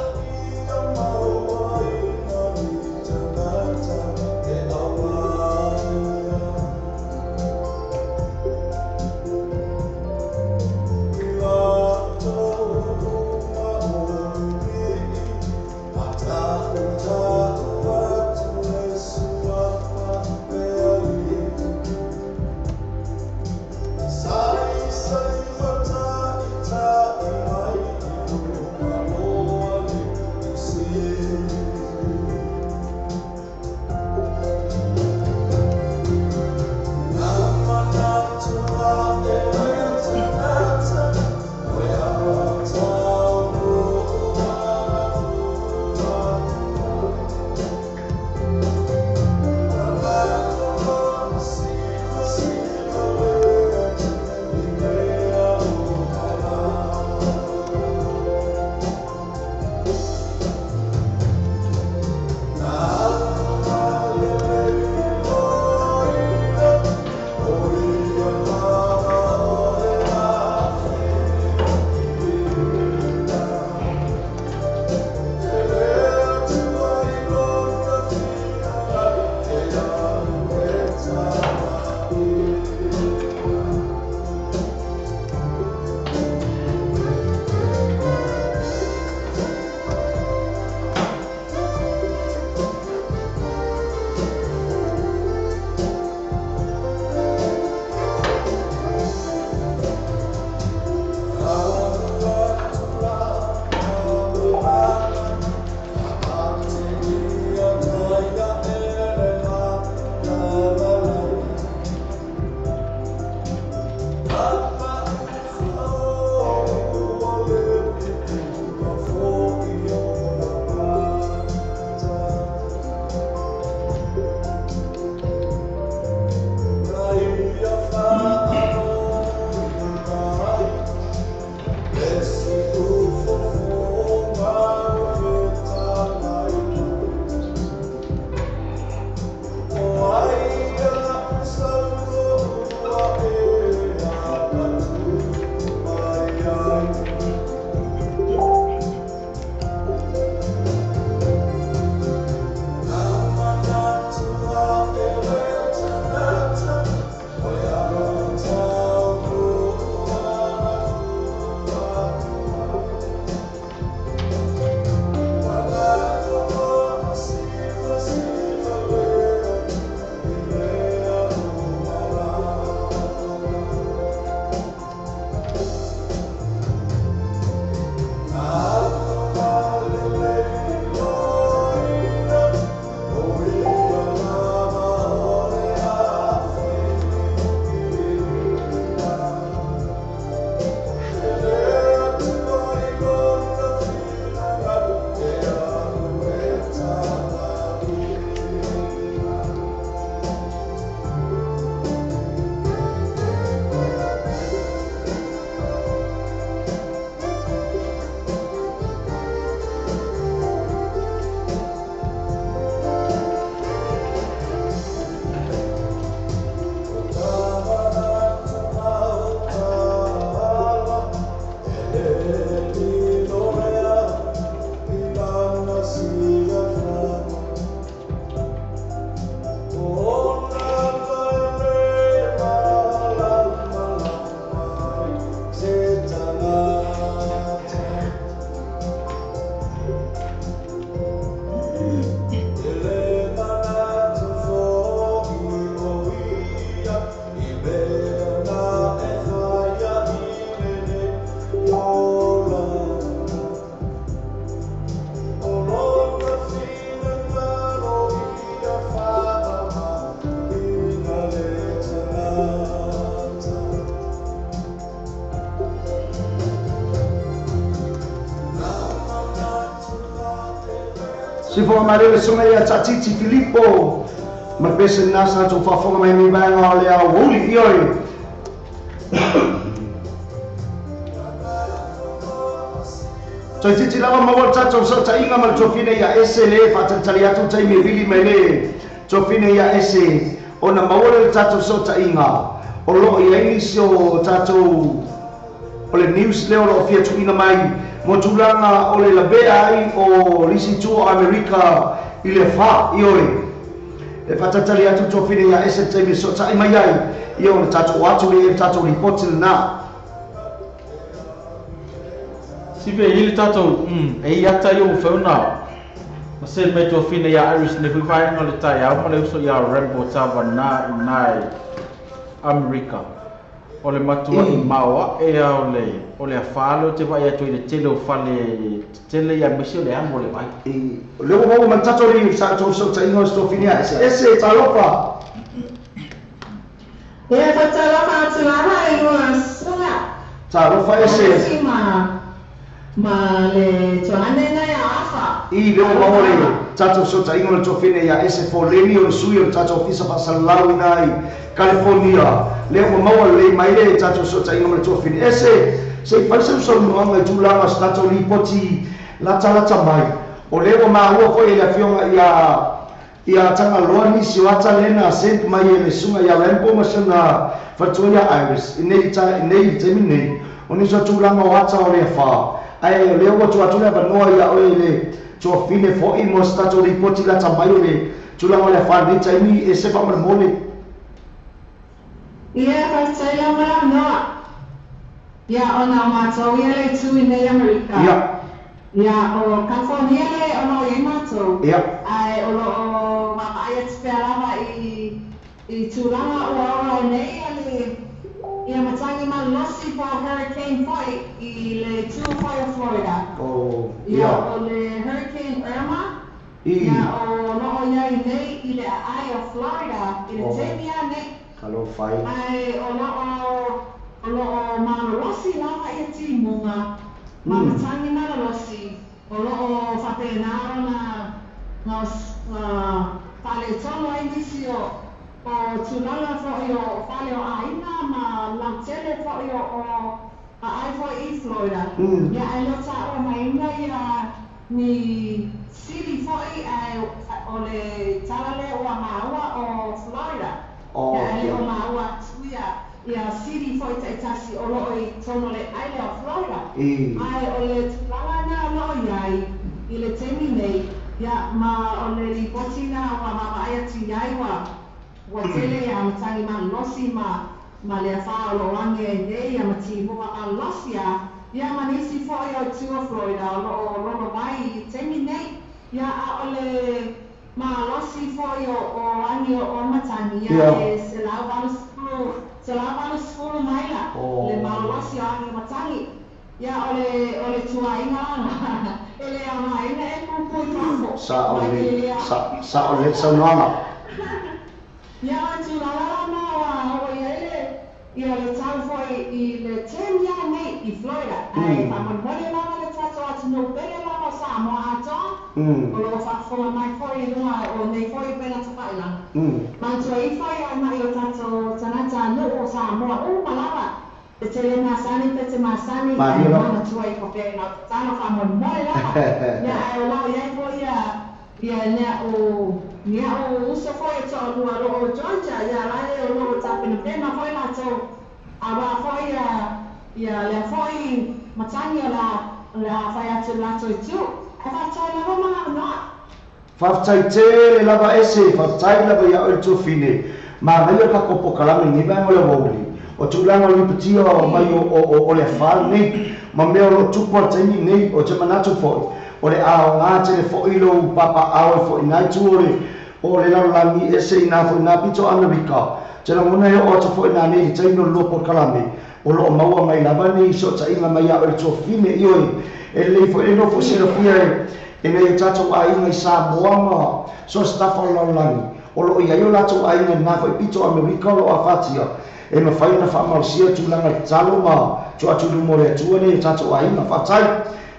Si fonga mare sunga ya Tati Filippo. Ma pese nasa to fa fonga mai ni banga ole a wuli ioi. So titi lawa mawal tato so ta inga mal tofine ya SLE fa tali atu tai me vili mele. Tofine ya SE ona mawal tato so ta inga. Olo ia ini so tato ole news leo lo fia tu ina mai motulanga ole la bea ai o risi tu America ile fa ioi. E fatatali atu tofine ya STM so ta mai ai io le tato watu le tato report na sibe ile tato e yata yo fauna se me tofine ya Iris ne fai ngale ta ya mo le so ya Rambo Tava na America ole matua I mawa e ole afalo te vai atu ile tele o fale tele ya misio le amo le vai le mo mo tato ri sa to so ta ingo sto finia ese talopa e fatalopa tsuara e no sura talopa ese ma le tsoane na ya afa I le mo le tato so ta ingo to finia ya ese for leni o suyo tato ofisa pa salau nai California le mo mo le mai le tato so ta ingo to finia ese se falsa so no anga tulanga stato ripoti la tala mai o le mo ma ho ko ile fionga ia tanga loa ni si wata lena sent mai e sunga ya lempo masana fatuia Iris nei temine oni so tulanga wata o le fa ai le mo tu atula ba no ya o le to fine fo I mo stato ripoti la mai le tulanga le fa ni taimi e se fa mo mole ia fatala ma no ia ona ma to ia le tu in America ia o California le ono ia mato ai o mama ia esperava I tulanga o nei ali ia matangi ma losi for hurricane foi I le Fire Florida ia o le hurricane Irma ia o no ia nei I le eye of Florida I le temia nei Hello fai ai o no ma losi lava ia timunga ma matangi na losi o lo fapenaro na fale tolo ai disi o tulanga fo io fale o aina ma lantele fo io o ai fo I Florida ya ai lo sa o mai ia ni city fo ai o le talale o maua o Florida ya ai o maua ia city foi taitasi o lo I tono le aile o Florida ai o le tulanga na lo iai I le temi nei ia ma o le ripoti na wa mama ai ati iai wa tele ia matangi ma losi ma le afa o lo wange nei ia mati mo ma losi ia ma nisi foi o tua Florida o lo mai temi nei ia o le ma losi foi o wange o matangi ia e se lau Selama sepuluh maila le malosi ani matangi ya ole tua inga ele ama ina e pui mambo sa ole sonoma ya tua lama wa ia le tau foi I le temia nei I Florida ai famon mole lama le tato atu no pele lama sa mo ato o lo fa fo mai foi lua o nei foi pena tapa ma tua I foi o mai o tato tanata no o sa mo o malava te tele masani te masani ai ma tua I ko pe na tano famon mole lama ya ai o lo ia foi ia nia o usa foi to lua o Georgia ya la o lo tapena pena foi la to awa foi ia le foi matangi la fai atu la to tu ava tai la ma no faftai te lava ese faftai lava ia o to fine ma mai ka ko pokala ni ba mo le woli o tu langa ni piti o mai o le fal nei ma me o tu porta ni nei o te manatu foi o le ao nga te le foi lo papa ao foi na tu o le la mi ese ina foi na pito America te la mona e o te foi na nei te no lo pokala me o lo maua mai lava nei so ta inga mai o to fine ioi e le foi no fo se lo fia e nei tato a inga sa moama so stafa lo langi o lo ia yo la to a inga na foi pito America lo afatia e ma fai na fa marsia tu langa talo ma tu atu mo le tu ne tato a inga fatai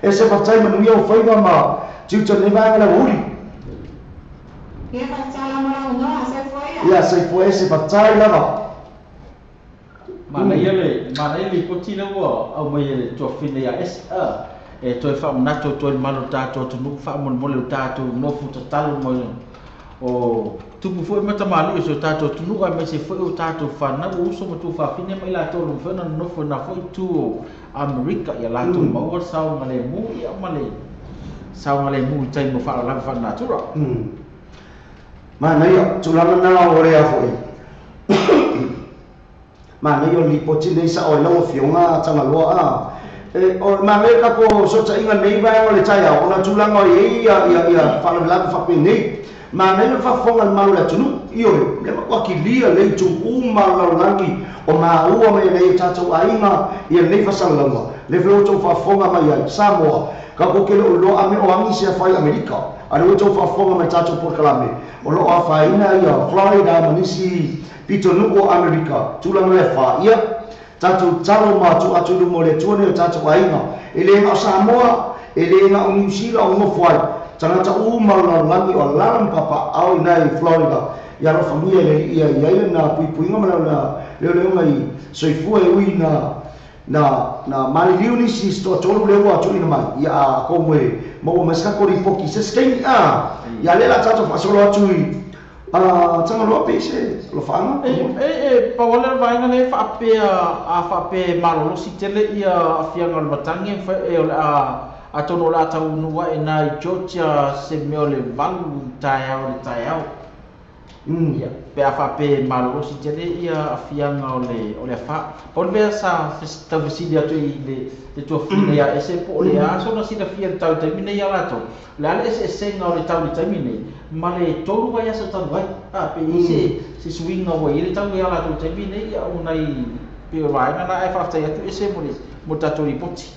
e se fatai ma nuia o fai ma tu te ne va la uri Ia whaitala mara unga, se foi Ia sai foi se patai lava. Mana ele poti na wa au mai ele tofine ya SA e toi fa mnato toi malo tato tu nu fa mon mole tato no fu talo mo o tupu foi mata malu so tato tu nu ai se foi o tato fa na u so mo tu fa fine mai la to lu fa na no fu na foi tu America ya la tu ma o sa ngale mu ya male sa ngale mu tai mo fa la fa na tu ro Mana yo tulama na ore a foi. Mana yo lipoti nei sa o lo fionga tanga loa o mana ka ko so cha inga nei ba o le chaya ona tulanga o ia fa la fa pe nei mana yo fa fonga ma la tunu io le ma ki lia le tu uma la langi o ma ua me nei cha cha ainga ia nei fa sa langa le flo to fa fonga ma ia Samoa ka ko ke lo ame o ami se fa America alo to fa fonga ma cha cha por kalame o lo a fa ina ia Florida manisi Pito nuko Amerika, tulang lefa, ia tatu talo ma tu atu du mole tuane tatu ainga, ele nga Samoa, ele nga New Zealand o ngofai, tanga ta uma la langi o lam papa au nai Florida, ia ro famia le ia na pui nga mana le ngai soifua e ui na mali liuni si sto tolu le wa tu ina mai, ia ko mwe mo meska ko ri poki se skeng ia le la tatu fa solo atu tanga lo pese lo fanga pa wala vai ngale fa pe malo si tele ia afia ngal matangi fa e a tono la ta unu wa ina Georgia se me ole valu taiao ia pe fa pe malo si tele ia afia ngale ole fa pon be sa sta visidia to le to fine ia ese po le a so na si da fia tau termine ia la to la ese ngale tau termine male tolu vai asa tau vai pe se swing over ile tau ia la to termine ia unai pe vai na ai fa ta ia tu ese mo ta to ripoti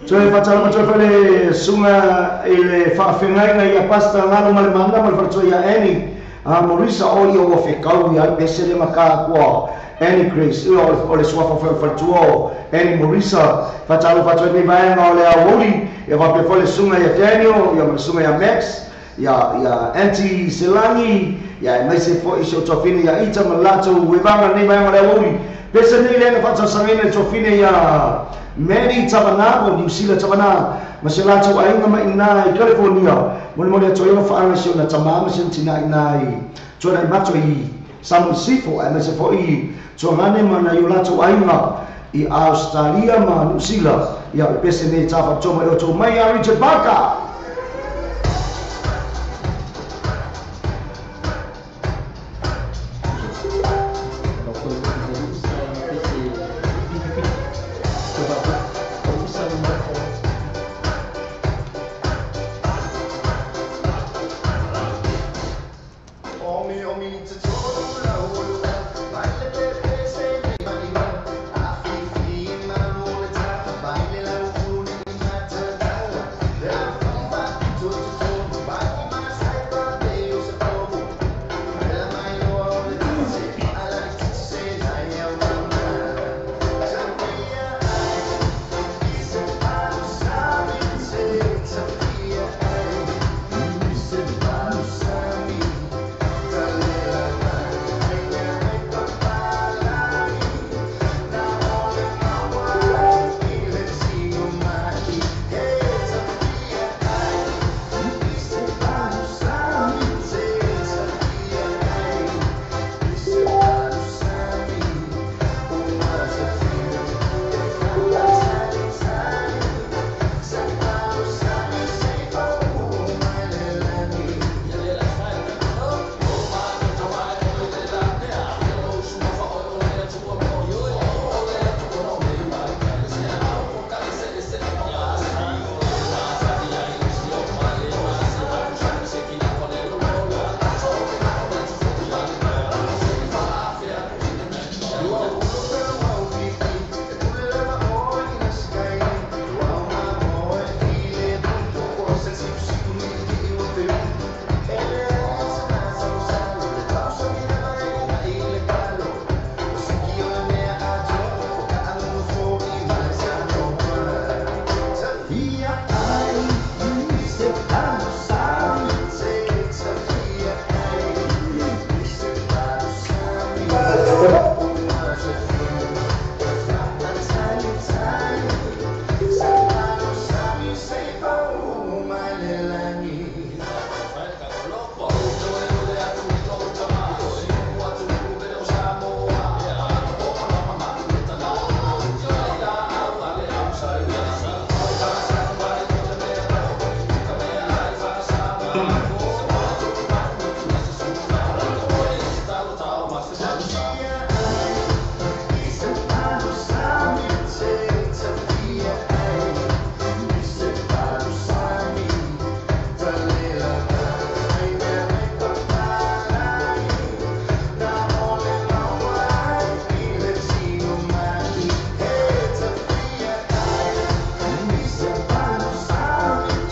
Joe facciamo ma le sunga ile fa fenga ia pasta ngalo male manda mal farcio ia eni Morisa oli o fe kau ia besele maka kwa Any Grace o le sua fa tuo Any Morisa facciamo ne vai no le awoli e va pe fole sunga ia Daniel ia ma sunga ia Max ia Anti Selani ia mai se fo iso tofine ia ita malato we vanga ne vai no le awoli besele le fa samene tofine ia Mary Tabana New Zealand Tabana masela tu ainga ma ina i California mo le toyo fa ana sio na tamama sin tina ina to na mato i San Francisco ai se foi to ngane mana yula tu ainga i Australia ma New Zealand ia pese ne tafa to mai to mai ari Chewbacca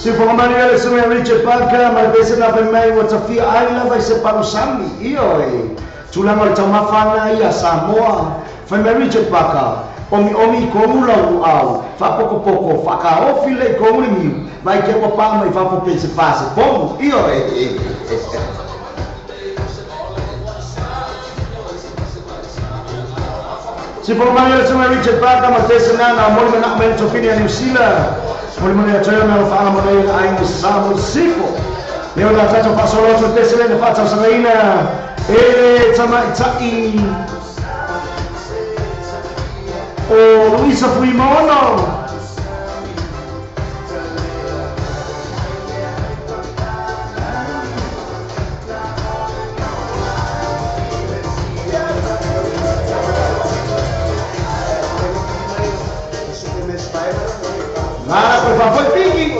Si Maria le sua Richard Parker, ma pensa na mai wa tafia aila vai se palusami. Io tulanga le tamafana ia Samoa. Fa Richard Parker. Omi komula au. Fa poko fa ka ofile komuli mi. Vai ke wa pa mai fa po pensa fase. Bom, io Si Maria le sua Richard Parker, ma pensa na mo na men tofini a New Zealand. Mulai acara mel fala mulai ainda Samuel Sico. Eu na tata passou outro terceiro de fato Saina. Ele tama itai. O Luisa Fuimono. Nada, por favor, fique.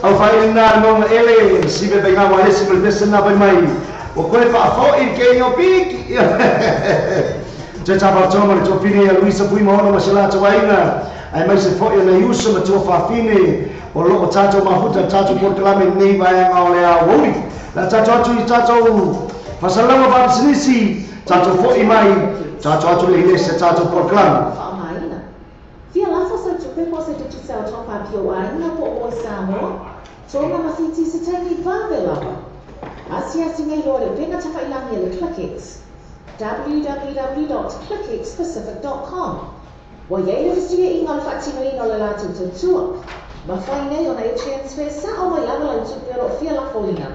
Au fai na no ele si be benga wa ese pel desse na bai mai o koe fa fo in ke yo pik je tava toma le topini a Luisa Fuimono masela tawaina ai mai se fo na yuso ma to fa fine o lo tato ma huta tato por klame nei vai nga ole a woi la tato tu tato fasalama ba sinisi tato fo i mai tato le ile se tato por klame Fia lafa sa tupe po se te tisao topa pio aina po o Samoa. Tonga mawhiti se tangi whawelawa. Asia singe lore venga tawhailangi le ClickX. www.clickxpacific.com. Wa yeile fistia inga le whaatino ino le lātou tautua. Ma whaine o na e transfer sa o mai lava lau tupe ro fia la folina.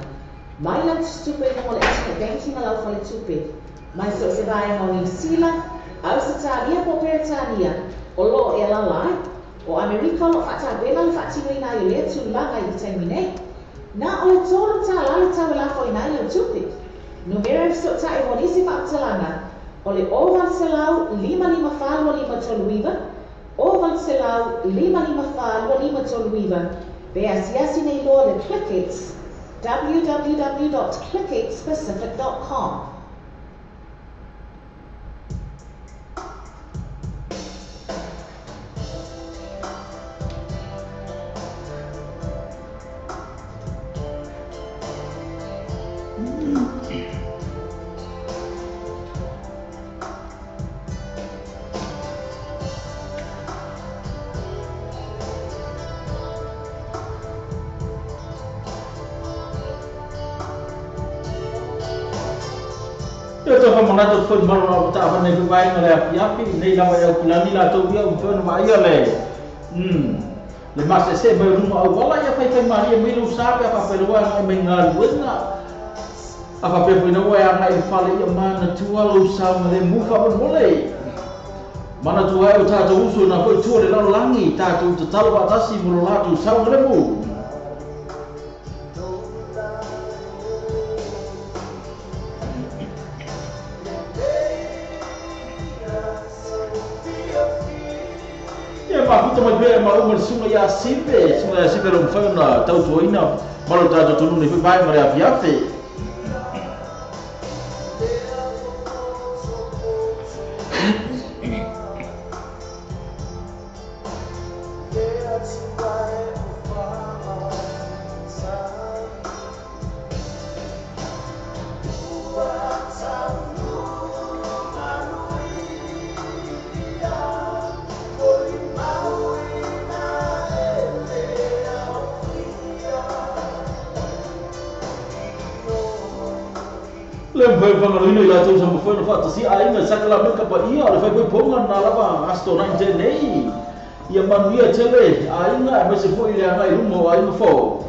Mai lau tupe mo le internet banking lau fale tupe. Mai so se vai mo New Zealand, au se tālia po Peritania. o lo e la lai o Amerika lo fata bela le fatino ina i le tu langa i termine na o tolo ta la ta la fo ina le tupi numero so ta e monisi fatsalana o le oval selau 555 toluiva oval selau 555 toluiva be asiasi nei lo le Clickates www.clickatespecific.com. Ito ka mga to fun maro ta ba nei bai ngale api nei la ba kulani la to bia fun ma ia le le mas se ba rumah wala ya pai maria milu sabe apa perua ngai mengal wena apa perua wa ngai fale ya mana tua lu sa le mufa bon mole mana tua o ta to usu na ko tua le langi ta to tal ba tasi mulo la tu sa le mu Aku tambah bela malu bersumber ya sipe rumah tahu tu ina malu tak ada turun ni baik mereka biasa. Lembei pengaruh ini lah tu sama foi no fato si ainda sakala mereka pa ia le foi pongan na lava asto na jenei ia manuia chele ainda mas foi ile ngai rumo ainda fo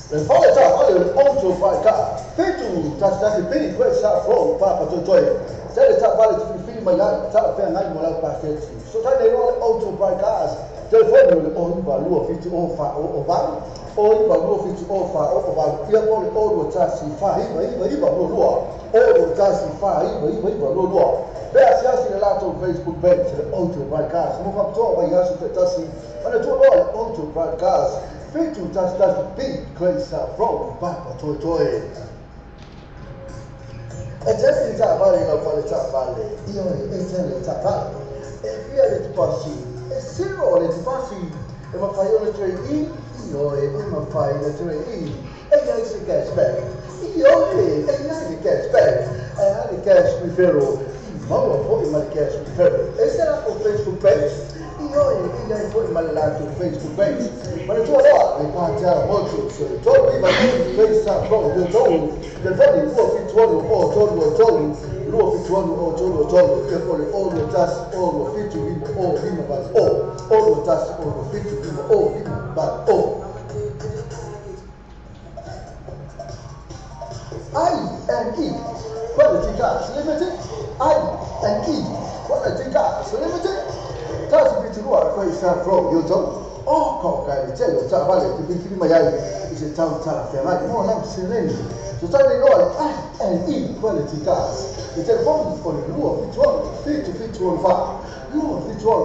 Then follow it up. olha outro vai cá. Feito, tá bem, vai estar pronto para tu joy. Se ele tá vale tu filho mas tá bem aí morar para ter. So tá aí olha outro vai cá. Telefone o valor feito o vale. O valor feito o vale. E agora o tá se faz, vai valor. O tá se faz, vai valor. Vê se assim lá no Facebook page outro vai cá. Não vai todo vai acho que tá assim. Mas tu olha outro vai cá. Feito tá bem, coisa pronto para tu joy. Ejele tabale na pale tabale. Iyo ejele tabale. Efia le tupasi. Esiro le tupasi. Ema fayo le tre I. Iyo ema fayo le tre I. Eya isi cashback. Iyo eya isi cashback. Eya le cash referral. Mama foi mal cash referral. Esse era o Facebook page. Iyo eya foi mal lá to Facebook page. Mas tu olha, ele pode já muito. Todo mundo vai pensar como eu tô. Telefone huo fituano o luo fituano o telefone o lo tas o lo fitu vimo bas o lo tas o lo fitu vimo bas o. I&E Quality Cars Limited. I&E Quality Cars Limited. Tas fitu luar koi sa from yo to. Oh, kau kai celo tak balik di pintu mayai. Isi tahu tak ferai. Mau nak sini. So try to know I&E Quality Cars. The telephone for the Lua Fit1 Lua Fit1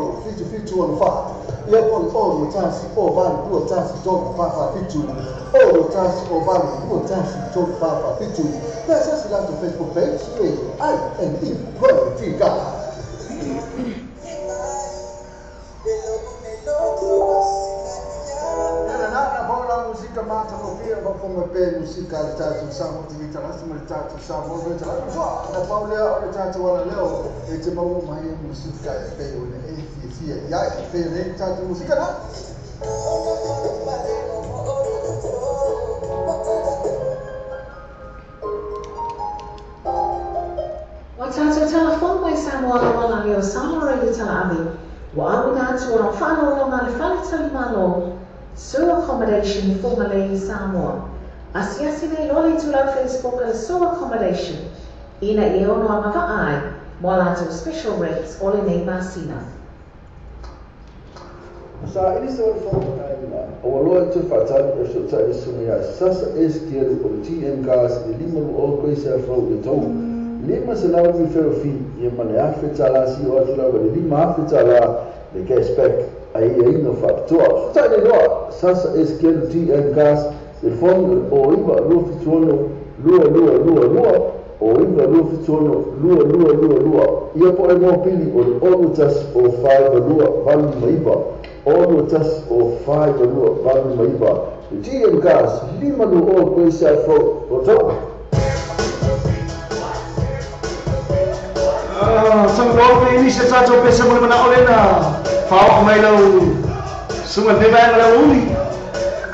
Ia pole o tasi o vale Lua tasi joga papa Fit2 o tasi o vale Lua tasi joga papa Fit2. Let's just go to Facebook page I&E Quality Cars. Música mata ouvir, vou comer música de tato samo de guitarra, de tato samo de guitarra. Só na Paula, o tato wala leo, e te mau mai música é feio, né? E aí, feio né? Tato música não. O tato telefone mai Samoa wala leo Samoa de Talavi. Wa una tu ora whānau no ngā whale talimano. Sewer accommodation formerly Samoa. Asiasi nei lole tu lau Facebook a sewer accommodation. Ina I ono amaka ai, mo lato special rates ole nei Masina. Sa ini sewer former taimila. O loa tu whatan e so tai sumia. Sasa eskeru o TM gas e lima o koisa frau e tau. Lima se lau mi ferofi e mane awhetala si o atu lau e lima awhetala le cashback. Aí no factor. Tá de novo. Sasa esquerdo TM gas. Telefone o iba lua fituano lua. O iba lua fituano lua. Ia po e mo pili o onutas o five lua valu maiba. Onutas o five lua valu maiba. TM gas lima lu o coisa fro o tau. Sang lope ini se tato pesa mo na olena. Fao mai lau sunga te vai lau uli.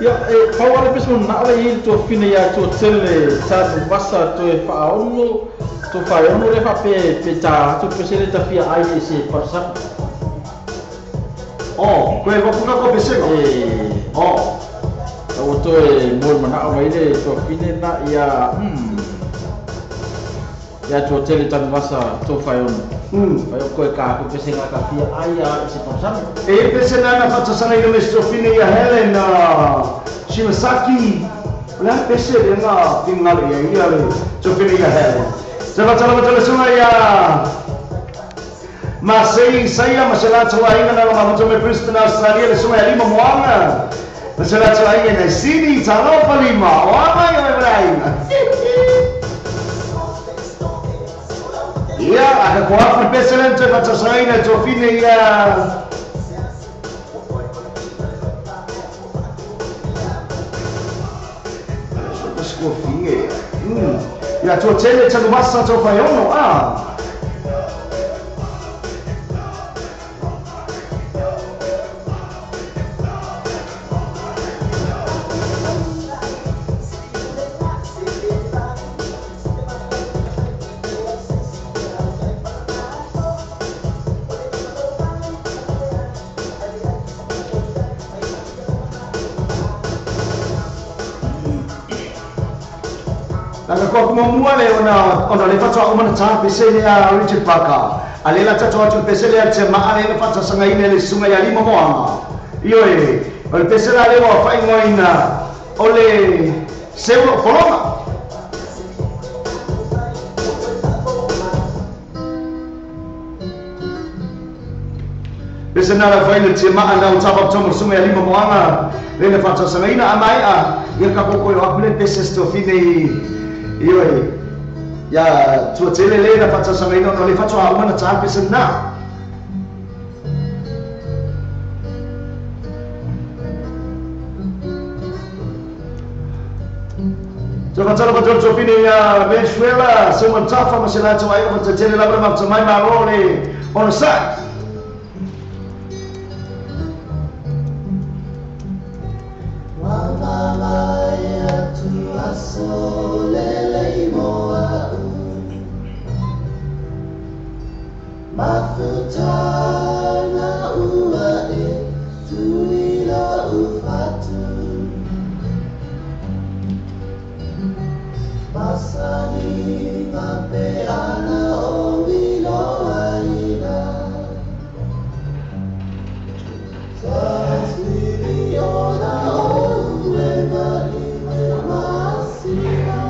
Ya, fao ala peso na ala I to fina ya to tele sa basa to e faono to faono le fa pe ta to pese le ta fia ai se parsa. Oh, koe wa puna ko pese ko. Oh. O to e mo mana mai le to fina na ya ya to tele ta basa to faono. Vai koe ka ko pese nga ka fia ai ya se parsa. E pese na na fatasanga I le Strofina ya Helena Shimasaki. Ola pese nga tinggal ya le Strofina ya Helena. Jala sunga ya. Masai saya masalah lain na mga mga Princeton Australia le sunga ya lima moanga. Masalah lain na sini talo pa lima. Wala yung Ibrahim. Ya, ada kuat perpecahan cepat selesai na Strofina ya. Strofina ya. Ya, Strofina cakap masa Strofina Langa ko kumua le ona le fatwa o mana ta pesele a Richard Parker. Ale la tatu atu pesele a te ma ale le fatwa sanga ine le sunga ya lima moanga. Iyo e, o le pesele ale wa fai ngoina o le seuro polonga. Pesele la fai le te ma ana o tapa tomo sunga ya lima moanga. Le le fatwa sanga ina amai a ia ka koko yo apule pesele sto fine iyo e ya tua tele le na fatsa sanga ino no le fatsa a mana ta pesa na so fatsa lo fatsa fini ya Venezuela se mo tafa ma se la tsa ai fatsa tele la brama tsa mai marole on side Mafutana ua e tuila ufatu Masani mapeana o wilo aina Sasiri ona o uema iwe masira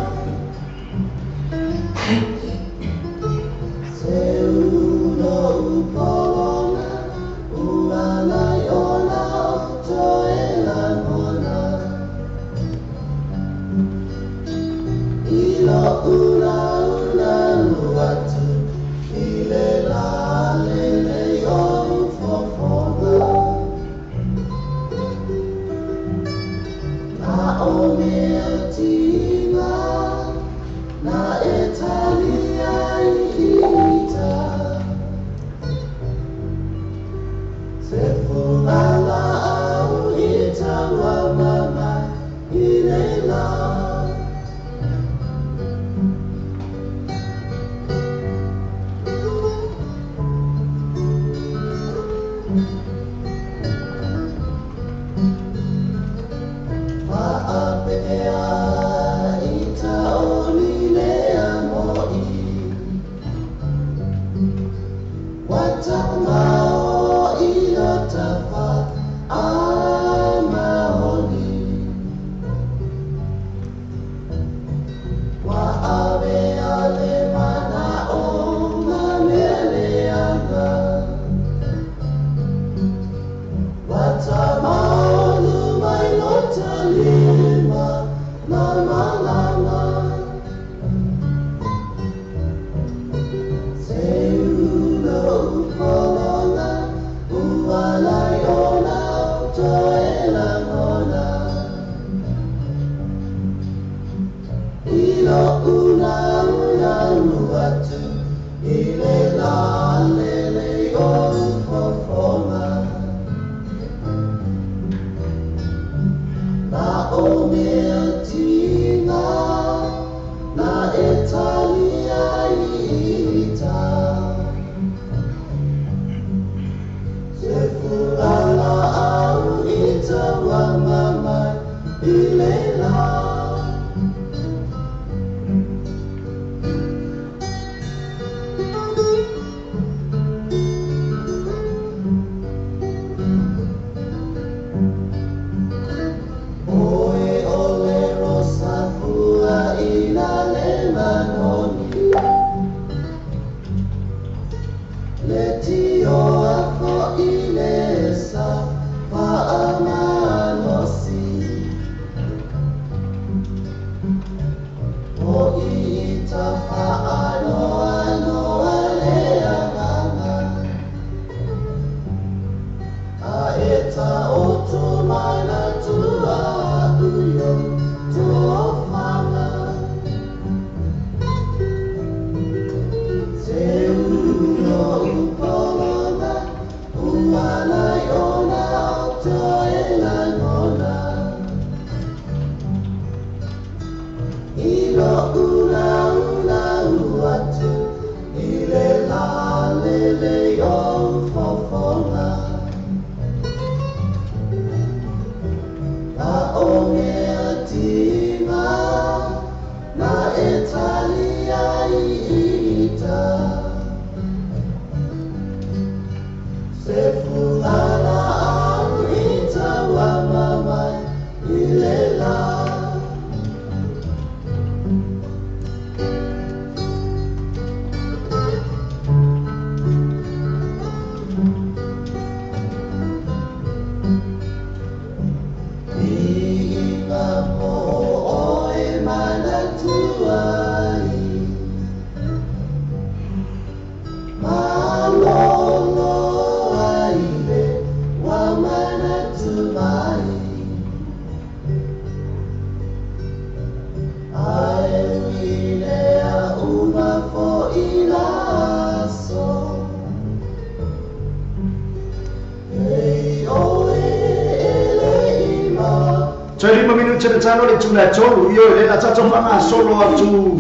So 5 minut cerita le tula cholo yo le la chacho fanga solo atu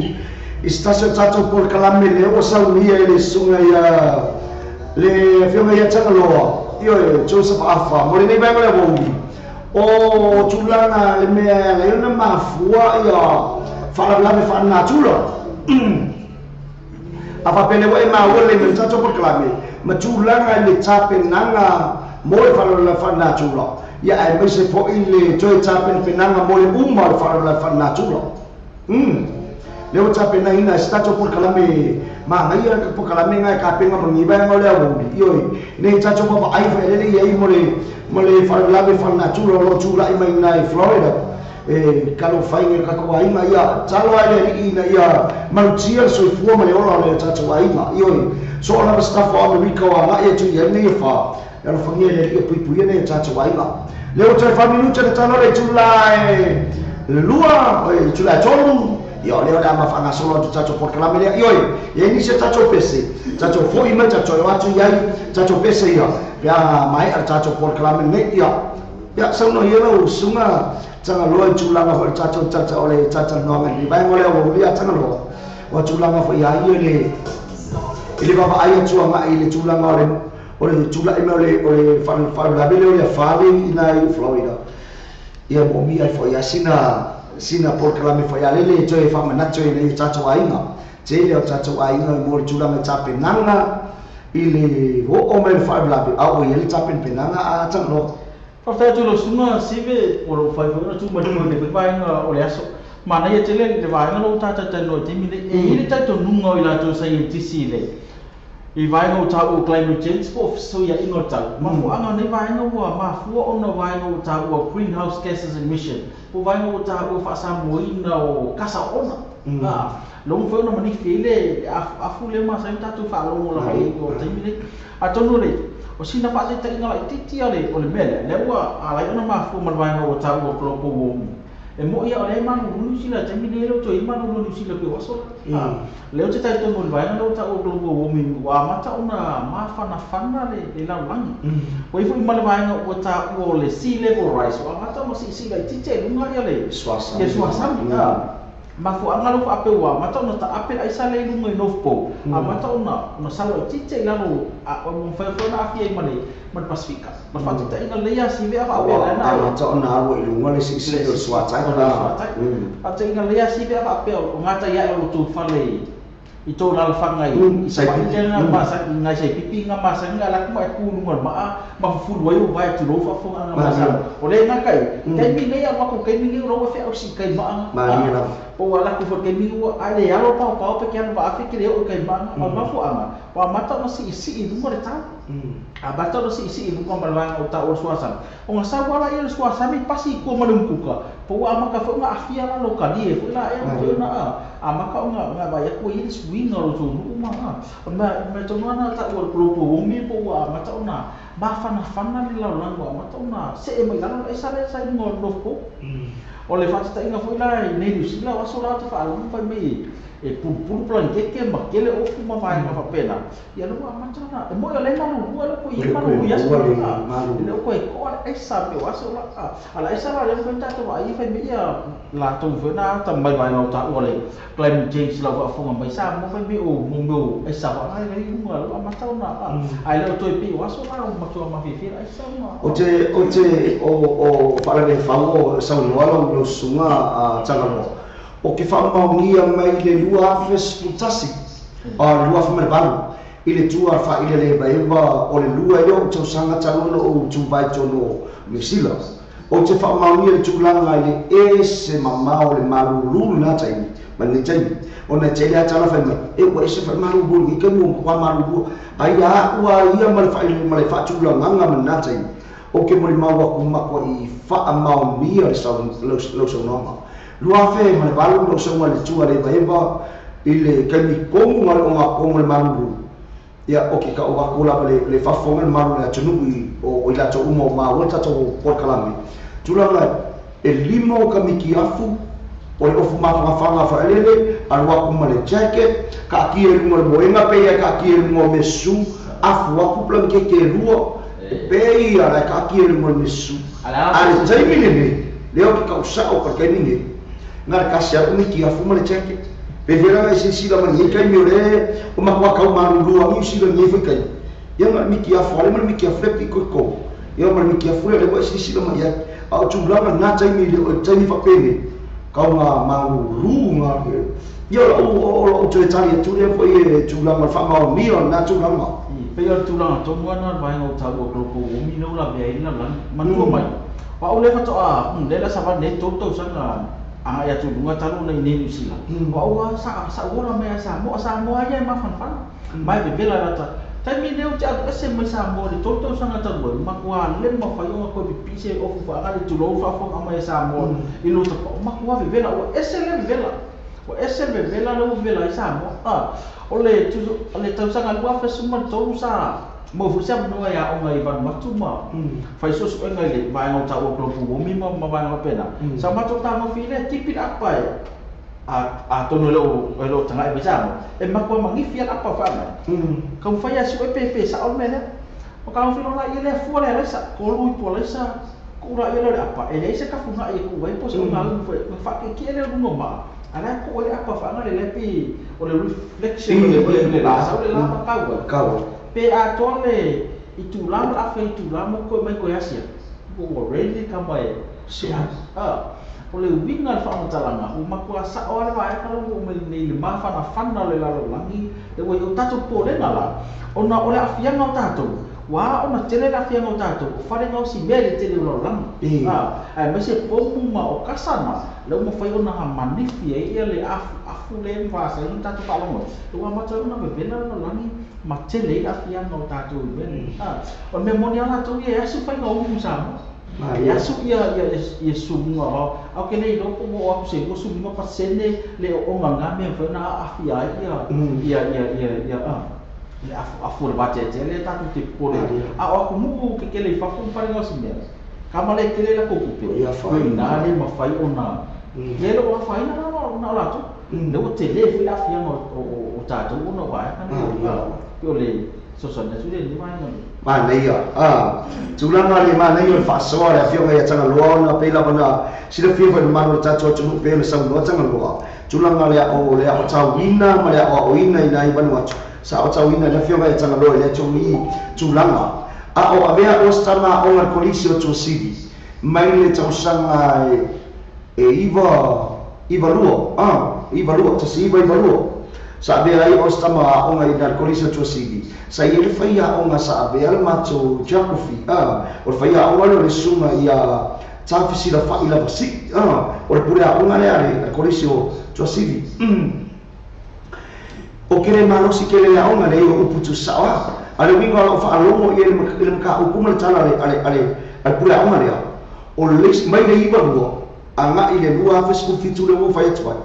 istasio chacho por kalame le o saunia le sunga ya le fiona ya changalo yo Joseph Afa mo ni ba le bongi o tulanga le me le na mafua ya fala la me fana tulo apa pele wa ma wo le me chacho por kalame ma tulanga le chape nanga mo fala la fana tulo ya ai mai se po ile joy chapen penanga mole umar faro la fanna chulo leo chapen na ina stacho por kalame ma ngai ra por kalame ngai ka penga mo ngiba ngole awu yo ne chacho pa ai fa ele ye mole faro la fanna chulo lo chula i mai na Florida kalau fainga ka ko ai mai ya chalo ai ina ya maltia so fu ma le ora le chacho ai ma yo so la staff of America wa ya tu ye ne fa ya lo fangia le pui ne chacho ai ma leo c'è 5 minuti di tanore ciulai lua ciulai cholu io leo da ma fanga solo tu chacho por kalame io ini se chacho pese chacho foi ma chacho watu yai chacho pese io ya mai ar chacho por kalame ne ya sono io sunga changa lua ciulanga for chacho chacho ole chacho no ngai bai ngole wo ya changa lo wa ciulanga for ya io le ile baba ai chuanga ile ciulanga ole chula ole far la bele ole fale ina Florida ia mo mi ai foi sina por kalame foi ale joy fa mana joy le chacho ainga je le chacho ainga mo chula me chape nanga ile o me far la be au ile chape penanga a changlo fa fa tu lo sunga sive o fa fa tu mo de be vai nga ole aso mana ia tele le vai nga lo tata no te mi le ile tato nunga ila to sai tisile I vai no tau climate change for so ya ino tau ma fu anga nei vai no wa ma fu ona vai no tau greenhouse gases emission fu vai no tau fa sa moina o kasa ona long fo no mani file a fu le ma sa tatu fa lo la mai o taimile a tonu le o sina fa te ngala titi ale o le mele le wa ala ona ma fu ma vai no tau o global warming e mo ia ole manu lu sila taimile lo to imanu lu sila pe waso leo te tai tono vai no ta o global warming wa mata una ma fana le la langi o ifu mala vai no o ta o le sea level rise wa mata mo si lai tite lunga ia le swasa ma fu anga lo ape wa mata no ta ape ai sa le lunga no po a mata una salo tite la no o mo fa na afia male man pasifika ma fa ta ina le ya si ve apa ape na mata ona wo lunga le si le swasa a ta ina le ya si ve apa ape o ngata ya lo tu fale ito na fangai sai pinga masa ngai sai pipi nga masa nga la kuma ku ngor ma fu wa yo vai tu lo fa fu nga masa ole nga kai mi le ya ma ko kai mi lo fa o si kai ma o wala ku fa kai mi wa ale ya lo pa pe kan ba afi ke o kai ma fu ama wa mata no si i ngor ta a bata no si i ngor ba la o ta o suasan o nga sa wala ya suasan mi pasi ko malum ka po ama ka fa nga afia la lo ka die fu la ya na ama ka nga ba ya ko yi winga lo tu uma ma tona ta o grupo o mi po wa ma tona ba fana ni la lango ma tona se e mai la e sa ngor no po o le fa ta inga foi la nei lu sila wa so la ta fa lu fa mi e pu plan ke ma ke le o fu ma vai ma fa pena ya lu ma tona e mo le na lu ko le ko yi ma lu ya so le ko e ko e sa pe wa so la ala e sa la le ko ta to ai fa mi ya la tu fe na ta mai vai no ta o le climate change la wa fu ma mai sa mo fa mi o mo e sa wa ai le lu ma tona ai le to pi wa so la ma to ma fi ai sa ma o para le fa o sa no lo sunga a changalo o ke whamaungia mai le lua fes putasi lua whamarabalu i le tua wha i le baiwa o le lua i o tausanga talono o tūbai tono Mesila o te whamaungia le tūlanga i le se mamao le marururu nā taimi mani taimi o na te lea tala whai mai e wa ese whai marururu i kemu o kwa marururu ai a ua ia ma le wha tūlanga mani nā taimi o ke mori maua kumakwa i wha maungia le sau nonga lua fe ma le balu lo so le tua le baiwa i le kemi kongu ma o nga kongu le maruru ia o ke ka o akula le fafonga le maruru le tunu o ila to umo ma o ta to por kalami tulanga e limo ka miki afu o le ofu ma fanga fa elele alwa ku ma le jacket ka ki e mo le moenga pe ka ki e mo mesu afu aku plan ke rua pe ia ka ki e mo mesu ala taimi le o ke ka usa o ka ninge ngar kasya umi ki afu male cheke pe vera mai sila mani kai mi ore o ma kwa kau maru lu mi sila ni fe kai ya ngar mi ki afu ale mi ki afu pe ko ya ngar mi ki afu le wa sila mani ya au chula na chai mi le chai fa pe ni kau nga maru lu nga ya o tu tali tu le foi chula ma fa ma mi na chula ma pe yo chula to mo na vai ngo ta ko ko mi no la be ina lan man ko mai wa ole fa to le la sa va ne to sanga ya tu bunga talu na ini sila. Wa sa ora mai sa mo aja ma fan. Mai be bela rata. Tapi neu cha ese mai sa mo di toto sanga talu ma kwa le ma fa yo ko bi pise of fa ga tu lo fa fo mai sa mo. Ilo to ma kwa be bela o ese le bela. O ese be bela no bela sa mo. Ole tu sanga lua fa suma to sa mo fu sa no ya o ngai ban matuma fai so so ngai le vai no ta o pro fu mi ma vai no pena sa ma to ta no file tipit apa ya a to no lo tanga e bisa e ma ko mangi fia apa fa na ka fai ya su e pe sa o mena o ka filo la ile fu le sa ko lu po le sa ku ra ile apa e le se ka fu na e ku vai po so na lu fa ke ki le no ma ana ko le apa fa na le pi o le reflection le la sa le la ka pe a tole itu lama afa itu lama ko mai ko yasia ko already kamai sia ole winga fa talanga o makua sa ole vai kalau mo ni ma fa na fanna le la langi e wo o tatu po le ngala ona ole afia no tatu wa ona tele la afia no tatu fa le no si mele tele lo lang ai me se po ma o kasana le mo fa ona ha manifia ia le afu le fa sa no tatu pa lo to ma tatu na be bena no langi ma tele afia no tatu ben o memoria na to ia su fa no usamo ya su ia sunga au ke nei lo mo au se mo su mo pasene le o manga me fa na afia ia le afu le bate le tatu te pole aku mu ke le fa fu pa no simbe kama le tele la ko ku ia fa na le ma fa ona le lo fa ina na la tu le o tele fu la afia o tatu no va yo le so so na su le ni mai no mana ia tulanga le mana ia fa so le afio ngai tanga loana pe la bana sila fio fa mano tato tu pe le sa no tanga loa tulanga le o tawina ma le o ina ina i banu sa o tawina le fio ngai tanga loa le tuli tulanga o avea o stama o al colisio to city mai le tausanga iva luo to si iva luo sa be ai o stama o ngai dal colisio to city sa ile faia o nga sa be al macho jacofi o faia o le suma ia tafisi la fa ila basi o pure a nga le al colisio to city o kere malo si kere la o nga le o putu sa ale winga o fa longo ia le maka o kuma tala ale al pure a nga le o le mai le iba luo anga ile lua facebook fitu le mo faia twa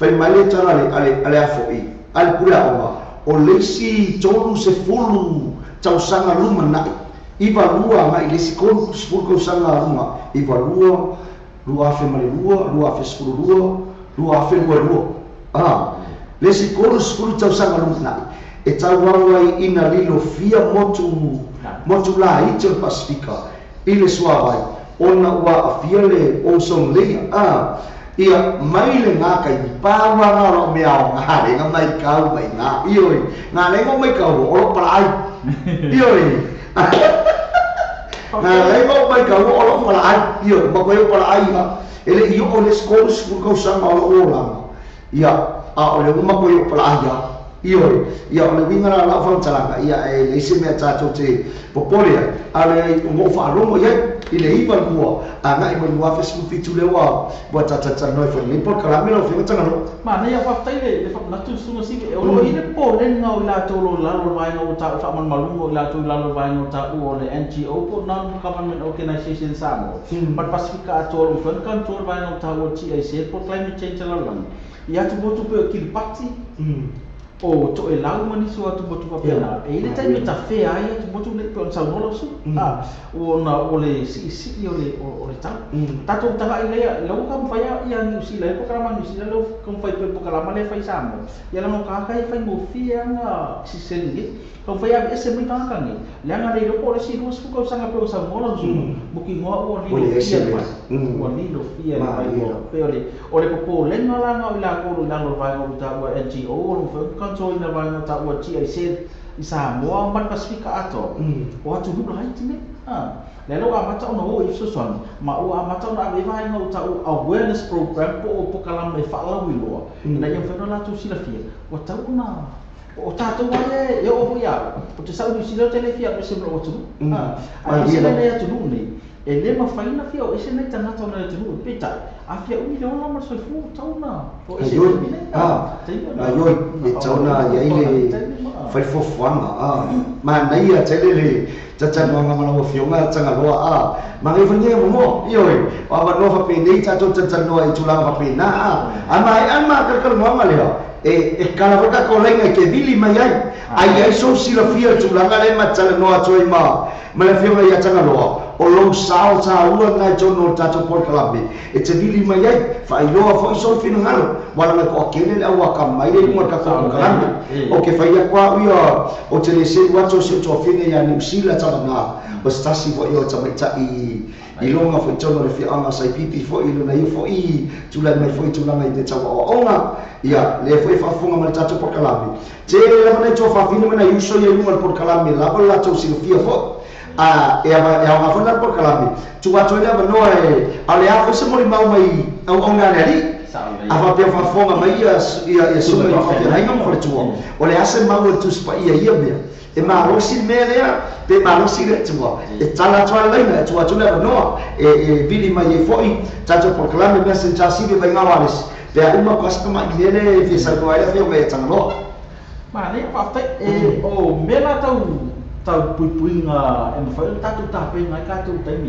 fai mai le tala ale afoi al pure a nga o leisi tolu se fulu tausanga luma na iba lua nga ilesi kon spurko sanga luma iba lua fe male lua fe spuru lua fe lua lesi kon spuru tausanga luma na e tawai ina lilo fia motu la ito pasifika ile suawai ona wa afiele o son le ia mai le nga kai pa wa nga ro me ao nga le nga mai kau mai nga ioi nga le ngo mai kau o para ai ioi Ngai mau mai ka o pala ai io ma ko pala ai ma ele io o le skole fu ko sa ma o la ia a o le ma ko pala ai ia o le winga la fa tala ia e le se me tato te popolia ale mo fa rongo ia ile iba mo anga i mo wa fesu fitu le wa bo tata noi fa ni por kala me lo fi tanga no ma na ia fa tai le fa na tu sunga si e o ile po le nga la to lo la lo vai no ta fa man malungo la to la lo vai no ta o le NGO po non government organization samo but pacifica to lo fa kan to vai no ta o ti ai se por climate change la lang ia tu bo tu pe ki pati o to e lau mani so atu botu pa pena e ile tai meta fe ai atu botu le pe on sa no su o na o le si o le ta to ta ai le lo ka fa ia ni si le ko kala ni si le lo ko fa pe ko kala male fa sa mo ia la mo ka kai fa mo fi nga si se ni ko fa ia ese mi ka ka ni le nga le ko le si no su ko sa nga pe o sa mo su mo ki ngo o ni lo fi o ni lo fi pe o le ko le nga la nga ila ko la lo vai o ta o NGO o fa so ina vai no ta o ti ai se isa mo man pasifika ato o atu hu hai tine le lo amata no o iso son ma o amata na be vai no ta o awareness program po kala me fala wilo na yang fa no la tu sila fia o ta una o ta to vai e o ia o te sa ni sila tele fia pe se blo tu a se le ya tu ni e le ma faina fia o ese nei tanga tona le tunu pita a fia umi le ona ma soi fu tauna o ese ni yo e tauna ya ile fai fo fuanga ma nei a tele le tata no nga ma fionga tanga loa ma ngai fanya mo yo wa ba no fa pe nei tato tata no ai tula fa pe na ama ka mo le e kala bota ko lenga ke vili mai ai so sila fia tula nga le ma tala no atoi ma le fionga ya tanga loa o lo sao ta ua ngai jono tato por kalabi e te vili mai ai fa ilo fa so fino ngalo wala me ko kene le awa ka mai le mo ka ko kalambi o ke fa ia kwa ua o te le se wato se to fine ya ni sila ta na o stasi vo yo ta mai ta i longa fo jono le fi anga sai pipi fo ilo na fo i tu la mai fo tu la mai te ta o onga ia le fo fa funga mai tato por kalabi te le mai to fa fino na yuso ye lunga por kalabi la to si fia fo e a fona por kalami tu wa toina no ale a fo se mori mau mai o nga ali a fa pe fa fonga mai ia su mai fa ai non for tu o le ase mau tu spa ia me e ma rosi melea pe ma rosi le tu e tala tala le tu wa toina no e bili mai e foi tato por kalami messenger si be nga walis pe uma customer ile fi sa ko ai fe me tanga ma ne fa te o mela tau pui nga e mawhai tatu tape ngai kātou taimi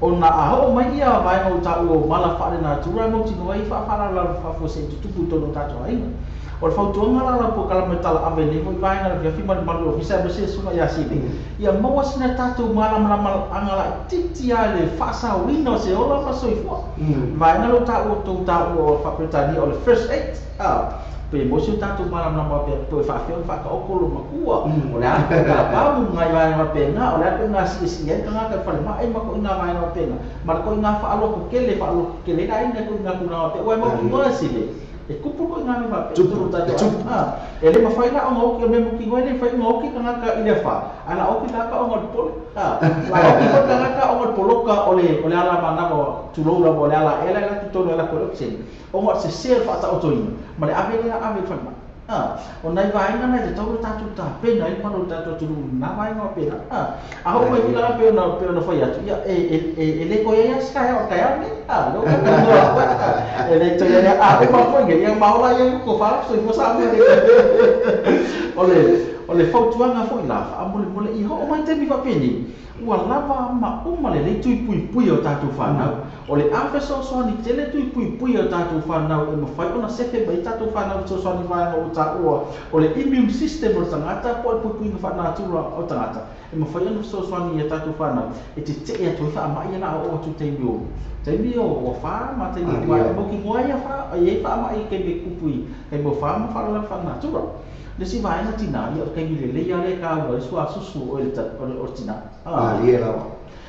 o na aho mai ia vai ngau tau o mala whaare nā tura mau tino ai whaafara la whafo se tutupu tono tātou ainga o le whautuanga la po kala me tala ave ne mo vai ngara kia whimari malu o fisa me se sunga ia sibe ia maua sina tātou mala angala titi a le whaasa wino se ola whasoi fua vai ngaro tau o tau tau o whapretani o le first aid pe mo se tatu malam nama pe to fa fe fa ka okolo makua o le a ka pa mu ngai vai ma pe na o le a nga si ka nga fa ma ai ma ko nga vai ma pe na ma ko nga fa alo ko kele na ina ko nga kuna pe o mo ko si le e kupu ko nga me ma pe tu ta e le ma fa ina o ko me mo ki ngoi le fa mo ki ka ka ile fa ala o ki ta ka o mo pol la o ki ko ka o mo poloka o le ala ma na ko tu lo la bo le ala ela la tu to la corruption o mo se fa ta o to ma le ave fa o nai vai nga nai te tau tatu ta pe nai pano tatu tu na vai nga pe a ho mai la pe na fa ya tu ya e le ko ya ska ya ka ya ni lo ka no e le to ya a pe ma fo nge yang mau la yang ko fa so fo sa me o le fo tu nga fo la a mo le i ho mai te mi fa pe ni ua lava ma uma le tui pui o tātou whanau. O le awhe so ni te le tui pui o tātou whanau e mawhai ona sefe mai tātou whanau so ni vāenga o tā ua. O le immune system o tangata po e pui na whanātura o tangata. E mawhai ona so ni e tātou whanau. E te te ea toi wha mai ana o tu teimi o. Teimi o wha ma teimi o wai. Moki ngoai a wha, e wha mai kei me kupui. Kei mo wha ma whanau whanātura. Le si vai na tina ia o kai le le ia le ka o sua susu o le tina ia la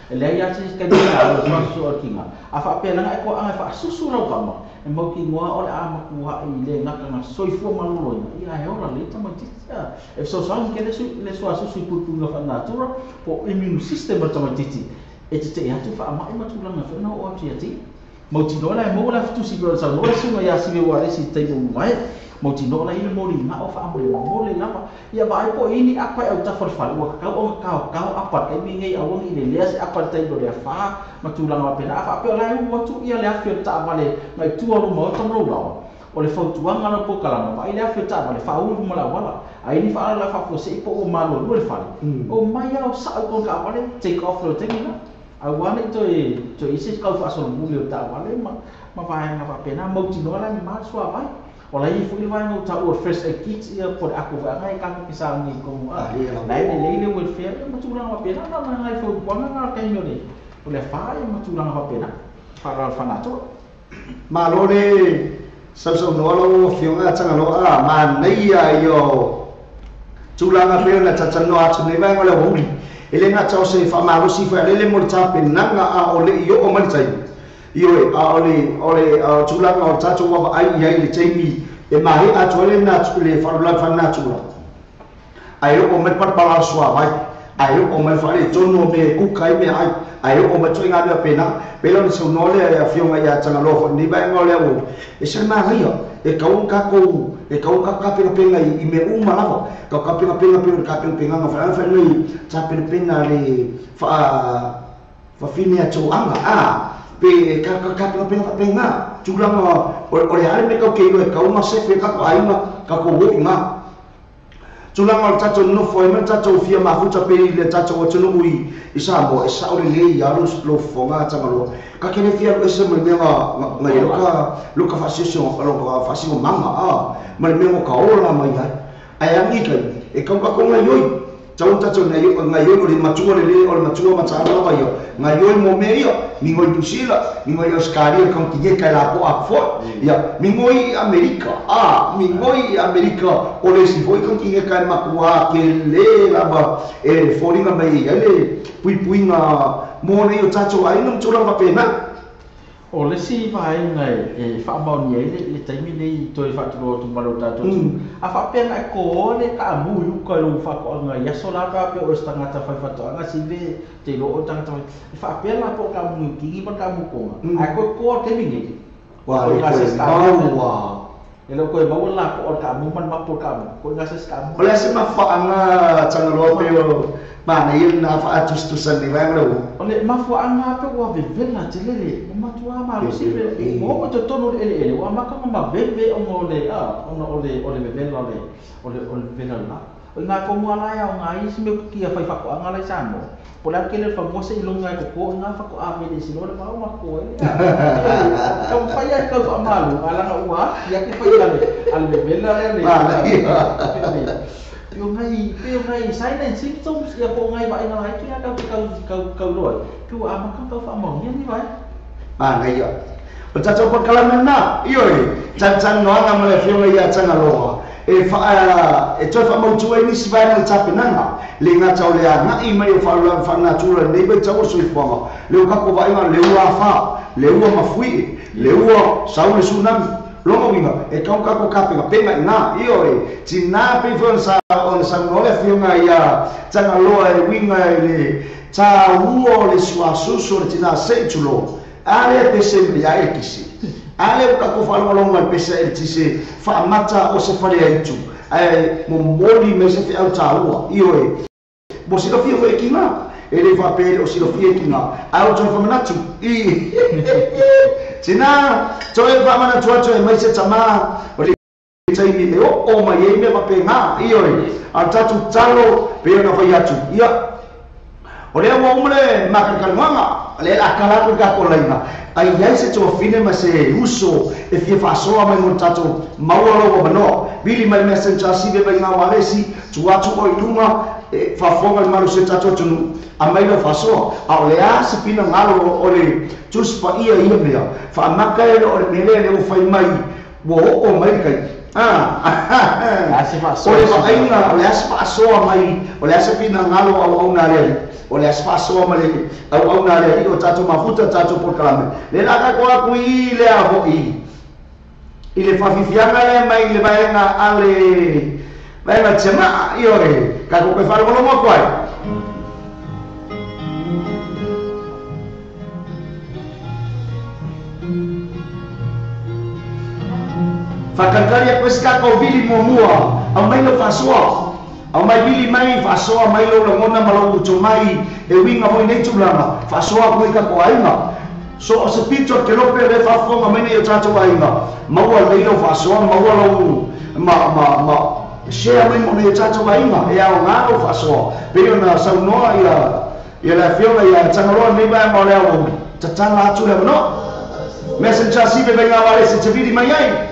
le ia se ka dia o so o kinga a fa pe langa e ko anga fa susu ro kama e mo ki ngoa o le a makua i le ngaka na soifua malolo ia e ora le tama tita e so ke le so susu pupu nga fa natura po immune system tama titi e te atu fa ama ma tulanga fa no o ti mo tino la mo la tu si bro sa no sunga ya si wa le si te mo mai mo tino la ile mo ri na o fa mo le lapa ia ba ai po ini apa e uta for fa wa ka apa ka mi ngai awang ile le se apa te do le fa ma tulanga pena apa pe la u tu ia le afio ta vale mai tu o mo to lo la o le fautuanga na po kala ma ile afio ta vale fa u mo la wala ai ni fa la fa po se po o malo lo le fa o mai o sa ko ka vale take off lo te ni na I wanted to isi kau fa so muli ta wale ma vai na fa pena mo ti no la ma so vai ola i fu vai no ta o first aid kit ia por aku va ngai ka ki sa ni ko lai le welfare ma tu na pena na ngai fu bona na ka no ni o le fa ma tu na pena para fa na to ma lo le sa so no lo fionga changa lo a ma nei ya yo tu la na pena cha cha no a tu nei vai ngole holi ele nga tau se fa malu si fa le mo ta pe nanga a ole yo o mali tai yo e a ole chula nga ta chu wa ai ai le chaimi e mai a chole na le fa la fa na chula ai o me pat pala swa vai ai o me fa le tono me ku kai me ai o me tsoinga le pena pelo ni so no le a fionga ya changa lo ni ba ngole o e se ma rio e kau ka pena i me uma lava ka pena nga fa ni cha pena le fa fine a tu anga pe ka pena fa pena tu la o le ale me ka ke no e kau ma se fe ka ai ma ka ko wo nga tu la ma cha no foi ma cha fia ma fu cha pe le cha o tu no ui i sa mo e sa o le ya lo fo nga cha malo ka ke le fia o se mo me nga luka fashion lo fashion mama ma le me ka ola mai ai angi ka e ka ko nga yoi chau cha na yo nga yo le matua le o le matua ma cha la ba yo nga yo mo me yo mi ngoi pusila mi ngoi oscaria con ki ka la po a fo ya mi ngoi america o le si foi con ki ka ma ku ke le la ba e fori nga mai ya le pui nga mo le yo cha ai no chula ba pena o le si vai ngai e fa mau ni le taimi nei to fa tu tu malo ta to a fa pe na ko le ka mu yu ko lu fa ko ngai ya sola ka pe o stanga ta fa to nga si ve te lo o tanga ta fa pe na po ka mu ki pa ka mu ko a ko te mi ni wa e lo ko e mau la ko ka mu man ma po ka mu ko nga se ka mu o le se ma fa anga changa lo pe ma na yun na fa atus tu san ni vai lo ole ma fu anga pe wa ve vela telele ma tu ama lo si ve mo to tonu ele wa ma ka ma ve o le ole ve vela ole vela la o nga ko mo ala ya nga i si me ki fa fa ko anga la sa mo po la ke le fa mo se ilonga ko nga fa ko a ve de si lo ma ko ka fa ya ka fa malu ala na wa ya ki fa ya le al vela le yung ngay sign and symptoms ya po ngay ba ina ay kaya ka lo ku ama ka fa mo yan ni ba ngay yo pata cho pa kala na yo chan no nga mala fio ya chan alo e cho fa mo chuai ni sibai na cha penanga le nga chau le na i mai fa na chura nei ba chau sui po le ka ko ba ina le wa fa le wa ma fui le wa sau le sunam longo winga e ka ko ka penga na yo tina pe fon sa on sa no le fio nga ya chan alo e winga le cha uo le sua suso tina se chulo ale pe sempre ya ekisi ale ka ko fa longa pe se tise fa mata o se fa le tu mo moli me se fa ta ua io bo si lo fio fe kina ele va pe o si lo fio kina au to fa manatu i tina to e va mana to e mai se tama o le tai mi o mai e me va pe nga io a tatu talo pe na fa ya tu ia o le mo mole makakalmanga le akala ko ka ko laina ai ai se to fine ma se uso e fie fa so mai mo tato maualo ko bano bili mai messenger si be nga wale si tu atu ko ilunga e fa fonga malu se tato tunu a mai lo fa so a le a se pina ngalo o le tus pa ia mea fa maka e o le mele le o fai mai wo o mai kai o le whainga, o le asa whaasoa mai, o le asa pina ngalo au nā rea, o le asa whaasoa mai au nā rea, o tātou mafuta, tātou porkalame. Le naka ko aku I le aho I le whawhiwhianga le mai, le vaenga ale, vaenga tima, I ore, ka koe wharokono mo koe. Whakakaria koe ska kau bili mua, au mai lo whasoa. Au mai bili mai whasoa mai lo la ngona malau uto mai, e winga moi nei tūlanga, whasoa koe ka koe ainga. So o se pito ke lope le whafonga mai nei o tātou ainga, maua leilo whasoa, maua lau, share mai mo nei o tātou ainga, e au ngāro whasoa. Peo na saunoa ia la whiona ia tangaroa nei bai mo leo, tatanga atu leo no. Messenger sibe venga wale se te vidi mai ai.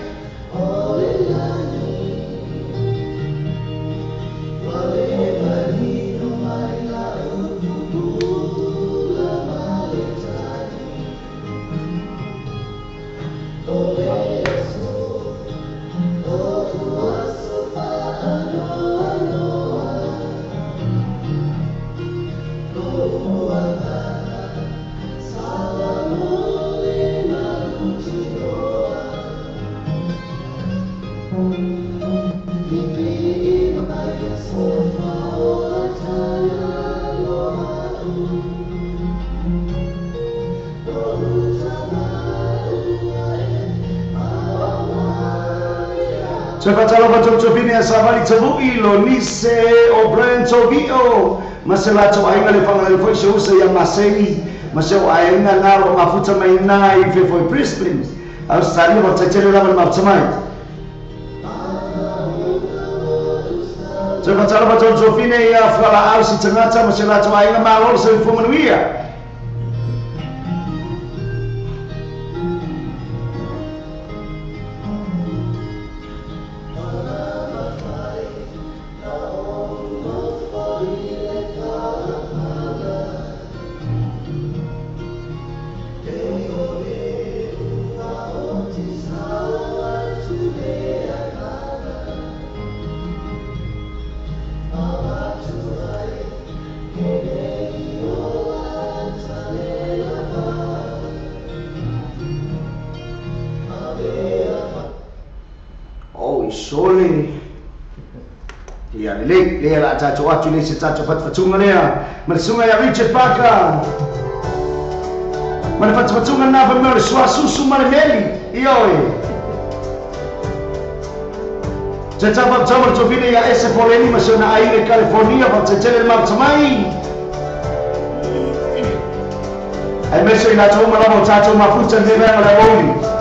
Se facciamo faccio fine a savali tavu'i lo nise o brento bio ma se la tua ainga le fanga le foi se usa ya masei ma se o ainga ngaro mafuta mai nai fe foi Brisbane au stari ma tacere la ma tsamai se facciamo faccio fine ya fala au si tangata ma se la tua ainga ma lo se fu manuia. Sole ia le la tato atu le se tato fatfatunga lea ma sunga ya Richard Parker ma fatfatunga na va me sua susu ma le meli ioe se tava tava to vine ya ese poleni ma sona aire California pa te tele ma tamai ai me se na to ma la tato ma puta ne va la boni.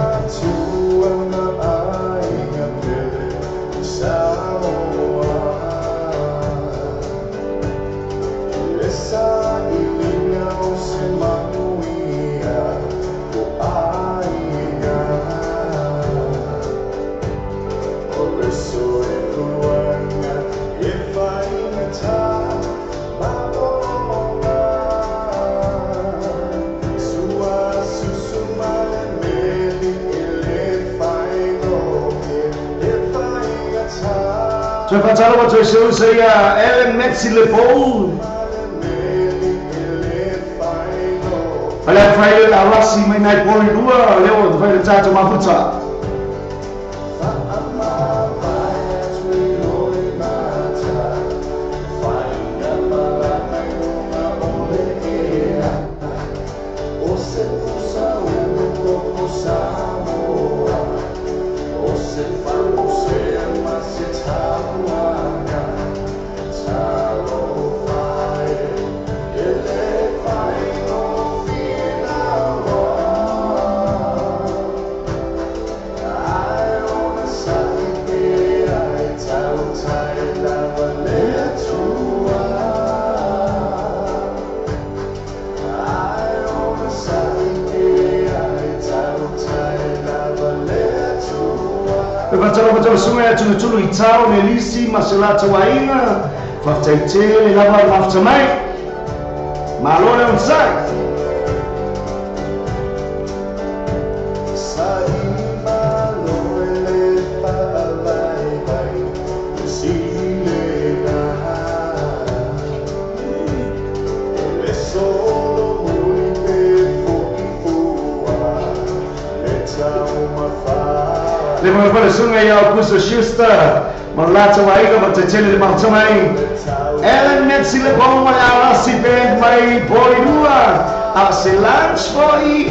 Se facciamo faccio se usa ya Ellen Metzi le Paul alla fai la rassi mai nai poi due leo fai il tato ma fuza Facciamo sunga tulu I tau ne lisi ma se la tawainga fatai la va lafta mai ma lo non sai pala sungai ya Kuso Schuster Malata waiga matachele de Martamai Ellen Netsi le bom mai ala si band mai boy dua Ase lunch boy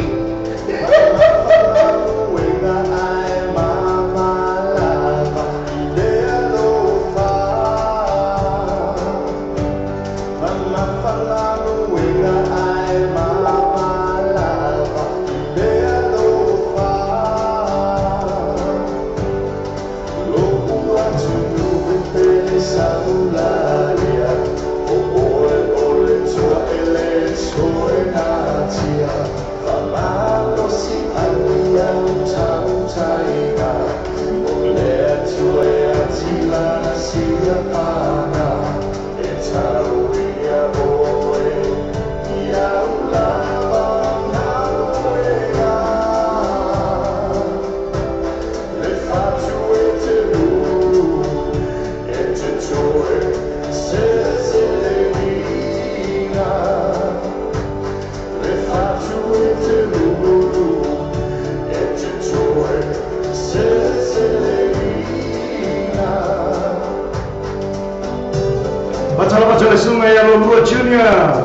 Sungai Lolua Junior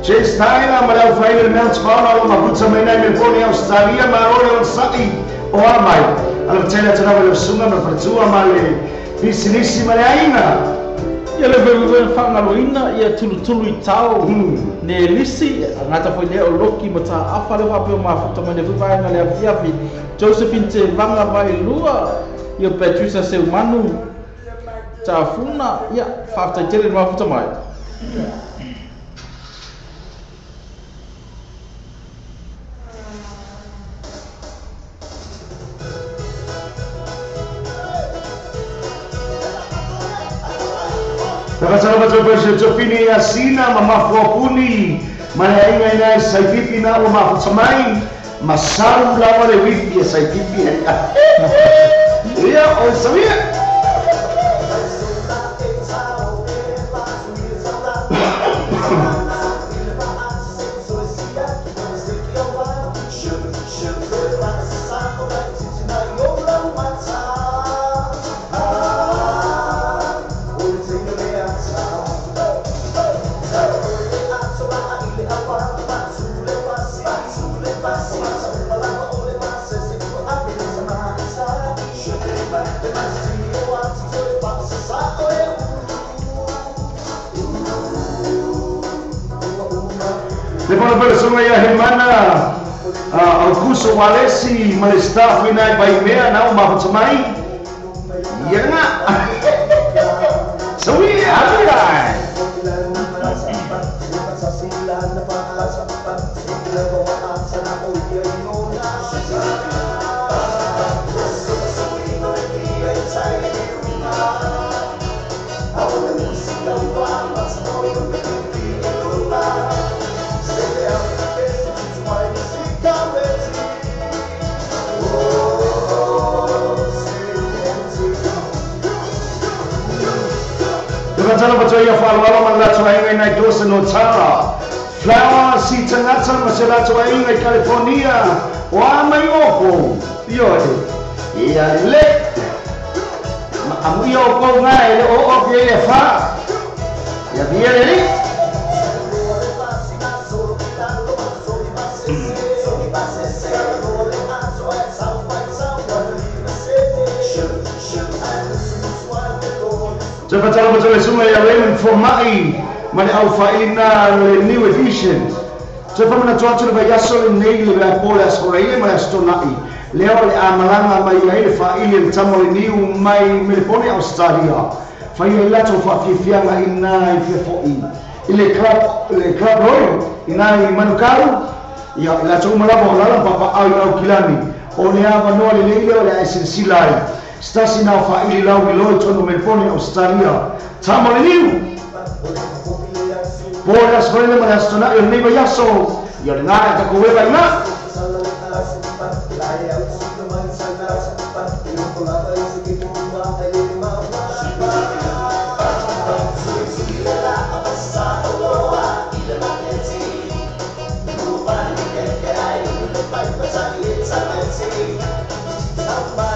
Chase Tyler Malau Final Mount Spana Mabut Samena Melbourne Australia Marore Sai o Amai Alam Tela Tana Malau Sunga Mafatua Male Bisinisi Malaina ia le vewe whangaloina ia tulu I tau ne lisi ngata foi leo loki mata afa le wape o mafuta mane vuvaenga le afiafi Josephine te vanga vai lua ia Patricia Seumanu Tafuna ia whafta jere mafuta mai Nakasama sa Josephine Yasina mamafua-puni malainga ina saipipi na umafutsamai masaru lawa le wifi saipipi iya o sabia Depois persona ya Hermana Augusto Walesi malestaff ina baimea na umafutsamai ya nga sawi abirai Tana percaya falwala mangalat waingai naik dosa notara flower si tangata masalah waingai California wa mai opo yo iya le amu yo ko ngai le o ye fa ya biar ni Cepat betul semua yang Raymond Formai mana Alfaina le new edition. Cepat mana tuan tu lebih asal ni lebih pola sekolah mana stonai. Leo le amalanga mai le faili le tamu le new mai Melbourne Australia. Faili la tu fa fiang ina foi. Le club royal ina Manukau. Ya la tu malabo la papa au kilani. Ole ava no le le silsilai. Stasi na faili lau wiloi tono Melbourne Australia tamoliniu bola sebenarnya menastona yang ni bayaso yang dengar tak kowe baina Bye.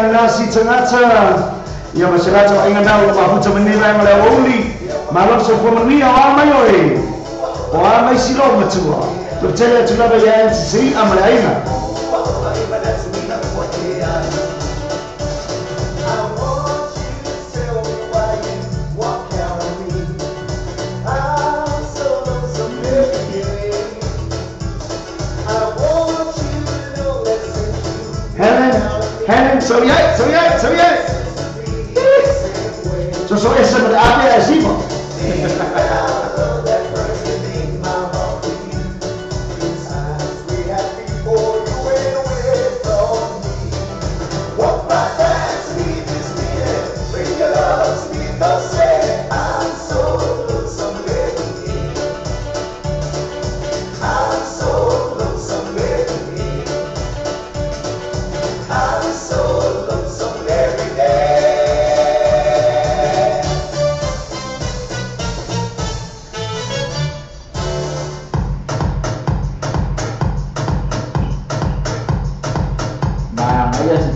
nasi tangata. Ia masalata inga nau la mahuta menila ma le oli. Malo so pomania o mai oi. O mai silo matua. Lo tele tu lava ya si amalaina. Helen, so yet. So essa ave é assim, pô.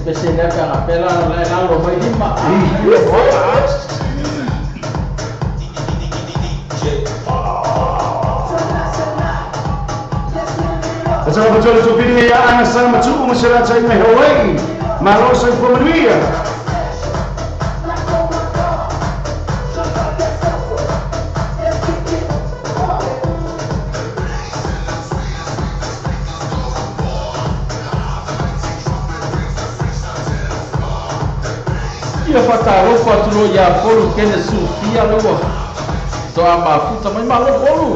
Spesialnya kan apela lalu mai lima. Betul tu pilih ya anak sama tu masyarakat ini Hawaii, malu saya pemenuhnya. Ia whakaro whatulo ia polu kene sufia loa. Toa mafuta mai malo polu.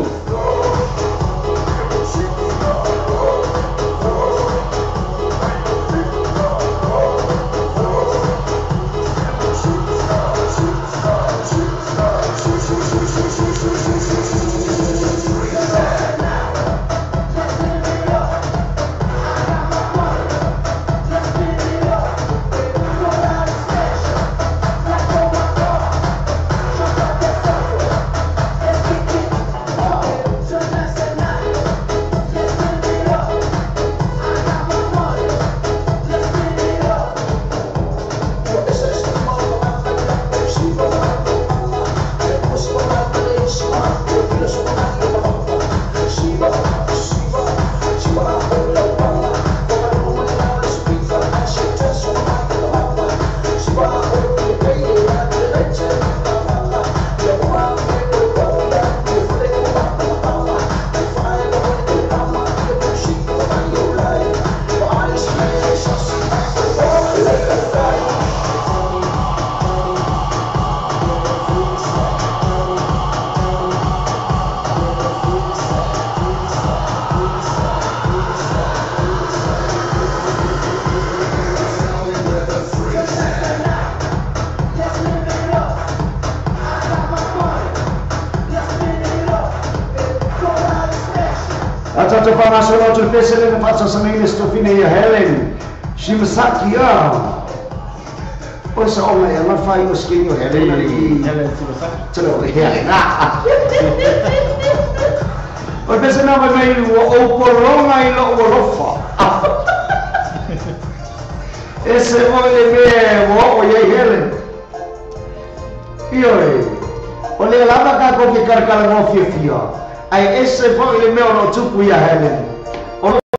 Atau pangasolo tu pesele na pasa sa mga stofine ya Helen. Shimasaki ya. O sa ona ya la fai o skin yo Helen ali. Helen Shimasaki. Telo ya. O pesele na mai o poronga I lo rofa. Ese mole me o ya Helen. Io o le lava ka ko ke karkala mo fia. Ai esse poi le meo no tupu ya Helen.